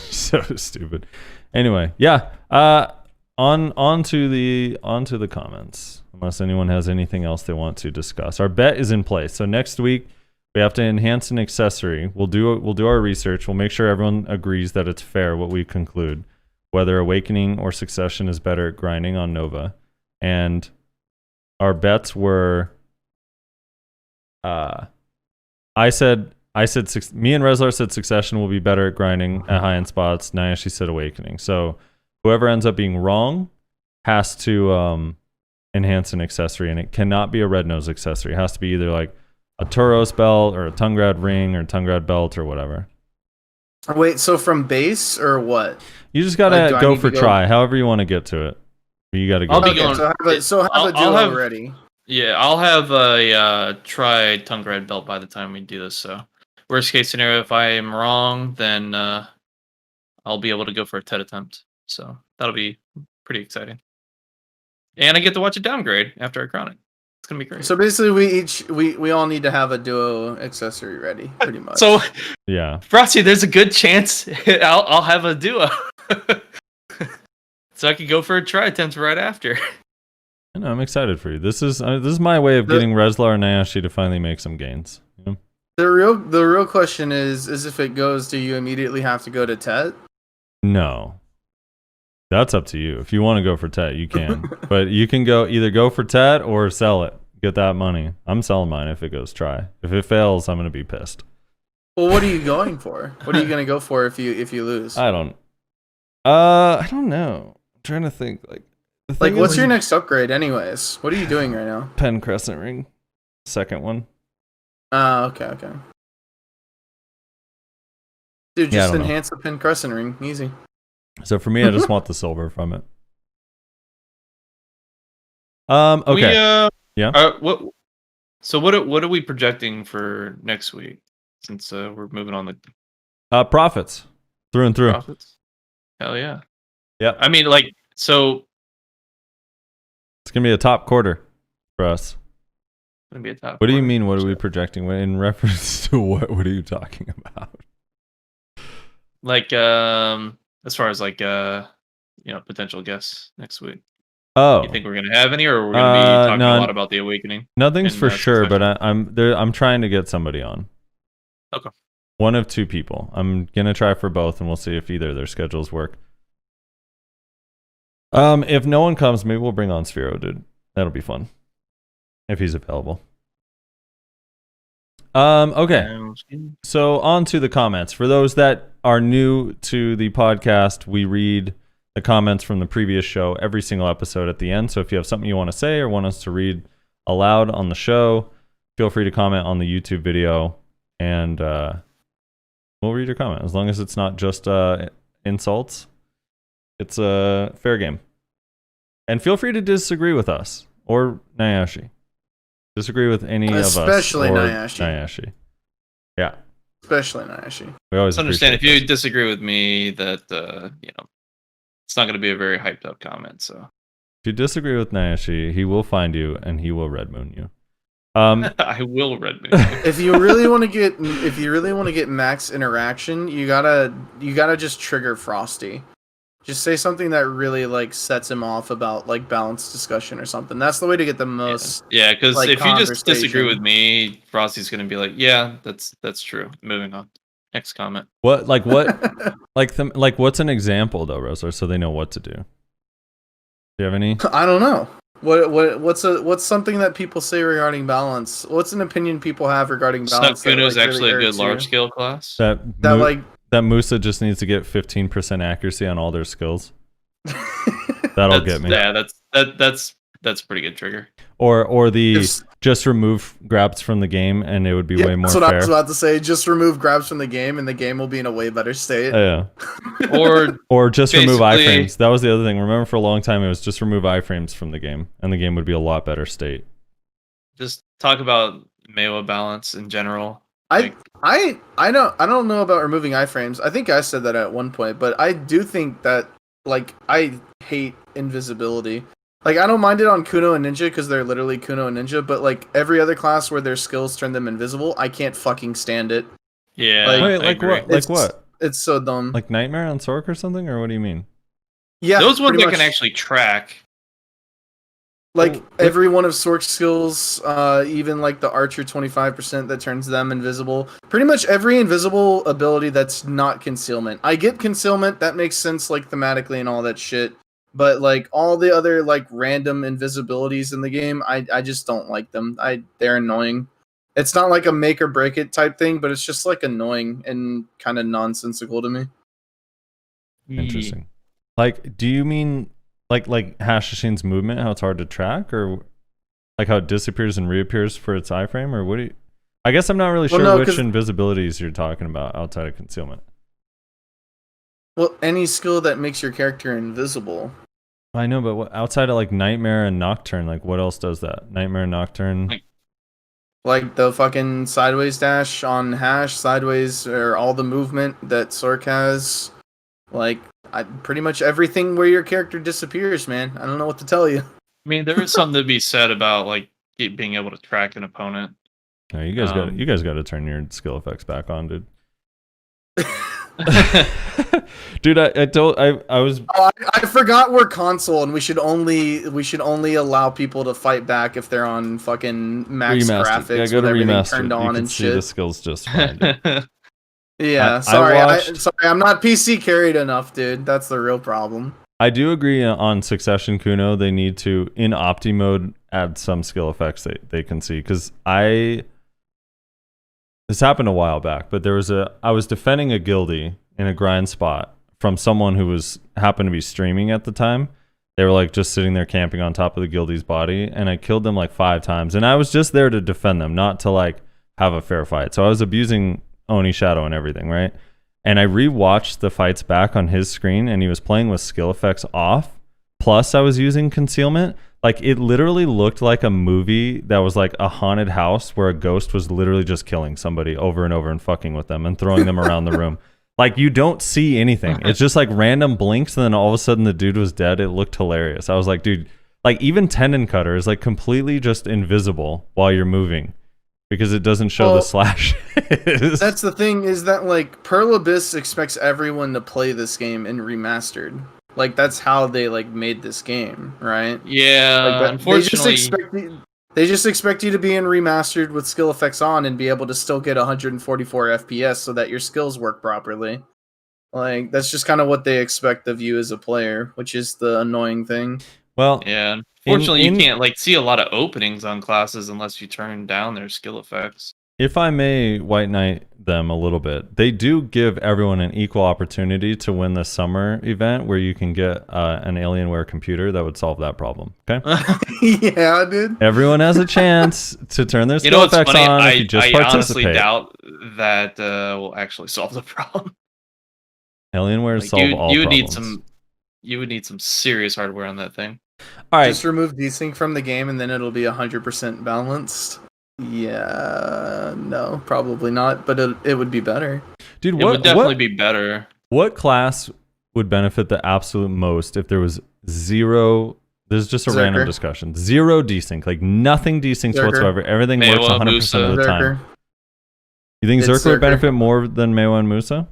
[SPEAKER 5] So stupid. Anyway, yeah. On to the comments. Unless anyone has anything else they want to discuss. Our bet is in place. So next week we have to enhance an accessory. We'll do our research. We'll make sure everyone agrees that it's fair what we conclude, whether Awakening or Succession is better at grinding on Nova. And our bets were me and Reslar said Succession will be better at grinding at high-end spots. Nayashi said Awakening. So whoever ends up being wrong has to enhance an accessory, and it cannot be a red nose accessory. It has to be either like a Turos belt or a Tungrad ring or Tungrad belt or whatever.
[SPEAKER 1] Wait, so from base or what?
[SPEAKER 5] You just gotta go for try, however you want to get to it. You gotta go.
[SPEAKER 2] I'll be
[SPEAKER 1] Okay,
[SPEAKER 2] going.
[SPEAKER 1] so have a duo ready.
[SPEAKER 2] Yeah, I'll have a try Tungrad belt by the time we do this. So, worst case scenario, if I am wrong, then I'll be able to go for a TED attempt. So that'll be pretty exciting. And I get to watch it downgrade after I crown it. It's gonna be great.
[SPEAKER 1] So basically, we all need to have a duo accessory ready, pretty much.
[SPEAKER 2] So
[SPEAKER 5] yeah,
[SPEAKER 2] Frosty, there's a good chance I'll have a duo, so I could go for a try attempt right after.
[SPEAKER 5] I know, I'm excited for you. This is my way of getting Reslar and Nayashi to finally make some gains. You know?
[SPEAKER 1] The real question is if it goes, do you immediately have to go to Tet?
[SPEAKER 5] No. That's up to you. If you want to go for Tet, you can. But you can either go for Tet or sell it. Get that money. I'm selling mine if it goes try. If it fails, I'm going to be pissed.
[SPEAKER 1] Well, what are you going for? What are you going to go for if you lose?
[SPEAKER 5] I don't know. I'm trying to think
[SPEAKER 1] what's your next upgrade anyways? What are you doing right now?
[SPEAKER 5] Pen Crescent Ring. Second one.
[SPEAKER 1] Okay. Dude, just enhance the Pen Crescent Ring. Easy.
[SPEAKER 5] So for me, I just want the silver from it. Okay. Yeah.
[SPEAKER 2] What are we projecting for next week? Since we're moving on the
[SPEAKER 5] profits through and through.
[SPEAKER 2] Profits. Hell yeah.
[SPEAKER 5] Yeah.
[SPEAKER 2] I mean, so
[SPEAKER 5] it's gonna be a top quarter for us.
[SPEAKER 2] Gonna be a top.
[SPEAKER 5] What do you mean? What are we projecting? In reference to what? What are you talking about?
[SPEAKER 2] As far as potential guests next week.
[SPEAKER 5] Oh,
[SPEAKER 2] you think we're gonna have any, or we're gonna be talking a lot about the Awakening?
[SPEAKER 5] Nothing's for sure, but I'm trying to get somebody on.
[SPEAKER 2] Okay.
[SPEAKER 5] One of two people. I'm gonna try for both, and we'll see if either of their schedules work. If no one comes, maybe we'll bring on Sphero, dude. That'll be fun. If he's available. Okay. So on to the comments. For those that are new to the podcast, we read the comments from the previous show every single episode at the end. So if you have something you want to say or want us to read aloud on the show, feel free to comment on the YouTube video, and we'll read your comment. As long as it's not just insults, it's a fair game. And feel free to disagree with us or Nayashi. Disagree with any of us.
[SPEAKER 1] Especially Nayashi.
[SPEAKER 5] Yeah.
[SPEAKER 1] Especially Nayashi.
[SPEAKER 5] We always
[SPEAKER 2] understand if you disagree with me that it's not going to be a very hyped up comment. So
[SPEAKER 5] if you disagree with Nayashi, he will find you and he will red moon you.
[SPEAKER 2] I will red moon you.
[SPEAKER 1] If you really want to get max interaction, you gotta just trigger Frosty. Just say something that really sets him off about balanced discussion or something. That's the way to get the most.
[SPEAKER 2] Yeah, because if you just disagree with me, Frosty's gonna be like, "Yeah, that's true." Moving on. Next comment.
[SPEAKER 5] What what's an example though, Rosler, so they know what to do? Do you have any?
[SPEAKER 1] I don't know. What's something that people say regarding balance? What's an opinion people have regarding balance?
[SPEAKER 2] Succ is actually a good large scale class.
[SPEAKER 5] That Musa just needs to get 15% accuracy on all their skills. That'll get me.
[SPEAKER 2] Yeah, that's a pretty good trigger.
[SPEAKER 5] Or just remove grabs from the game and it would be way more fair.
[SPEAKER 1] That's what I was about to say. Just remove grabs from the game and the game will be in a way better state.
[SPEAKER 5] Yeah. or just remove iframes. That was the other thing. Remember, for a long time it was just remove iframes from the game and the game would be a lot better state.
[SPEAKER 2] Just talk about Mewa balance in general. Like,
[SPEAKER 1] I don't know about removing iframes. I think I said that at one point, but I do think that like I hate invisibility. Like I don't mind it on Kuno and Ninja because they're literally Kuno and Ninja, but like every other class where their skills turn them invisible, I can't fucking stand it.
[SPEAKER 2] yeah.
[SPEAKER 1] Like-
[SPEAKER 5] Wait,
[SPEAKER 2] I
[SPEAKER 5] like
[SPEAKER 2] agree.
[SPEAKER 5] what? Like what?
[SPEAKER 1] It's so dumb.
[SPEAKER 5] Like Nightmare on Sork or something, or what do you mean?
[SPEAKER 1] Yeah,
[SPEAKER 2] Those ones
[SPEAKER 1] pretty
[SPEAKER 2] that can
[SPEAKER 1] much.
[SPEAKER 2] actually track.
[SPEAKER 1] Like
[SPEAKER 5] Well,
[SPEAKER 1] every one of Sork's skills, even like the Archer 25% that turns them invisible. Pretty much every invisible ability that's not concealment. I get concealment, that makes sense like thematically and all that shit. But like all the other like random invisibilities in the game, I just don't like them. They're annoying. It's not like a make or break it type thing, but it's just like annoying and kind of nonsensical to me.
[SPEAKER 5] Interesting. Like, do you mean like Hashashin's movement, how it's hard to track, or like how it disappears and reappears for its iframe, or what do you? I guess I'm not really sure which invisibilities you're talking about outside of concealment.
[SPEAKER 1] Well, any skill that makes your character invisible.
[SPEAKER 5] I know, but what, outside of like Nightmare and Nocturne, like what else does that? Nightmare and Nocturne.
[SPEAKER 1] Like the fucking sideways dash on Hash, sideways, or all the movement that Sork has. Like, pretty much everything where your character disappears, man. I don't know what to tell you.
[SPEAKER 2] I mean, there is something to be said about like being able to track an opponent.
[SPEAKER 5] No, you guys got to turn your skill effects back on, dude. Dude, I was.
[SPEAKER 1] Oh, I forgot we're console, and we should only allow people to fight back if they're on fucking max graphics
[SPEAKER 5] Yeah, go to
[SPEAKER 1] with everything
[SPEAKER 5] remastered.
[SPEAKER 1] turned on
[SPEAKER 5] you can
[SPEAKER 1] and
[SPEAKER 5] see
[SPEAKER 1] shit.
[SPEAKER 5] the skills just fine. Dude.
[SPEAKER 1] Yeah, sorry, I'm not PC carried enough, dude. That's the real problem.
[SPEAKER 5] I do agree on Succession Kuno. They need to, in Opti mode, add some skill effects they can see. Because this happened a while back, but I was defending a guildie in a grind spot from someone who happened to be streaming at the time. They were like just sitting there camping on top of the guildie's body, and I killed them like 5 times. And I was just there to defend them, not to like have a fair fight. So I was abusing Oni Shadow and everything, right? And I rewatched the fights back on his screen, and he was playing with skill effects off. Plus, I was using concealment. Like, it literally looked like a movie that was like a haunted house where a ghost was literally just killing somebody over and over and fucking with them and throwing them around the room. Like, you don't see anything. It's just like random blinks, and then all of a sudden the dude was dead. It looked hilarious. I was like, dude, like even Tendon Cutter is like completely just invisible while you're moving because it doesn't show the slash.
[SPEAKER 1] That's the thing, is that like Pearl Abyss expects everyone to play this game in remastered. Like that's how they like made this game, right?
[SPEAKER 2] Yeah,
[SPEAKER 1] like,
[SPEAKER 2] unfortunately,
[SPEAKER 1] they just expect you to be in remastered with skill effects on and be able to still get 144 FPS so that your skills work properly. Like that's just kind of what they expect of you as a player, which is the annoying thing.
[SPEAKER 5] Well,
[SPEAKER 2] yeah, unfortunately, you can't like see a lot of openings on classes unless you turn down their skill effects.
[SPEAKER 5] If I may white knight them a little bit, they do give everyone an equal opportunity to win the summer event where you can get an Alienware computer that would solve that problem. Okay?
[SPEAKER 1] Yeah, dude.
[SPEAKER 5] Everyone has a chance to turn their skill effects on if you just participate.
[SPEAKER 2] I honestly doubt that will actually solve the problem.
[SPEAKER 5] Alienware solve all problems.
[SPEAKER 2] You would need some serious hardware on that thing.
[SPEAKER 5] All right.
[SPEAKER 1] Just remove desync from the game and then it'll be 100% balanced. Yeah, no, probably not, but it would be better.
[SPEAKER 5] Dude,
[SPEAKER 2] it would definitely be better.
[SPEAKER 5] What class would benefit the absolute most if there was zero? This is just a random discussion. Zero desync, like nothing desyncs whatsoever. Everything works 100% of the time. You think Zerker would benefit more than Mewa and Musa?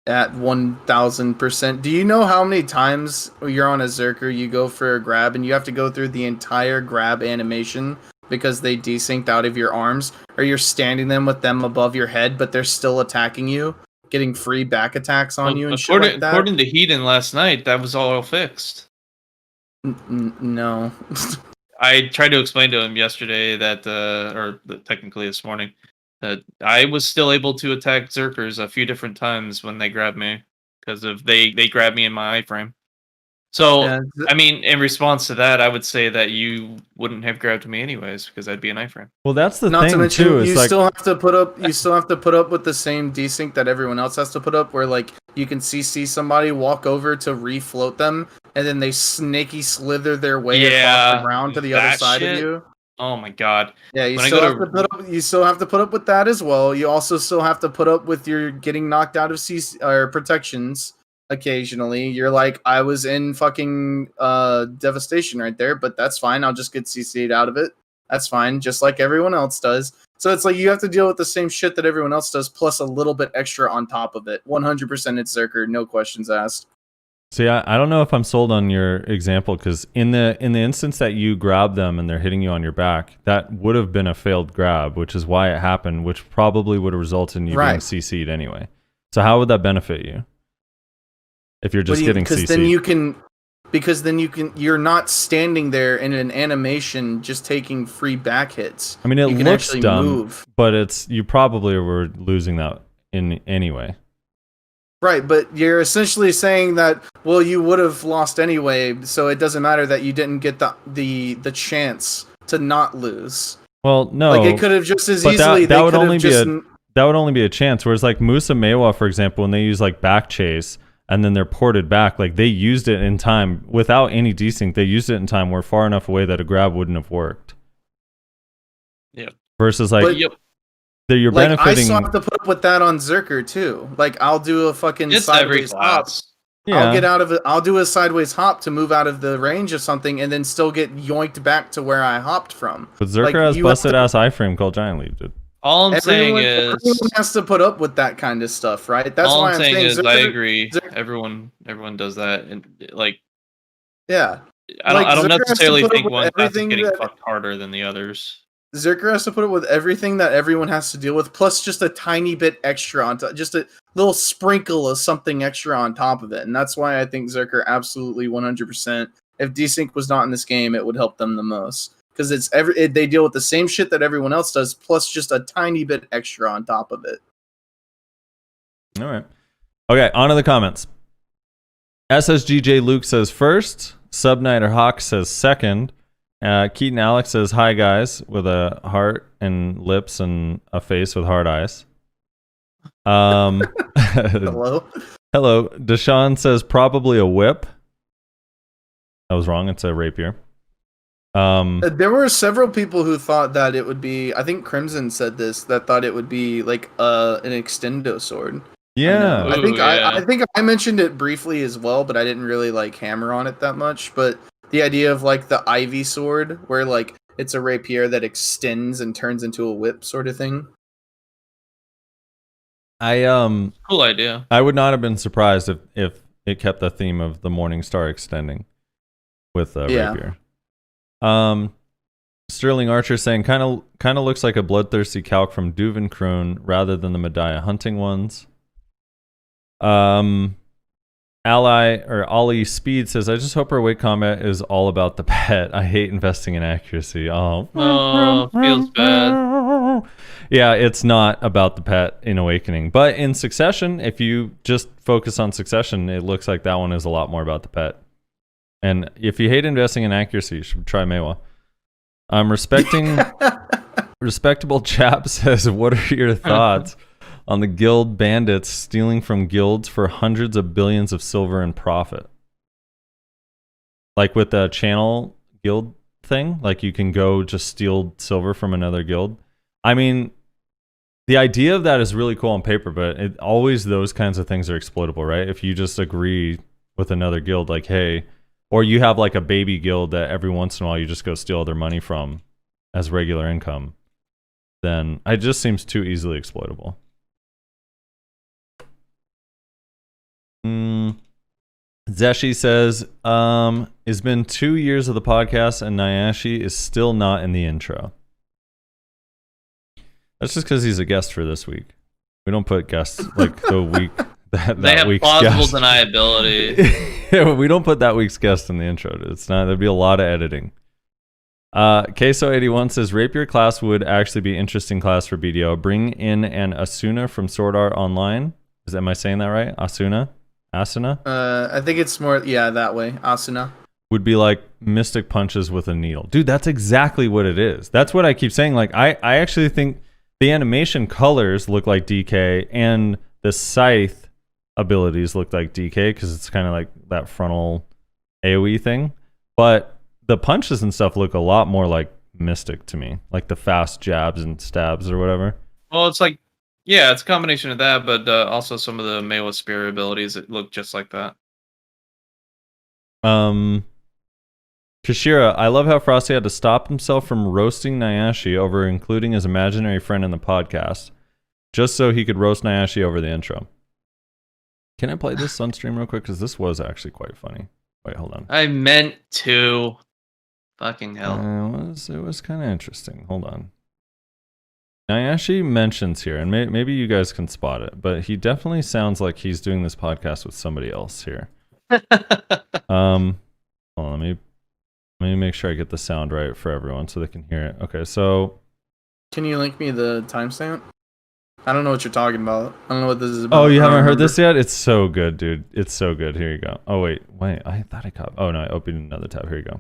[SPEAKER 1] At 1000%. Do you know how many times you're on a Zerker, you go for a grab and you have to go through the entire grab animation because they desynced out of your arms, or you're standing them with them above your head, but they're still attacking you, getting free back attacks on you and shit like that?
[SPEAKER 2] According to Hedon last night, that was all fixed.
[SPEAKER 1] No.
[SPEAKER 2] I tried to explain to him yesterday that, technically this morning, that I was still able to attack Zerkers a few different times when they grabbed me, because of they grabbed me in my iframe. So, yeah, I mean, in response to that, I would say that you wouldn't have grabbed me anyways, because I'd be an iframe.
[SPEAKER 5] Well, that's the
[SPEAKER 1] Not
[SPEAKER 5] thing
[SPEAKER 1] to mention,
[SPEAKER 5] too.
[SPEAKER 1] You still have to put up with the same desync that everyone else has to put up, where like you can CC somebody, walk over to refloat them, and then they snaky slither their way across the ground to the other side of you.
[SPEAKER 2] Oh my god.
[SPEAKER 1] Yeah, you
[SPEAKER 2] When I
[SPEAKER 1] still
[SPEAKER 2] go
[SPEAKER 1] have to put up. You still have to put up with that as well. You also still have to put up with your getting knocked out of CC or protections occasionally. You're like, I was in fucking devastation right there, but that's fine. I'll just get CC'd out of it. That's fine, just like everyone else does. So it's like you have to deal with the same shit that everyone else does, plus a little bit extra on top of it. 100% it's Zerker, no questions asked.
[SPEAKER 5] See, I don't know if I'm sold on your example, because in the instance that you grab them and they're hitting you on your back, that would have been a failed grab, which is why it happened, which probably would have resulted in you being CC'd anyway. So how would that benefit you if you're just getting CC'd?
[SPEAKER 1] Because then you're not standing there in an animation just taking free back hits.
[SPEAKER 5] I mean, it looks dumb, but you probably were losing that in anyway.
[SPEAKER 1] Right, but you're essentially saying that, well, you would have lost anyway, so it doesn't matter that you didn't get the chance to not lose.
[SPEAKER 5] Well, no,
[SPEAKER 1] like it could have just as easily.
[SPEAKER 5] That would only be a chance. Whereas like Musa Mewa, for example, when they use like back chase and then they're ported back, like they used it in time without any desync. They used it in time where far enough away that a grab wouldn't have worked.
[SPEAKER 2] Yeah.
[SPEAKER 5] Versus like. You're
[SPEAKER 1] like,
[SPEAKER 5] benefiting.
[SPEAKER 1] I still have to put up with that on Zerker too. Like I'll do a fucking sideways hop.
[SPEAKER 5] Yeah.
[SPEAKER 1] I'll get out of it. I'll do a sideways hop to move out of the range of something, and then still get yoinked back to where I hopped from.
[SPEAKER 5] But Zerker has busted ass iframe called Giant Leap, dude.
[SPEAKER 2] All I'm saying is
[SPEAKER 1] everyone has to put up with that kind of stuff, right? That's
[SPEAKER 2] all
[SPEAKER 1] why
[SPEAKER 2] I'm saying is
[SPEAKER 1] Zerker,
[SPEAKER 2] I agree. Everyone does that, and like,
[SPEAKER 1] yeah.
[SPEAKER 2] I don't necessarily think one class is getting fucked harder than the others.
[SPEAKER 1] Zerker has to put up with everything that everyone has to deal with, plus just a tiny bit extra on top, just a little sprinkle of something extra on top of it. And that's why I think Zerker absolutely 100%. If desync was not in this game, it would help them the most. Because they deal with the same shit that everyone else does, plus just a tiny bit extra on top of it.
[SPEAKER 5] All right. Okay, on to the comments. SSGJ Luke says first. Subnighter Hawk says second. Keaton Alex says, hi guys, with a heart and lips and a face with hard eyes.
[SPEAKER 1] Hello?
[SPEAKER 5] Hello. Deshaun says, probably a whip. I was wrong. It's a rapier.
[SPEAKER 1] There were several people who thought that it would be, I think Crimson said this, that thought it would be like an extendo sword.
[SPEAKER 5] Yeah.
[SPEAKER 1] I think I mentioned it briefly as well, but I didn't really like hammer on it that much. But the idea of like the Ivy sword, where like it's a rapier that extends and turns into a whip sort of thing.
[SPEAKER 2] Cool idea.
[SPEAKER 5] I would not have been surprised if it kept the theme of the Morning Star extending with a rapier. Sterling Archer saying kind of looks like a bloodthirsty calc from Duvenkroon rather than the Medaya hunting ones. Ollie Speed says, I just hope our weight combat is all about the pet. I hate investing in accuracy. Oh,
[SPEAKER 2] feels bad.
[SPEAKER 5] Yeah, it's not about the pet in Awakening. But in Succession, if you just focus on Succession, it looks like that one is a lot more about the pet. And if you hate investing in accuracy, you should try Mewa. Respectable Chap says, what are your thoughts on the guild bandits stealing from guilds for hundreds of billions of silver in profit? Like with the channel guild thing, like you can go just steal silver from another guild. I mean, the idea of that is really cool on paper, but always those kinds of things are exploitable, right? If you just agree with another guild, like, hey, or you have like a baby guild that every once in a while you just go steal their money from as regular income, then it just seems too easily exploitable. Zeshi says, it's been 2 years of the podcast and Nyashi is still not in the intro. That's just because he's a guest for this week. We don't put guests like the week that
[SPEAKER 2] they have
[SPEAKER 5] week's
[SPEAKER 2] plausible
[SPEAKER 5] guest.
[SPEAKER 2] deniability.
[SPEAKER 5] Yeah, we don't put that week's guest in the intro. It's not. There'd be a lot of editing. Queso81 says, Rapier class would actually be interesting class for BDO. Bring in an Asuna from Sword Art Online. Am I saying that right? Asuna?
[SPEAKER 1] I think it's more, that way. Asuna.
[SPEAKER 5] Would be like Mystic Punches with a needle. Dude, that's exactly what it is. That's what I keep saying. Like, I actually think the animation colors look like DK and the scythe abilities look like DK because it's kind of like that frontal AoE thing. But the punches and stuff look a lot more like Mystic to me, like the fast jabs and stabs or whatever.
[SPEAKER 2] Well, it's like, yeah, it's a combination of that, but also some of the melee spear abilities that look just like that.
[SPEAKER 5] Kashira, I love how Frosty had to stop himself from roasting Nayashe over including his imaginary friend in the podcast, just so he could roast Nayashe over the intro. Can I play this on stream real quick? Because this was actually quite funny. Wait, hold on.
[SPEAKER 2] I meant to. Fucking hell.
[SPEAKER 5] It was kind of interesting. Hold on. Nayashe mentions here, and maybe you guys can spot it, but he definitely sounds like he's doing this podcast with somebody else here. Hold on, let me make sure I get the sound right for everyone so they can hear it. Okay, so
[SPEAKER 1] can you link me the timestamp? I don't know what you're talking about. I don't know what this is about.
[SPEAKER 5] Oh, you haven't heard this yet? It's so good, dude. It's so good. Here you go. Oh wait. I thought I caught. Oh no, I opened another tab. Here you go.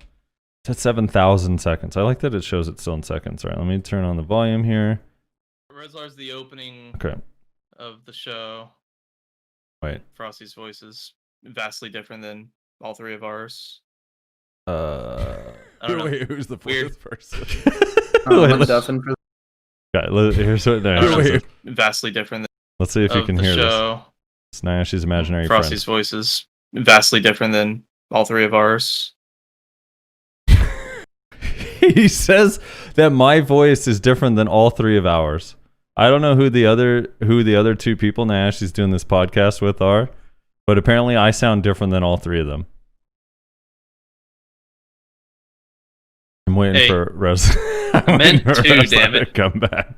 [SPEAKER 5] It's at 7,000 seconds. I like that it shows it still in seconds. All right, let me turn on the volume here.
[SPEAKER 2] Rezlar's the opening
[SPEAKER 5] of
[SPEAKER 2] the show.
[SPEAKER 5] Wait.
[SPEAKER 2] Frosty's voice is vastly different than all three of ours.
[SPEAKER 5] I
[SPEAKER 2] don't know.
[SPEAKER 5] Wait, who's the fourth person?
[SPEAKER 1] I'm deafened for
[SPEAKER 5] Here's what
[SPEAKER 2] vastly different
[SPEAKER 5] let's see if you can hear
[SPEAKER 2] show.
[SPEAKER 5] This. It's Nayashe's imaginary
[SPEAKER 2] Frosty's
[SPEAKER 5] friend.
[SPEAKER 2] voice is vastly different than all three of ours.
[SPEAKER 5] He says that my voice is different than all three of ours. I don't know who the other two people Nayashe's doing this podcast with are, but apparently I sound different than all three of them. I'm waiting for Rez.
[SPEAKER 2] Meant to, damn it.
[SPEAKER 5] Come back.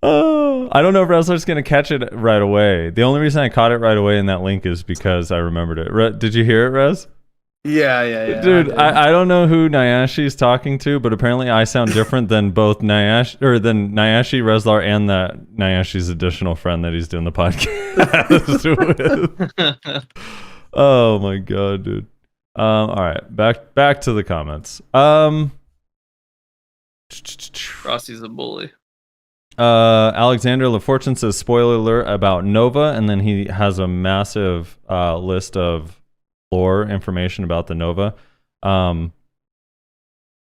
[SPEAKER 5] Oh, I don't know if Rezlar's going to catch it right away. The only reason I caught it right away in that link is because I remembered it. Did you hear it, Rez?
[SPEAKER 1] Yeah.
[SPEAKER 5] Dude, I don't know who Nayashe's talking to, but apparently I sound different than both Nayashe, Rezlar, and that Nayashe's additional friend that he's doing the podcast with. Oh my god, dude. All right, back to the comments.
[SPEAKER 2] Frosty's a bully.
[SPEAKER 5] Alexander LaFortune says spoiler alert about Nova, and then he has a massive list of lore information about the Nova,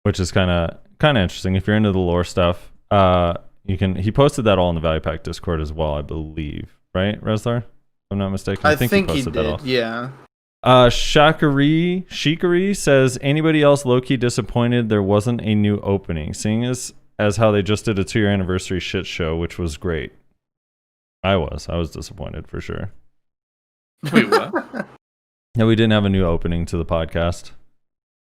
[SPEAKER 5] which is kind of interesting. If you're into the lore stuff, he posted that all in the Value Pack Discord as well, I believe, right, Rezlar? If I'm not mistaken.
[SPEAKER 1] I think he
[SPEAKER 5] posted
[SPEAKER 1] did.
[SPEAKER 5] that all.
[SPEAKER 1] Yeah.
[SPEAKER 5] Shikari says, anybody else low-key disappointed there wasn't a new opening, seeing as how they just did a 2-year anniversary shit show, which was great. I was disappointed for sure.
[SPEAKER 2] Wait, what?
[SPEAKER 5] Yeah, we didn't have a new opening to the podcast.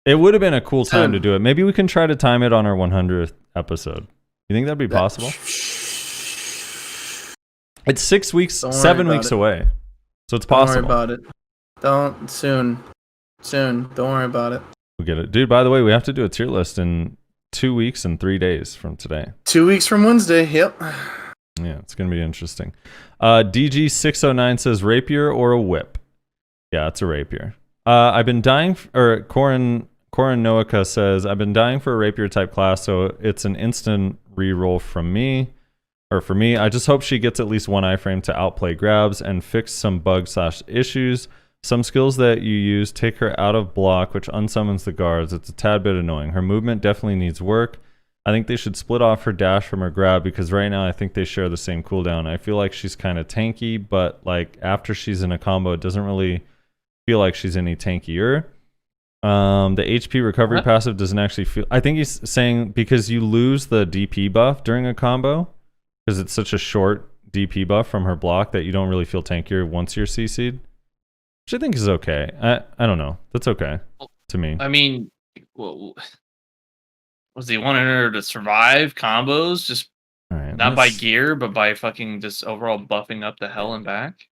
[SPEAKER 5] It would have been a cool time to do it. Maybe we can try to time it on our 100th episode. You think that'd be possible? It's 6 weeks, 7 weeks away. So it's possible.
[SPEAKER 1] Don't worry about it. Soon. Don't worry about it.
[SPEAKER 5] We'll get it. Dude, by the way, we have to do a tier list in 2 weeks and 3 days from today.
[SPEAKER 1] 2 weeks from Wednesday, yep.
[SPEAKER 5] Yeah, it's going to be interesting. DG609 says rapier or a whip? Yeah, it's a rapier. I've been dying, Corin Noaka says, I've been dying for a rapier type class, so it's an instant reroll from me. Or for me, I just hope she gets at least one iframe to outplay grabs and fix some bugs/issues. Some skills that you use take her out of block, which unsummons the guards. It's a tad bit annoying. Her movement definitely needs work. I think they should split off her dash from her grab, because right now I think they share the same cooldown. I feel like she's kind of tanky, but like after she's in a combo, it doesn't really feel like she's any tankier. The HP recovery passive doesn't actually feel... I think he's saying because you lose the DP buff during a combo, because it's such a short DP buff from her block that you don't really feel tankier once you're CC'd. Which I think is okay. I don't know. That's okay to me.
[SPEAKER 2] I mean, well, was he wanting her to survive combos? Just not by gear, but by fucking just overall buffing up the hell and back?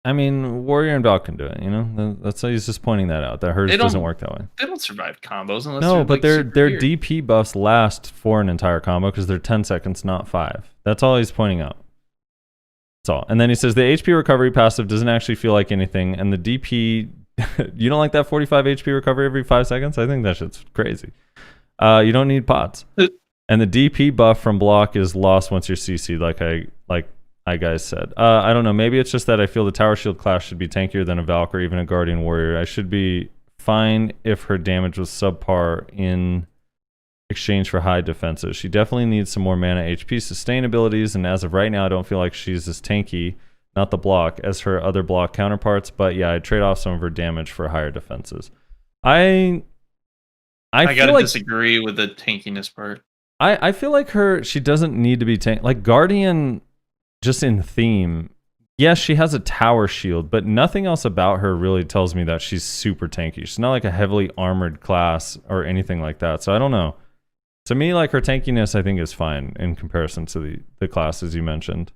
[SPEAKER 5] I mean, Warrior and Dog can do it, you know? That's why he's just pointing that out. That hers doesn't work that way.
[SPEAKER 2] They don't survive combos unless
[SPEAKER 5] no, but
[SPEAKER 2] like
[SPEAKER 5] their DP buffs last for an entire combo because they're 10 seconds, not 5. That's all he's pointing out. That's all. And then he says the HP recovery passive doesn't actually feel like anything, and the DP... you don't like that 45 HP recovery every 5 seconds? I think that shit's crazy. You don't need pots. And the DP buff from block is lost once you're CC'd, like I guys said. I don't know. Maybe it's just that I feel the Tower Shield class should be tankier than a Valk or even a Guardian Warrior. I should be fine if her damage was subpar in exchange for high defenses. She definitely needs some more mana HP sustain abilities, and as of right now, I don't feel like she's as tanky, not the block, as her other block counterparts, but yeah, I'd trade off some of her damage for higher defenses. I
[SPEAKER 2] gotta
[SPEAKER 5] like,
[SPEAKER 2] disagree with the tankiness part.
[SPEAKER 5] I feel like she doesn't need to be like Guardian, just in theme. Yes, she has a tower shield, but nothing else about her really tells me that she's super tanky. She's not like a heavily armored class or anything like that. So I don't know. To me, like, her tankiness, I think, is fine in comparison to the classes you mentioned.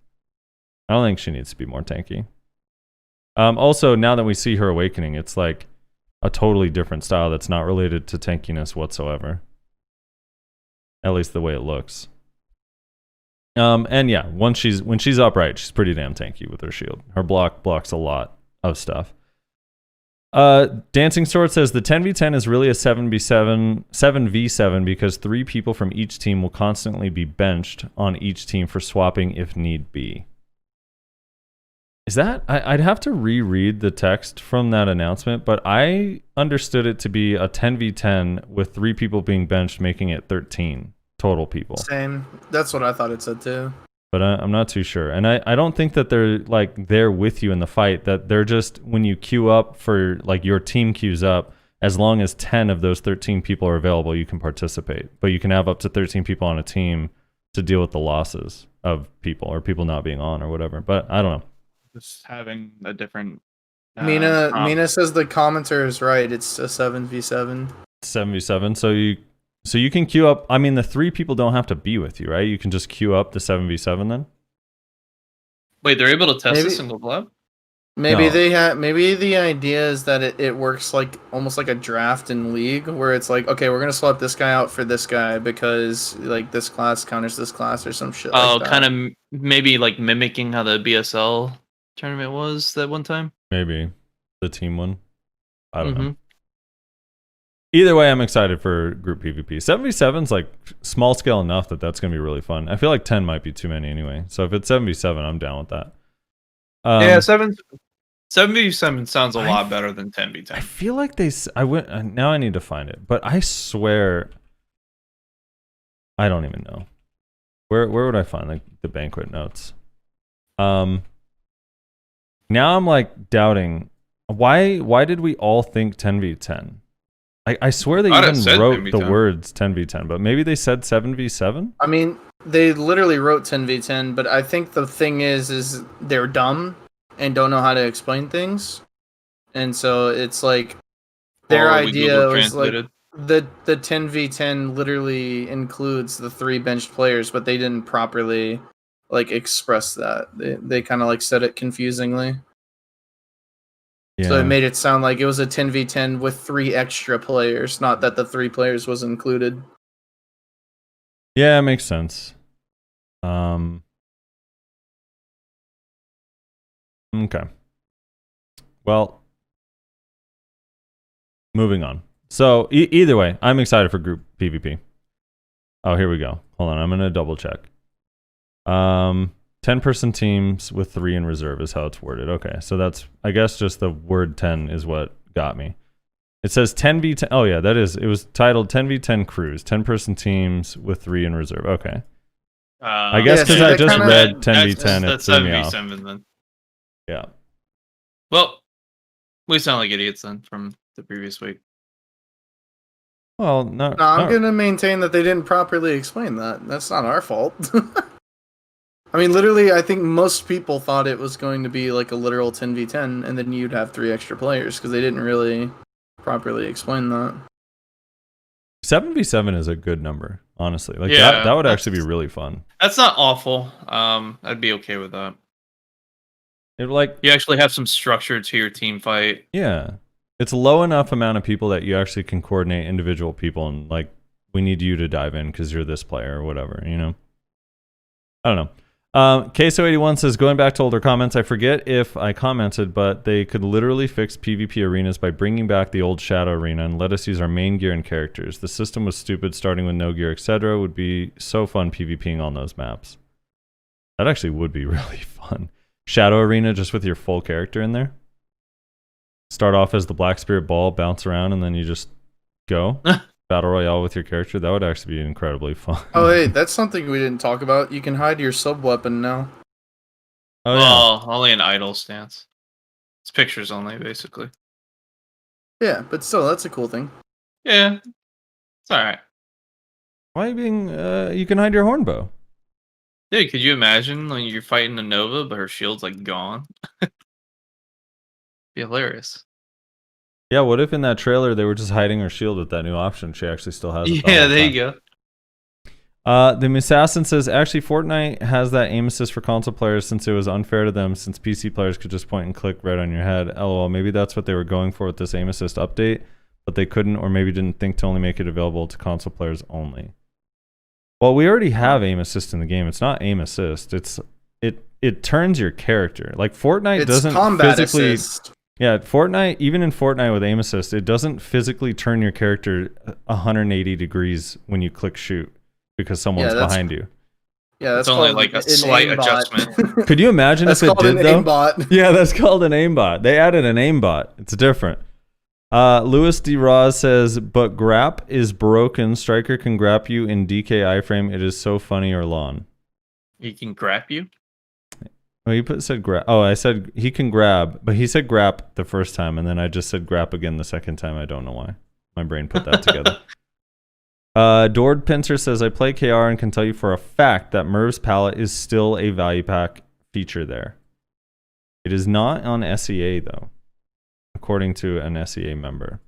[SPEAKER 5] I don't think she needs to be more tanky. Also, now that we see her awakening, it's like a totally different style that's not related to tankiness whatsoever. At least the way it looks. And yeah, when she's upright, she's pretty damn tanky with her shield. Her block blocks a lot of stuff. Dancing Sword says the 10v10 is really a 7v7 because 3 people from each team will constantly be benched on each team for swapping if need be. Is that... I'd have to reread the text from that announcement, but I understood it to be a 10v10 with 3 people being benched, making it 13 total people.
[SPEAKER 1] Same. That's what I thought it said too.
[SPEAKER 5] But I'm not too sure. And I don't think that they're like there with you in the fight, that they're just, when you queue up for, like, your team queues up, as long as 10 of those 13 people are available, you can participate. But you can have up to 13 people on a team to deal with the losses of people or people not being on or whatever. But I don't know.
[SPEAKER 2] Just having a different...
[SPEAKER 1] Mina says the commenter is right. It's a 7v7.
[SPEAKER 5] 7v7. So you can queue up. I mean, the 3 people don't have to be with you, right? You can just queue up the 7v7 then?
[SPEAKER 2] Wait, they're able to test a single club?
[SPEAKER 1] Maybe
[SPEAKER 5] No.
[SPEAKER 1] maybe the idea is that it works like almost like a draft in League, where it's like, okay, we're gonna swap this guy out for this guy because like this class counters this class or some shit.
[SPEAKER 2] Oh,
[SPEAKER 1] like that.
[SPEAKER 2] kind of maybe like mimicking how the BSL tournament was that one time?
[SPEAKER 5] Maybe. The team one. I don't
[SPEAKER 2] Mm-hmm.
[SPEAKER 5] know. Either way, I'm excited for group PvP. 7v7's like small scale enough that that's going to be really fun. I feel like 10 might be too many anyway. So if it's 7v7, I'm down with that.
[SPEAKER 2] Yeah, 7v7 sounds a lot better than 10v10.
[SPEAKER 5] I feel like now I need to find it, but I swear I don't even know. Where would I find like the banquet notes? Now I'm like doubting why did we all think 10v10? I swear they even wrote the words 10v10, but maybe they said 7v7?
[SPEAKER 1] I mean, they literally wrote 10v10, but I think the thing is they're dumb and don't know how to explain things. And so it's like their idea was like the 10v10 literally includes the 3 benched players, but they didn't properly like express that. They kind of like said it confusingly.
[SPEAKER 5] Yeah.
[SPEAKER 1] So it made it sound like it was a 10v10 with 3 extra players, not that the 3 players was included.
[SPEAKER 5] Yeah, it makes sense. Okay. Well, moving on. So either way, I'm excited for group PvP. Oh, here we go. Hold on, I'm gonna double check. 10-person teams with 3 in reserve is how it's worded. Okay, so that's, I guess, just the word 10 is what got me. It says 10v10. Oh yeah, that is. It was titled 10v10 crews, 10-person teams with 3 in reserve. Okay. I guess because I just read 10v10,
[SPEAKER 2] that's
[SPEAKER 5] it threw me off.
[SPEAKER 2] 7v7 then.
[SPEAKER 5] Yeah.
[SPEAKER 2] Well, we sound like idiots then from the previous week.
[SPEAKER 5] Well,
[SPEAKER 1] I'm gonna maintain that they didn't properly explain that. That's not our fault. I mean, literally, I think most people thought it was going to be like a literal 10v10, and then you'd have 3 extra players, because they didn't really properly explain that.
[SPEAKER 5] 7v7 is a good number, honestly. Like
[SPEAKER 2] Yeah,
[SPEAKER 5] that would actually be really fun.
[SPEAKER 2] That's not awful. I'd be okay with that.
[SPEAKER 5] It like
[SPEAKER 2] You actually have some structure to your team fight.
[SPEAKER 5] Yeah. It's low enough amount of people that you actually can coordinate individual people and like, we need you to dive in because you're this player or whatever, you know? I don't know. Queso81 says, going back to older comments, I forget if I commented, but they could literally fix PvP arenas by bringing back the old Shadow Arena and let us use our main gear and characters. The system was stupid, starting with no gear, etc. Would be so fun PvPing on those maps. That actually would be really fun. Shadow Arena just with your full character in there. start off as the Black Spirit Ball, bounce around, and then you just go battle royale with your character. That would actually be incredibly fun.
[SPEAKER 1] Oh, hey, that's something we didn't talk about. You can hide your sub weapon now.
[SPEAKER 5] Oh,
[SPEAKER 2] well, only an idle stance. It's pictures only, basically.
[SPEAKER 1] Yeah, but still, that's a cool thing.
[SPEAKER 2] Yeah, it's all right.
[SPEAKER 5] Why are you being? You can hide your horn bow.
[SPEAKER 2] Dude, could you imagine when you're fighting a Nova, but her shield's like gone? Be hilarious.
[SPEAKER 5] Yeah, what if in that trailer they were just hiding her shield with that new option? She actually still has it.
[SPEAKER 2] Yeah, there you go.
[SPEAKER 5] The Assassin says, actually, Fortnite has that aim assist for console players since it was unfair to them since PC players could just point and click right on your head. LOL, maybe that's what they were going for with this aim assist update, but they couldn't or maybe didn't think to only make it available to console players only. Well, we already have aim assist in the game. It's not aim assist. It turns your character. Like Fortnite doesn't
[SPEAKER 1] combat
[SPEAKER 5] physically
[SPEAKER 1] assist.
[SPEAKER 5] Yeah, Fortnite, even in Fortnite with aim assist, it doesn't physically turn your character 180 degrees when you click shoot because someone's behind you.
[SPEAKER 1] Yeah, that's
[SPEAKER 2] it's only like a slight adjustment.
[SPEAKER 5] Could you imagine if it did though?
[SPEAKER 1] Aimbot.
[SPEAKER 5] Yeah, that's called an aimbot. They added an aimbot. It's different. Louis D. Roz says, but grap is broken. Striker can grab you in DK iframe. It is so funny or lawn.
[SPEAKER 2] He can grab you?
[SPEAKER 5] Oh, said grab. Oh, I said he can grab, but he said grap the first time, and then I just said grap again the second time. I don't know why. My brain put that together. Dord Pincer says, I play KR and can tell you for a fact that Merv's palette is still a value pack feature there. It is not on SEA, though, according to an SEA member.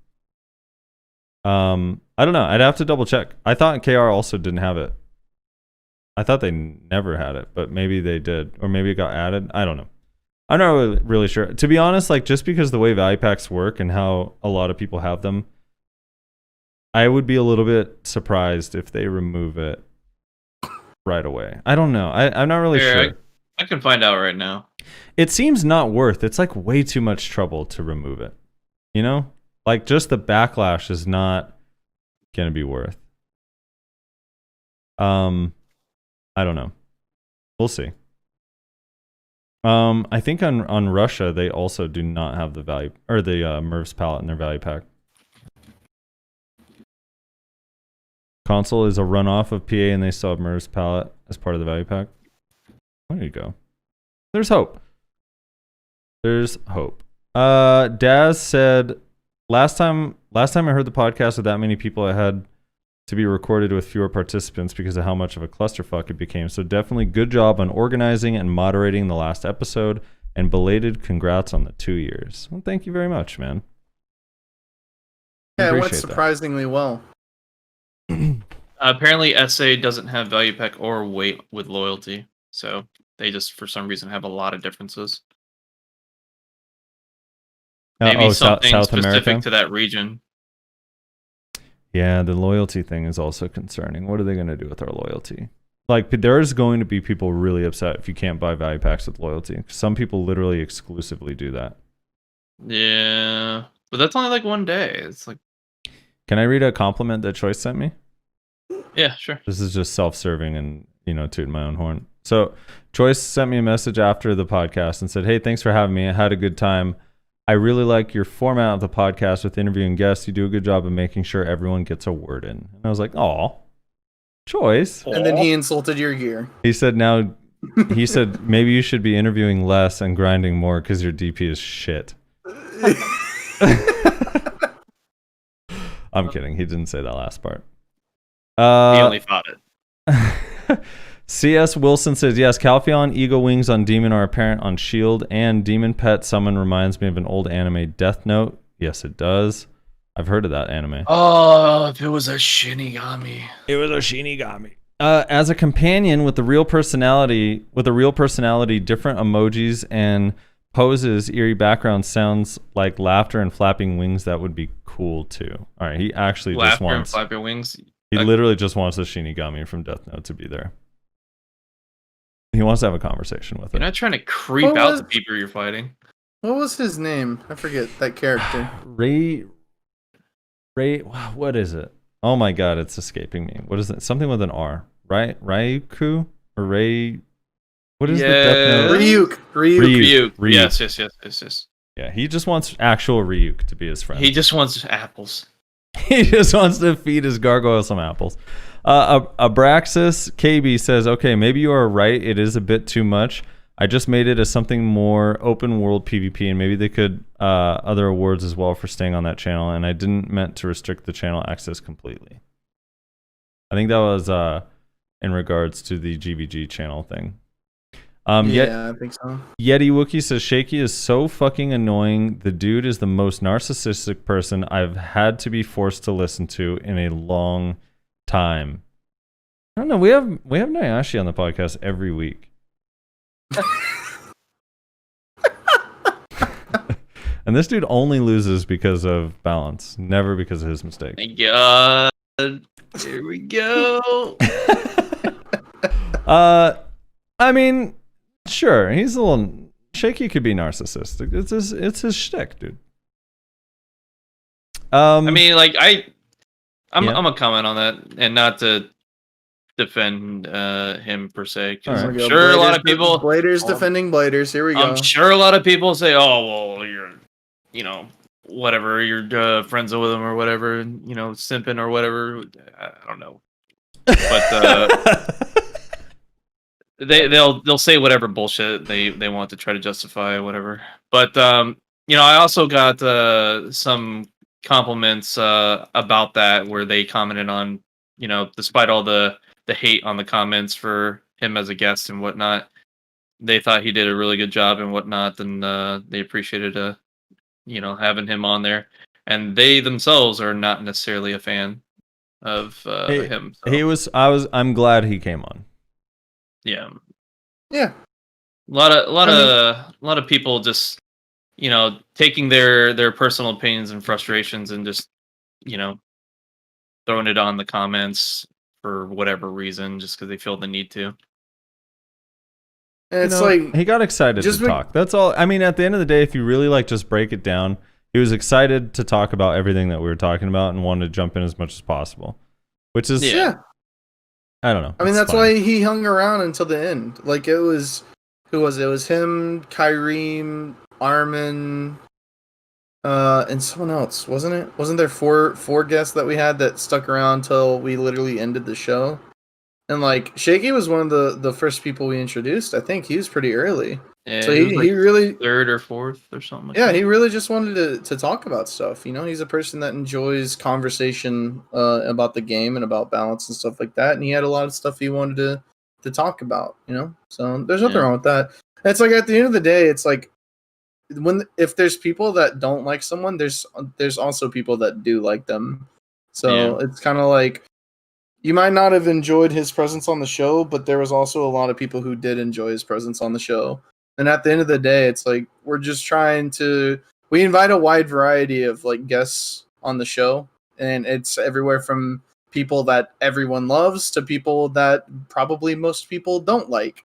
[SPEAKER 5] I don't know. I'd have to double check. I thought KR also didn't have it. I thought they never had it, but maybe they did, or maybe it got added. I don't know. I'm not really sure. To be honest, like just because the way value packs work and how a lot of people have them, I would be a little bit surprised if they remove it right away. I don't know. I'm not really sure.
[SPEAKER 2] I can find out right now.
[SPEAKER 5] It seems not worth. It's like way too much trouble to remove it. You know, like just the backlash is not gonna be worth. I don't know. We'll see. I think on Russia they also do not have the value or the Merv's palette in their value pack. Console is a runoff of PA and they still have Merv's palette as part of the value pack. There you go. There's hope. There's hope. Daz said last time I heard the podcast with that many people, I had to be recorded with fewer participants because of how much of a clusterfuck it became. So definitely good job on organizing and moderating the last episode, and belated congrats on the 2 years. Well, thank you very much, man.
[SPEAKER 1] Yeah, it went surprisingly well.
[SPEAKER 2] Apparently SA doesn't have value pack or weight with loyalty, so they just for some reason have a lot of differences. Maybe something
[SPEAKER 5] South
[SPEAKER 2] specific
[SPEAKER 5] America?
[SPEAKER 2] to that region.
[SPEAKER 5] Yeah, the loyalty thing is also concerning. What are they going to do with our loyalty? Like, there's going to be people really upset if you can't buy value packs with loyalty. Some people literally exclusively do that.
[SPEAKER 2] Yeah, but that's only like 1 day. It's like.
[SPEAKER 5] Can I read a compliment that Choice sent me?
[SPEAKER 2] Yeah, sure.
[SPEAKER 5] This is just self-serving and, tooting my own horn. So, Choice sent me a message after the podcast and said, hey, thanks for having me. I had a good time. I really like your format of the podcast with interviewing guests. You do a good job of making sure everyone gets a word in. And I was like, aw, Choice.
[SPEAKER 1] And then he insulted your gear.
[SPEAKER 5] He said maybe you should be interviewing less and grinding more because your DP is shit. I'm kidding. He didn't say that last part.
[SPEAKER 2] He only thought it.
[SPEAKER 5] C.S. Wilson says, yes, Calpheon Eagle Wings on Demon are apparent on Shield, and Demon Pet Summon reminds me of an old anime, Death Note. Yes, it does. I've heard of that anime.
[SPEAKER 2] Oh, if it was a Shinigami.
[SPEAKER 5] It was a Shinigami. As a companion with a real personality, different emojis and poses, eerie background sounds like laughter and flapping wings. That would be cool too. All right, he actually just wants
[SPEAKER 2] and flapping wings.
[SPEAKER 5] He literally just wants the Shinigami from Death Note to be there. He wants to have a conversation with it.
[SPEAKER 2] You're not trying to creep out the people you're fighting.
[SPEAKER 1] What was his name? I forget that character.
[SPEAKER 5] Ray. What is it? Oh my god, it's escaping me. What is it? Something with an R, right? Ryuku or Ray? What is the Death Note?
[SPEAKER 1] Ryuk.
[SPEAKER 2] Yes.
[SPEAKER 5] Yeah, he just wants actual Ryuk to be his friend.
[SPEAKER 2] He just wants apples.
[SPEAKER 5] He just wants to feed his gargoyle some apples. Abraxas KB says, okay, maybe you are right. It is a bit too much. I just made it as something more open world PvP, and maybe they could other awards as well for staying on that channel, and I didn't meant to restrict the channel access completely. I think that was in regards to the GVG channel thing.
[SPEAKER 1] I think so.
[SPEAKER 5] Yeti Wookie says, Shaky is so fucking annoying. The dude is the most narcissistic person I've had to be forced to listen to in a long time. I don't know. We have Nayashe on the podcast every week. And this dude only loses because of balance, never because of his mistake.
[SPEAKER 2] Thank God. Here we go.
[SPEAKER 5] I mean, sure, he's a little Shaky. Could be narcissistic. It's his shtick, dude.
[SPEAKER 2] I mean, like I'm gonna comment on that and not to defend him per se, because I'm sure a lot of people
[SPEAKER 1] Bladers defending Bladers. Here we go.
[SPEAKER 2] I'm sure a lot of people say, "Oh, well, you're, whatever, you're friends with him or whatever, simping or whatever." I don't know, but they'll say whatever bullshit they want to try to justify whatever. But I also got some compliments about that, where they commented on, despite all the hate on the comments for him as a guest and whatnot, they thought he did a really good job and whatnot, and they appreciated having him on there. And they themselves are not necessarily a fan of him. So.
[SPEAKER 5] I'm glad he came on.
[SPEAKER 2] Yeah.
[SPEAKER 1] Yeah.
[SPEAKER 2] A lot of people just taking their personal opinions and frustrations and just throwing it on the comments for whatever reason, just because they feel the need to.
[SPEAKER 1] And it's like
[SPEAKER 5] he got excited to talk. That's all. I mean, at the end of the day, if you really just break it down, he was excited to talk about everything that we were talking about and wanted to jump in as much as possible, which is I don't know.
[SPEAKER 1] I mean, that's why he hung around until the end. Like, it was who was it? It was him, Kyreem, Armin, and someone else, wasn't it? Wasn't there four guests that we had that stuck around till we literally ended the show? And Shaky was one of the first people we introduced. I think he was pretty early.
[SPEAKER 2] Yeah,
[SPEAKER 1] so he really
[SPEAKER 2] third or fourth or something.
[SPEAKER 1] He really just wanted to talk about stuff. He's a person that enjoys conversation about the game and about balance and stuff like that. And he had a lot of stuff he wanted to talk about. So there's nothing wrong with that. It's like, at the end of the day, it's like, if there's people that don't like someone, there's also people that do like them. So it's kind of like, you might not have enjoyed his presence on the show, but there was also a lot of people who did enjoy his presence on the show. And at the end of the day, it's like, we're just we invite a wide variety of guests on the show, and it's everywhere from people that everyone loves to people that probably most people don't like.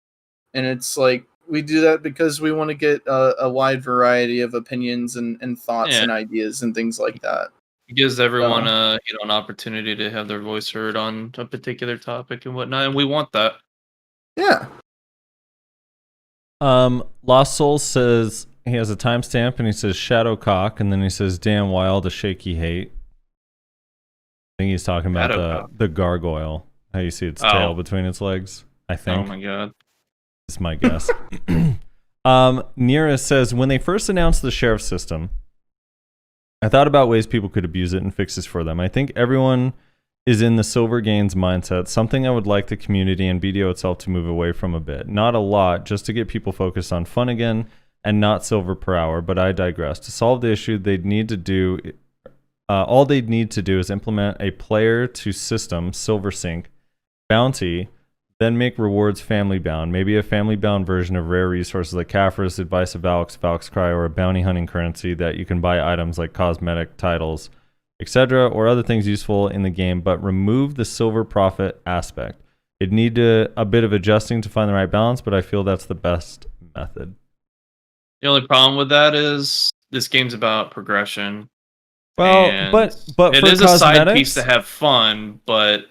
[SPEAKER 1] And it's like, we do that because we want to get a wide variety of opinions and thoughts and ideas and things like that.
[SPEAKER 2] It gives everyone an opportunity to have their voice heard on a particular topic and whatnot, and we want that.
[SPEAKER 1] Yeah.
[SPEAKER 5] Lost Souls says he has a timestamp and he says Shadowcock, and then he says, damn, why all the Shaky hate? I think he's talking about the gargoyle. How you see its tail between its legs, I think.
[SPEAKER 2] Oh my god.
[SPEAKER 5] It's my guess. Nira says, when they first announced the sheriff system, I thought about ways people could abuse it and fix this for them. I think everyone is in the silver gains mindset, something I would like the community and BDO itself to move away from a bit. Not a lot, just to get people focused on fun again and not silver per hour, but I digress. To solve the issue, all they'd need to do is implement a player to system silver sync bounty, then make rewards family bound, maybe a family bound version of rare resources like Kaffir's Advice of Valk's, Valk's Cry, or a bounty hunting currency that you can buy items like cosmetic titles, etc., or other things useful in the game, but remove the silver profit aspect. It'd need a bit of adjusting to find the right balance, but I feel that's the best method.
[SPEAKER 2] The only problem with that is this game's about progression.
[SPEAKER 5] Well, but
[SPEAKER 2] it is a side piece to have fun, but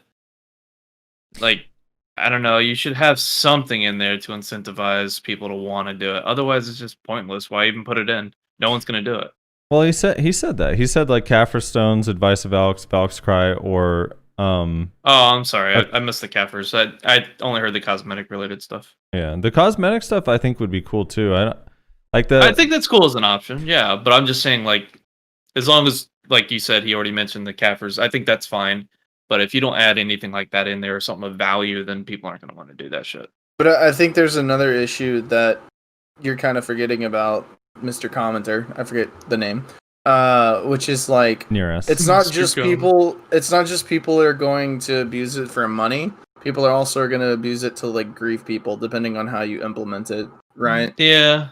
[SPEAKER 2] I don't know, you should have something in there to incentivize people to want to do it. Otherwise, it's just pointless. Why even put it in? No one's gonna do it.
[SPEAKER 5] Well, he said that. He said like Kaffir Stones, Advice of Alex, Valk's Cry, or
[SPEAKER 2] Oh, I'm sorry. I missed the Kafirs. I only heard the cosmetic related stuff.
[SPEAKER 5] yeah, the cosmetic stuff I think would be cool too. I
[SPEAKER 2] think that's cool as an option. Yeah, but I'm just saying like as long as like you said he already mentioned the Kafirs, I think that's fine. But if you don't add anything like that in there or something of value, then people aren't going to want to do that shit.
[SPEAKER 1] But I think there's another issue that you're kind of forgetting about, Mr. Commenter. I forget the name. Which is like
[SPEAKER 5] near us.
[SPEAKER 1] It's not just people. It's not just people that are going to abuse it for money. People are also going to abuse it to like grieve people, depending on how you implement it, right?
[SPEAKER 2] Yeah.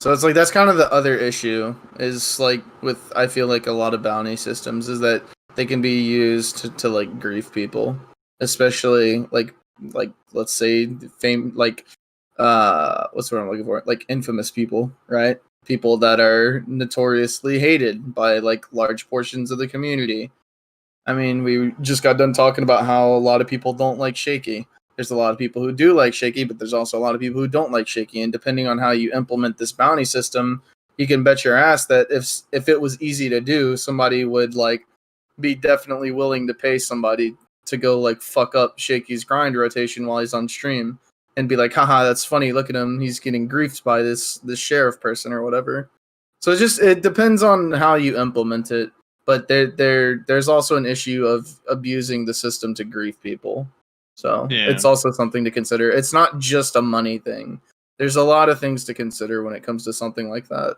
[SPEAKER 1] So it's like that's kind of the other issue. Is like with I feel like a lot of bounty systems is that they can be used to like grieve people, especially like let's say fame like what's the word I'm looking for? Like infamous people, right? People that are notoriously hated by like large portions of the community. I mean, we just got done talking about how a lot of people don't like Shaky. There's a lot of people who do like Shaky, but there's also a lot of people who don't like Shaky. And depending on how you implement this bounty system, you can bet your ass that if it was easy to do, somebody would like be definitely willing to pay somebody to go like fuck up Shaky's grind rotation while he's on stream and be like, haha, that's funny, look at him, he's getting griefed by this sheriff person or whatever. So it depends on how you implement it, but there's also an issue of abusing the system to grief people. So It's also something to consider. It's not just a money thing. There's a lot of things to consider when it comes to something like that.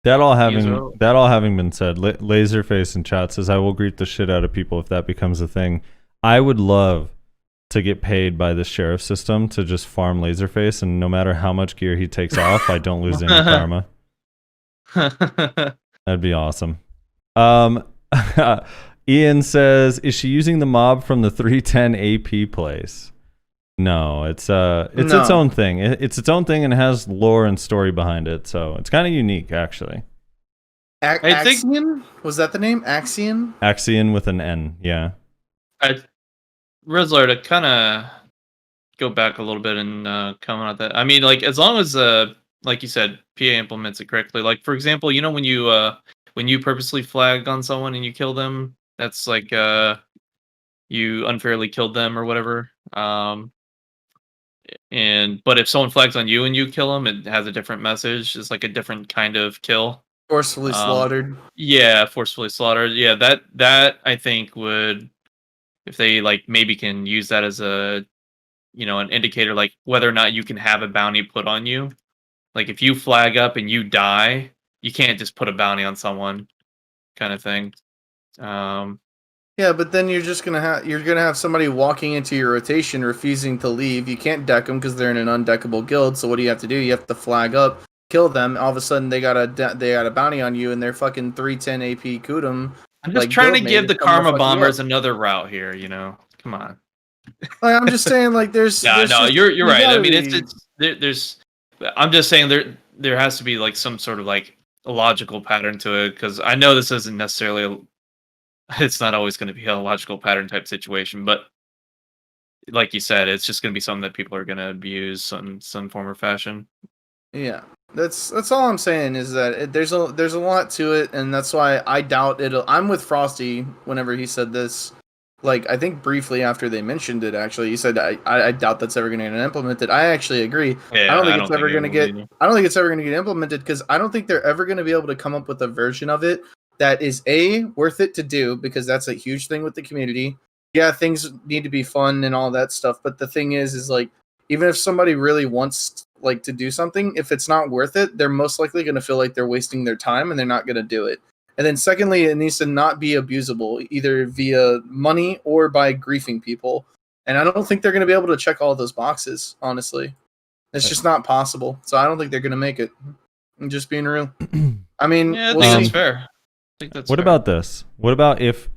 [SPEAKER 5] That all having been said, Laserface in chat says, I will greet the shit out of people if that becomes a thing. I would love to get paid by the sheriff system to just farm Laserface, and no matter how much gear he takes off, I don't lose any karma. That'd be awesome. Ian says, is she using the mob from the 310 AP place? No, it's its own thing. It's its own thing and it has lore and story behind it, so it's kind of unique, actually.
[SPEAKER 1] Axion? Was that the name? Axion?
[SPEAKER 5] Axion with an N, yeah.
[SPEAKER 2] Rizzler, to kind of go back a little bit and comment on that. I mean, like, as long as, like you said, PA implements it correctly. Like, for example, you know when you purposely flag on someone and you kill them, that's like you unfairly killed them or whatever. But if someone flags on you and you kill them, it has a different message. It's like a different kind of kill.
[SPEAKER 1] Forcefully slaughtered.
[SPEAKER 2] Yeah, forcefully slaughtered. Yeah, that I think would, if they like maybe can use that as a, an indicator, like whether or not you can have a bounty put on you. Like if you flag up and you die, you can't just put a bounty on someone, kind of thing.
[SPEAKER 1] Yeah, but then you're gonna have somebody walking into your rotation refusing to leave. You can't deck them because they're in an undeckable guild. So what do you have to do? You have to flag up, kill them. All of a sudden they got a bounty on you, and they're fucking 310 AP Kudum.
[SPEAKER 2] I'm just trying to give the Karma Bombers another route here. Come on.
[SPEAKER 1] Like, I'm just saying, like there's.
[SPEAKER 2] You're right. I mean, there's. I'm just saying there has to be like some sort of like a logical pattern to it, because I know this isn't necessarily. It's not always going to be a logical pattern type situation, but like you said, it's just going to be something that people are going to abuse in some form or fashion.
[SPEAKER 1] Yeah, that's all I'm saying is that there's a lot to it, and that's why I doubt it'll. I'm with Frosty whenever he said this. Like, I think briefly after they mentioned it, actually, he said, I doubt that's ever going to get implemented. I actually agree.
[SPEAKER 2] Yeah,
[SPEAKER 1] I don't think it's ever going to get. I don't think it's ever going to get implemented because I don't think they're ever going to be able to come up with a version of it that is worth it to do, because that's a huge thing with the community. Yeah, things need to be fun and all that stuff, but the thing is like, even if somebody really wants like to do something, if it's not worth it, they're most likely going to feel like they're wasting their time and they're not going to do it. And then secondly, it needs to not be abusable, either via money or by griefing people. And I don't think they're going to be able to check all those boxes, honestly. It's just not possible. So I don't think they're going to make it. I'm just being real. I mean,
[SPEAKER 2] yeah, I think that's fair.
[SPEAKER 5] What about this? What about if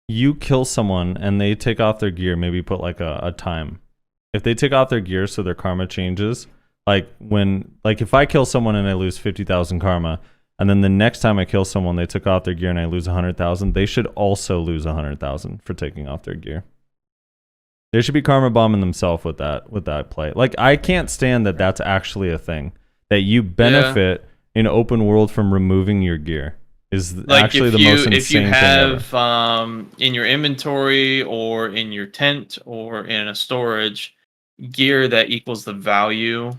[SPEAKER 5] you kill someone and they take off their gear, maybe put like a time. If they take off their gear so their karma changes, like if I kill someone and I lose 50,000 karma, and then the next time I kill someone, they took off their gear and I lose 100,000, they should also lose 100,000 for taking off their gear. They should be karma bombing themselves with that play. Like, I can't stand that that's actually a thing. that you benefit in open world from removing your gear. Is
[SPEAKER 2] Like
[SPEAKER 5] actually the most insane
[SPEAKER 2] if you
[SPEAKER 5] thing
[SPEAKER 2] have
[SPEAKER 5] ever.
[SPEAKER 2] in your inventory or in your tent or in a storage gear that equals the value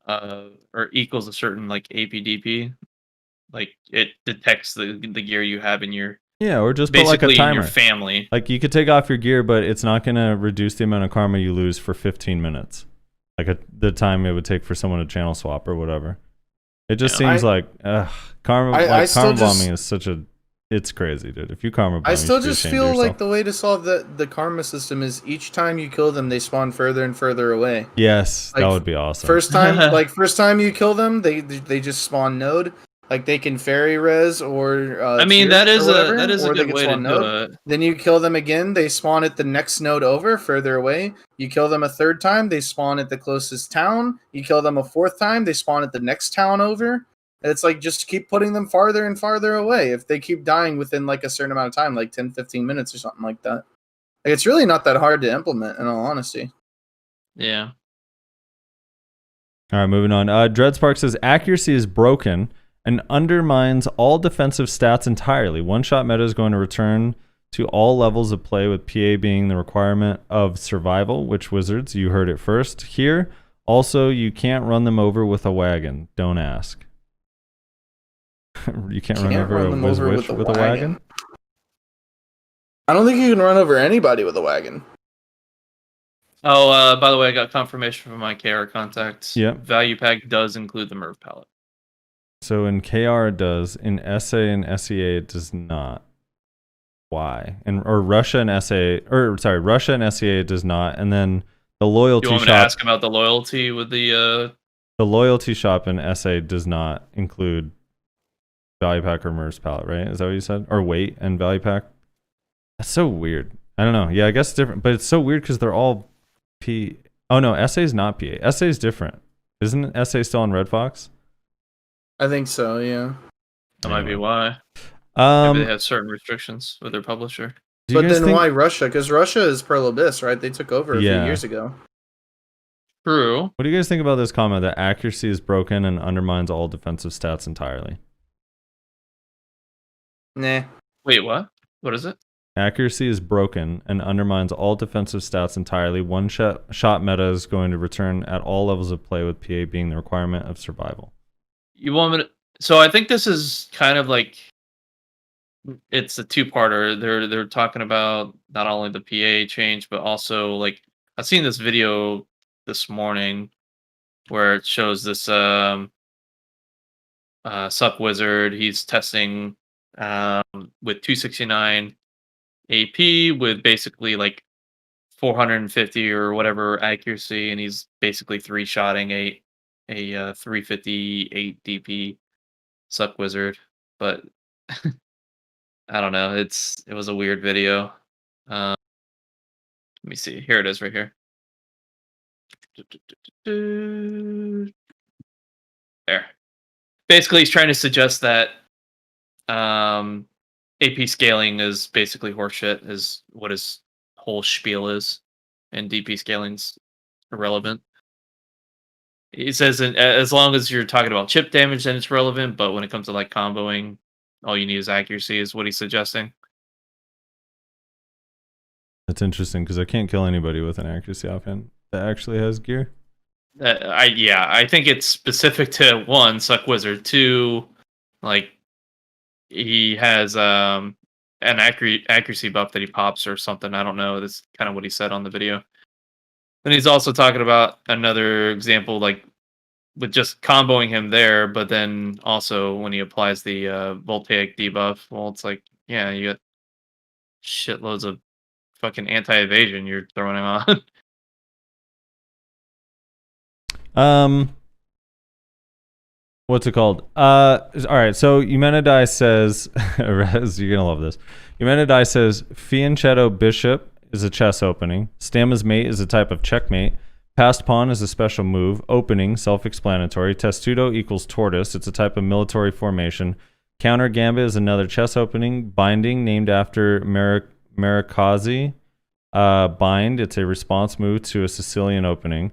[SPEAKER 2] or equals a certain like APDP, like it detects the gear you have in your
[SPEAKER 5] Yeah, or just put like a
[SPEAKER 2] basically in your
[SPEAKER 5] timer.
[SPEAKER 2] family.
[SPEAKER 5] Like you could take off your gear, but it's not going to reduce the amount of karma you lose for 15 minutes. Like the time it would take for someone to channel swap or whatever. It just seems like karma. Karma bombing is such a. It's crazy, dude. If you karma bomb,
[SPEAKER 1] I still
[SPEAKER 5] you should be
[SPEAKER 1] just
[SPEAKER 5] ashamed of
[SPEAKER 1] feel
[SPEAKER 5] yourself.
[SPEAKER 1] like the way to solve the karma system is each time you kill them, they spawn further and further away.
[SPEAKER 5] Yes,
[SPEAKER 1] Like,
[SPEAKER 5] that would be awesome.
[SPEAKER 1] First time you kill them, they just spawn node. Like they can fairy res or
[SPEAKER 2] I mean that is a good way to do it.
[SPEAKER 1] Then you kill them again, they spawn at the next node over, further away. You kill them a third time, they spawn at the closest town. You kill them a fourth time, they spawn at the next town over. It's like just keep putting them farther and farther away. If they keep dying within like a certain amount of time, like 10, 15 minutes or something like that. Like it's really not that hard to implement, in all honesty.
[SPEAKER 2] Yeah.
[SPEAKER 5] All right, moving on. Dreadspark says accuracy is broken and undermines all defensive stats entirely. One-shot meta is going to return to all levels of play, with PA being the requirement of survival. Which wizards? You heard it first here. Also, you can't run them over with a wagon. Don't ask. You can't run over a witch with a wagon?
[SPEAKER 1] I don't think you can run over anybody with a wagon.
[SPEAKER 2] Oh, by the way, I got confirmation from my KR contacts.
[SPEAKER 5] Yep.
[SPEAKER 2] Value pack does include the Merv palette.
[SPEAKER 5] So in KR it does, in SA and SEA it does not. Why? Russia and SEA it does not, and then the loyalty shop.
[SPEAKER 2] You want me to ask about the loyalty with the
[SPEAKER 5] loyalty shop in SA does not include value pack or Merv's palette, right? Is that what you said? Or weight and value pack? That's so weird. I don't know. Yeah, I guess it's different, but it's so weird because they're all P. Oh no, SA is not PA. SA is different. Isn't SA still on Red Fox?
[SPEAKER 1] I think so, yeah.
[SPEAKER 2] That might be why. Maybe they have certain restrictions with their publisher.
[SPEAKER 1] But then why Russia? Because Russia is Pearl Abyss, right? They took over a few years ago.
[SPEAKER 2] True.
[SPEAKER 5] What do you guys think about this comment that accuracy is broken and undermines all defensive stats entirely?
[SPEAKER 1] Nah.
[SPEAKER 2] Wait, what? What is it?
[SPEAKER 5] Accuracy is broken and undermines all defensive stats entirely. One-shot meta is going to return at all levels of play, with PA being the requirement of survival.
[SPEAKER 2] You want me to... So I think this is kind of like... It's a two-parter. They're talking about not only the PA change, but also, like... I've seen this video this morning where it shows this Succ wizard. He's testing with 269 AP with basically like 450 or whatever accuracy, and he's basically three-shotting a 358 DP Succ wizard. But I don't know. It was a weird video. Let me see. Here it is, right here. There. Basically, he's trying to suggest that AP scaling is basically horseshit, is what his whole spiel is, and DP scaling's irrelevant. He says as long as you're talking about chip damage, then it's relevant, but when it comes to like comboing, all you need is accuracy, is what he's suggesting.
[SPEAKER 5] That's interesting, because I can't kill anybody with an accuracy offhand that actually has gear.
[SPEAKER 2] I think it's specific to one, Succ Wizard. Two, like he has an accuracy buff that he pops or something. I don't know. That's kind of what he said on the video. Then he's also talking about another example, like with just comboing him there, but then also when he applies the voltaic debuff, well, it's like, yeah, you got shitloads of fucking anti-evasion you're throwing him
[SPEAKER 5] on. What's it called? All right, so Eumenidai says, Rez, you're gonna love this. Eumenidai says, Fianchetto Bishop is a chess opening. Stamma's Mate is a type of checkmate. Passed Pawn is a special move. Opening, self-explanatory. Testudo equals Tortoise. It's a type of military formation. Counter Gambit is another chess opening. Binding, named after Marikazi. Bind, it's a response move to a Sicilian opening.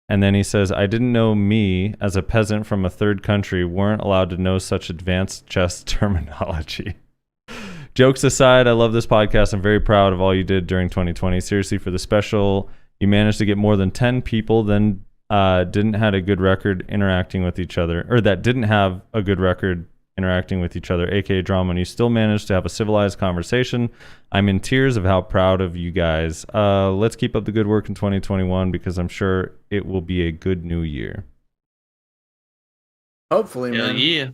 [SPEAKER 5] And then he says, I didn't know me, as a peasant from a third country, weren't allowed to know such advanced chess terminology. Jokes aside, I love this podcast. I'm very proud of all you did during 2020. Seriously, for the special, you managed to get more than 10 people then didn't have a good record interacting with each other, or that didn't have a good record interacting with each other, aka drama, and you still managed to have a civilized conversation. I'm in tears of how proud of you guys. Let's keep up the good work in 2021 because I'm sure it will be a good new year.
[SPEAKER 1] Hopefully, man.
[SPEAKER 2] Yeah.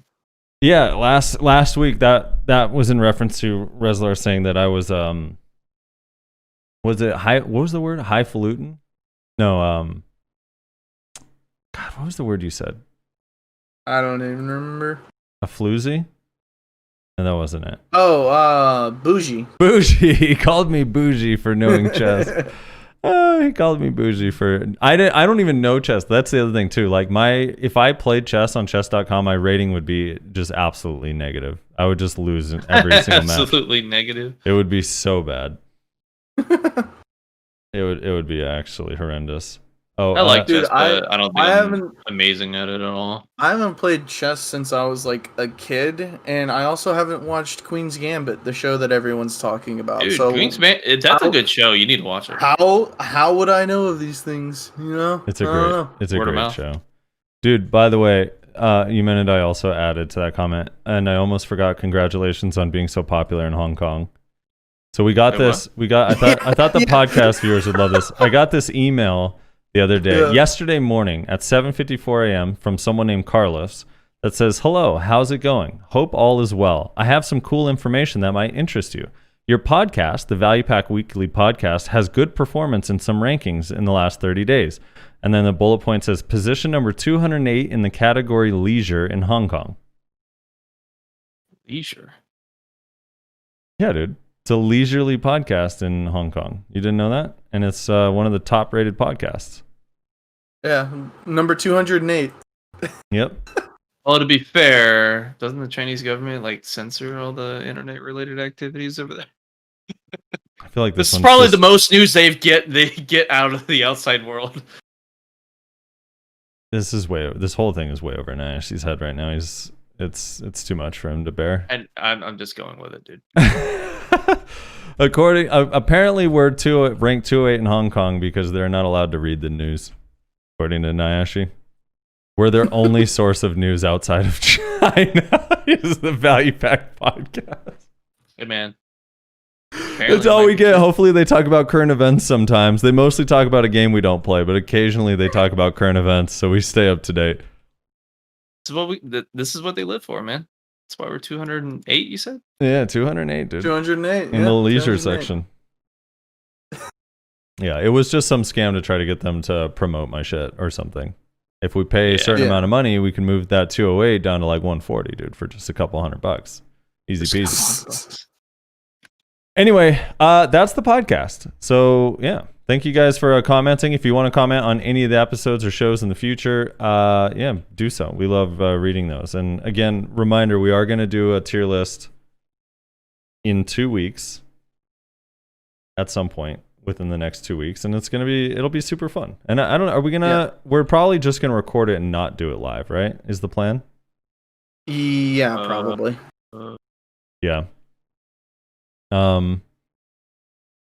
[SPEAKER 5] Yeah, last week that was in reference to Reslar saying that I was it high, what was the word? Highfalutin? No, God, what was the word you said?
[SPEAKER 1] I don't even remember.
[SPEAKER 5] A floozy? No, that wasn't it.
[SPEAKER 1] Oh, bougie.
[SPEAKER 5] Bougie. He called me bougie for knowing chess. He called me bougie for... I don't even know chess. That's the other thing, too. Like, if I played chess on chess.com, my rating would be just absolutely negative. I would just lose in every single match.
[SPEAKER 2] Absolutely negative.
[SPEAKER 5] It would be so bad. It would be actually horrendous. Oh,
[SPEAKER 2] I like
[SPEAKER 1] dude,
[SPEAKER 2] chess, but I don't think I'm amazing at it at all.
[SPEAKER 1] I haven't played chess since I was like a kid, and I also haven't watched Queen's Gambit, the show that everyone's talking about.
[SPEAKER 2] Dude,
[SPEAKER 1] so
[SPEAKER 2] Queen's Gambit, that's a good show. You need to watch it.
[SPEAKER 1] How would I know of these things? You know,
[SPEAKER 5] it's a great
[SPEAKER 2] mouth.
[SPEAKER 5] show, dude. By the way, you mentioned I also added to that comment, and I almost forgot. Congratulations on being so popular in Hong Kong. So we got this.
[SPEAKER 2] What?
[SPEAKER 5] I thought the podcast viewers would love this. I got this email the other day, yesterday morning at 7:54 a.m. from someone named Carlos that says, "Hello, how's it going? Hope all is well. I have some cool information that might interest you. Your podcast, the Value Pack Weekly podcast, has good performance in some rankings in the last 30 days." And then the bullet point says, position number 208 in the category leisure in Hong Kong.
[SPEAKER 2] Leisure?
[SPEAKER 5] Yeah, dude. It's a leisurely podcast in Hong Kong. You didn't know that? And it's one of the top-rated podcasts.
[SPEAKER 1] Yeah, number 208.
[SPEAKER 5] Yep.
[SPEAKER 2] Well, to be fair, doesn't the Chinese government like censor all the internet-related activities over there?
[SPEAKER 5] I feel like
[SPEAKER 2] this is probably the most news they get out of the outside world.
[SPEAKER 5] This whole thing is way over Nayashi's head right now. It's too much for him to bear.
[SPEAKER 2] And I'm just going with it, dude.
[SPEAKER 5] Apparently we're ranked 208 in Hong Kong because they're not allowed to read the news, according to Nayashi. We're their only source of news outside of China is the Value Pack podcast.
[SPEAKER 2] Hey, man.
[SPEAKER 5] That's all we get. Hopefully they talk about current events sometimes. They mostly talk about a game we don't play, but occasionally they talk about current events, so we stay up to date.
[SPEAKER 2] This is what they live for, man. That's why we're 208, you said?
[SPEAKER 5] Yeah, 208, dude.
[SPEAKER 1] 208.
[SPEAKER 5] In the leisure section. Yeah, it was just some scam to try to get them to promote my shit or something. If we pay a certain amount of money, we can move that 208 down to like 140, dude, for just a couple $100. Easy peasy. Anyway, that's the podcast. So, yeah. Thank you guys for commenting. If you want to comment on any of the episodes or shows in the future, do so. We love reading those. And again, reminder, we are going to do a tier list in 2 weeks at some point within the next 2 weeks. And it'll be super fun. And I don't know, we're probably just going to record it and not do it live, right? Is the plan?
[SPEAKER 1] Yeah, probably.
[SPEAKER 5] Yeah.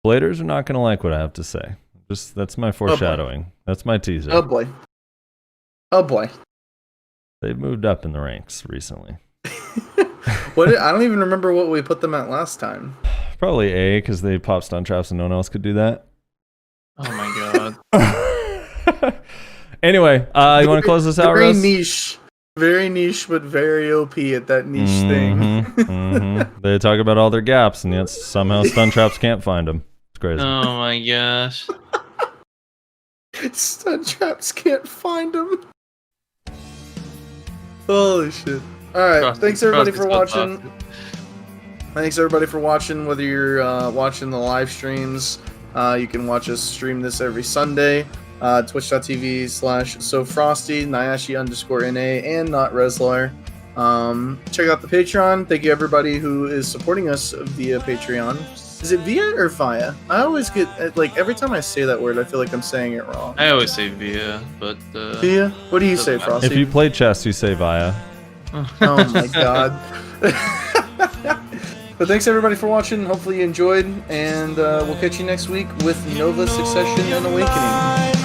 [SPEAKER 5] Bladers are not going to like what I have to say. That's my foreshadowing. That's my teaser.
[SPEAKER 1] Oh boy.
[SPEAKER 5] They've moved up in the ranks recently.
[SPEAKER 1] I don't even remember what we put them at last time.
[SPEAKER 5] Probably A, because they pop stun traps and no one else could do that.
[SPEAKER 2] Oh my god.
[SPEAKER 5] Anyway, you want to close this out, Russ?
[SPEAKER 1] Very niche, but very OP at that niche thing.
[SPEAKER 5] They talk about all their gaps, and yet somehow stun traps can't find them. It's crazy.
[SPEAKER 2] Oh my gosh.
[SPEAKER 1] Stun traps can't find them. Holy shit. Alright, thanks everybody for watching. Thanks everybody for watching, whether you're watching the live streams. You can watch us stream this every Sunday. Twitch.tv/SoFrosty, Nayashi_NA, and not Reslar. Check out the Patreon. Thank you everybody who is supporting us via Patreon. Is it via or via? I always get, like, every time I say that word, I feel like I'm saying it wrong.
[SPEAKER 2] I always say via, but
[SPEAKER 1] Via? What do you say,
[SPEAKER 2] doesn't matter.
[SPEAKER 1] Frosty?
[SPEAKER 5] If you play chess, you say via.
[SPEAKER 1] Oh my god. But thanks everybody for watching. Hopefully you enjoyed, and we'll catch you next week with Nova Succession and Awakening.